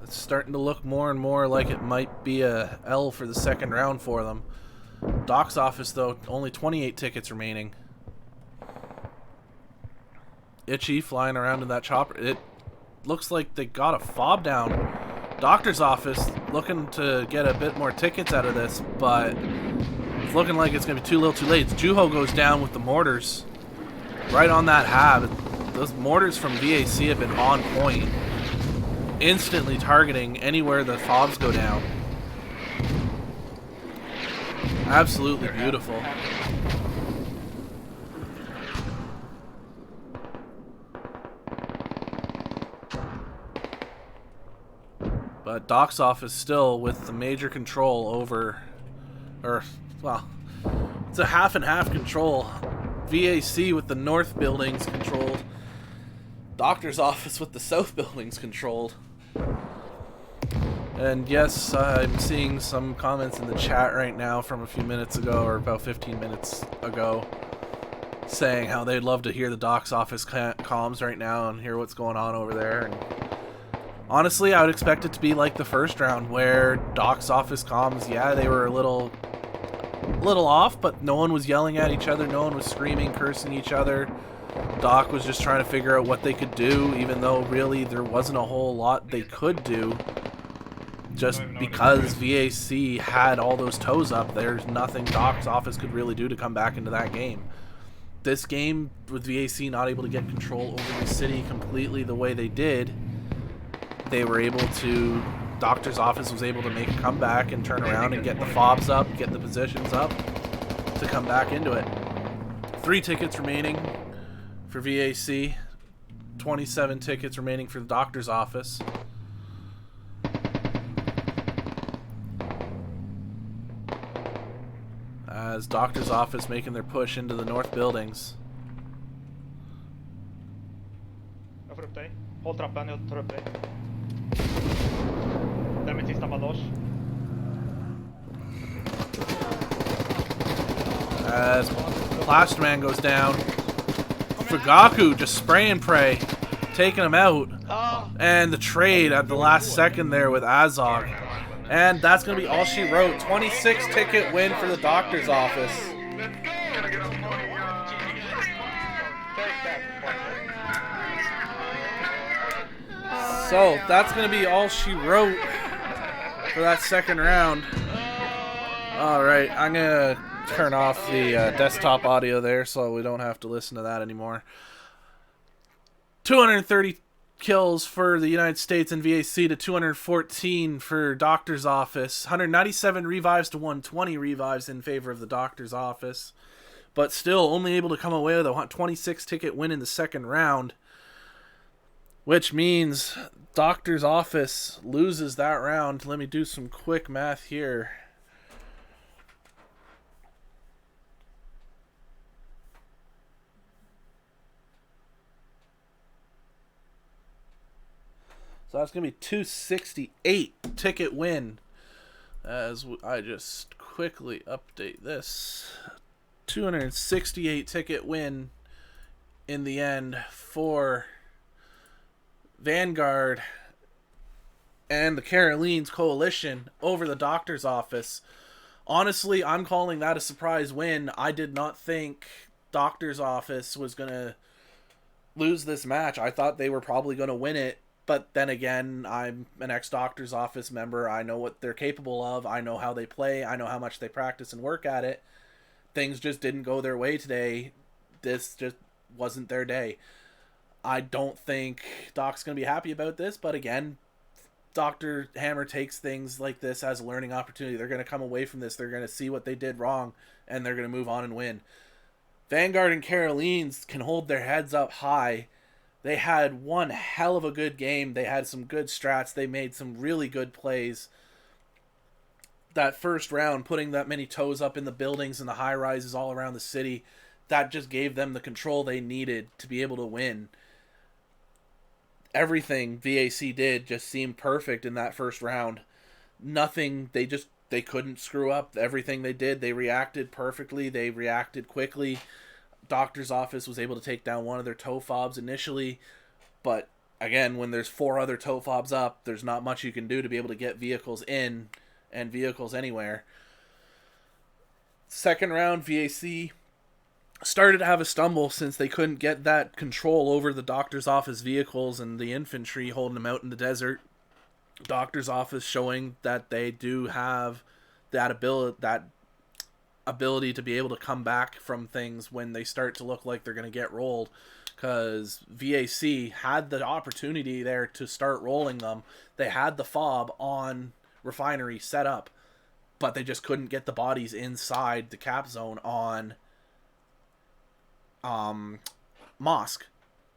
It's starting to look more and more like it might be a L for the second round for them. Doc's office, though, only 28 tickets remaining. Itchy flying around in that chopper. It looks like they got a fob down. Doctor's office looking to get a bit more tickets out of this, but it's looking like it's going to be too little too late. Juho goes down with the mortars right on that hab. Those mortars from VAC have been on point. Instantly targeting anywhere the fobs go down. Absolutely beautiful. But Doc's office still with the major control over, or, well, it's a half and half control. VAC with the north buildings controlled. Doctor's office with the south buildings controlled. And yes, I'm seeing some comments in the chat right now from a few minutes ago, or about 15 minutes ago, saying how they'd love to hear the Doc's office comms right now and hear what's going on over there. And honestly, I would expect it to be like the first round, where Doc's office comms, yeah, they were a little off, but no one was yelling at each other, no one was screaming, cursing each other. Doc was just trying to figure out what they could do, even though really there wasn't a whole lot they could do. Just because VAC had all those toes up, there's nothing Doc's office could really do to come back into that game. This game, with VAC not able to get control over the city completely the way they did, they were able to... Doctor's office was able to make a comeback and turn around and get the fobs up, get the positions up to come back into it. 3 tickets remaining for VAC. 27 tickets remaining for the Doctor's office. as Doctor's Office making their push into the north buildings. Jag får upp dig. Håll trappen, jag tar upp dig. Där med sista bandage. As Plasterman goes down, Fugaku just spray and pray, taking him out. And the trade at the last second there with Azog. And that's going to be all she wrote. 26 ticket win for the Doctor's Office. So that's going to be all she wrote for that second round. Alright, I'm going to turn off the desktop audio there so we don't have to listen to that anymore. 230 kills for the United States and VAC to 214 for Doctor's Office. 197 revives to 120 revives in favor of the Doctor's Office. But still only able to come away with a 26 ticket win in the second round. Which means Doctor's Office loses that round. Let me do some quick math here. So that's going to be 268 ticket win. As I just quickly update this. 268 ticket win in the end for Vanguard and the Carolines Coalition over the Doctor's Office. Honestly, I'm calling that a surprise win. I did not think Doctor's Office was going to lose this match. I thought they were probably going to win it. But then again, I'm an ex-Doctor's Office member. I know what they're capable of. I know how they play. I know how much they practice and work at it. Things just didn't go their way today. This just wasn't their day. I don't think Doc's going to be happy about this. But again, Dr. Hammer takes things like this as a learning opportunity. They're going to come away from this. They're going to see what they did wrong. And they're going to move on and win. Vanguard and Carolines can hold their heads up high. They had one hell of a good game. They had some good strats. They made some really good plays. That first round, putting that many toes up in the buildings and the high-rises all around the city, that just gave them the control they needed to be able to win. Everything VAC did just seemed perfect in that first round. Nothing, they couldn't screw up. Everything they did, they reacted perfectly. They reacted quickly. Doctor's Office was able to take down one of their toe fobs initially, but again, when there's 4 other toe fobs up, there's not much you can do to be able to get vehicles in and vehicles anywhere. Second round, VAC started to have a stumble since they couldn't get that control over the Doctor's Office vehicles and the infantry holding them out in the desert. Doctor's Office showing that they do have that ability to be able to come back from things when they start to look like they're going to get rolled, because VAC had the opportunity there to start rolling them. They had the fob on Refinery set up, but they just couldn't get the bodies inside the cap zone on Mosque.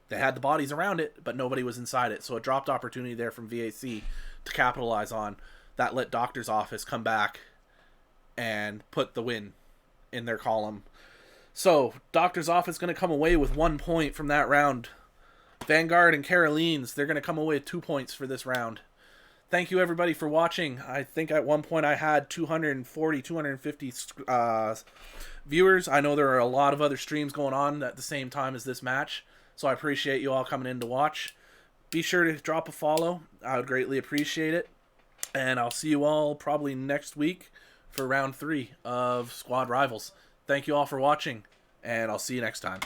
They had the bodies around it, but nobody was inside it, so a dropped opportunity there from VAC to capitalize on. That let Doctor's Office come back and put the win in their column. So, Doctor's Office going to come away with 1 point from that round. Vanguard and Carolines, they're going to come away with 2 points for this round. Thank you, everybody, for watching. I think at one point I had 240, 250 viewers. I know there are a lot of other streams going on at the same time as this match, so I appreciate you all coming in to watch. Be sure to drop a follow. I would greatly appreciate it. And I'll see you all probably next week for round 3 of Squad Rivals. Thank you all for watching, and I'll see you next time.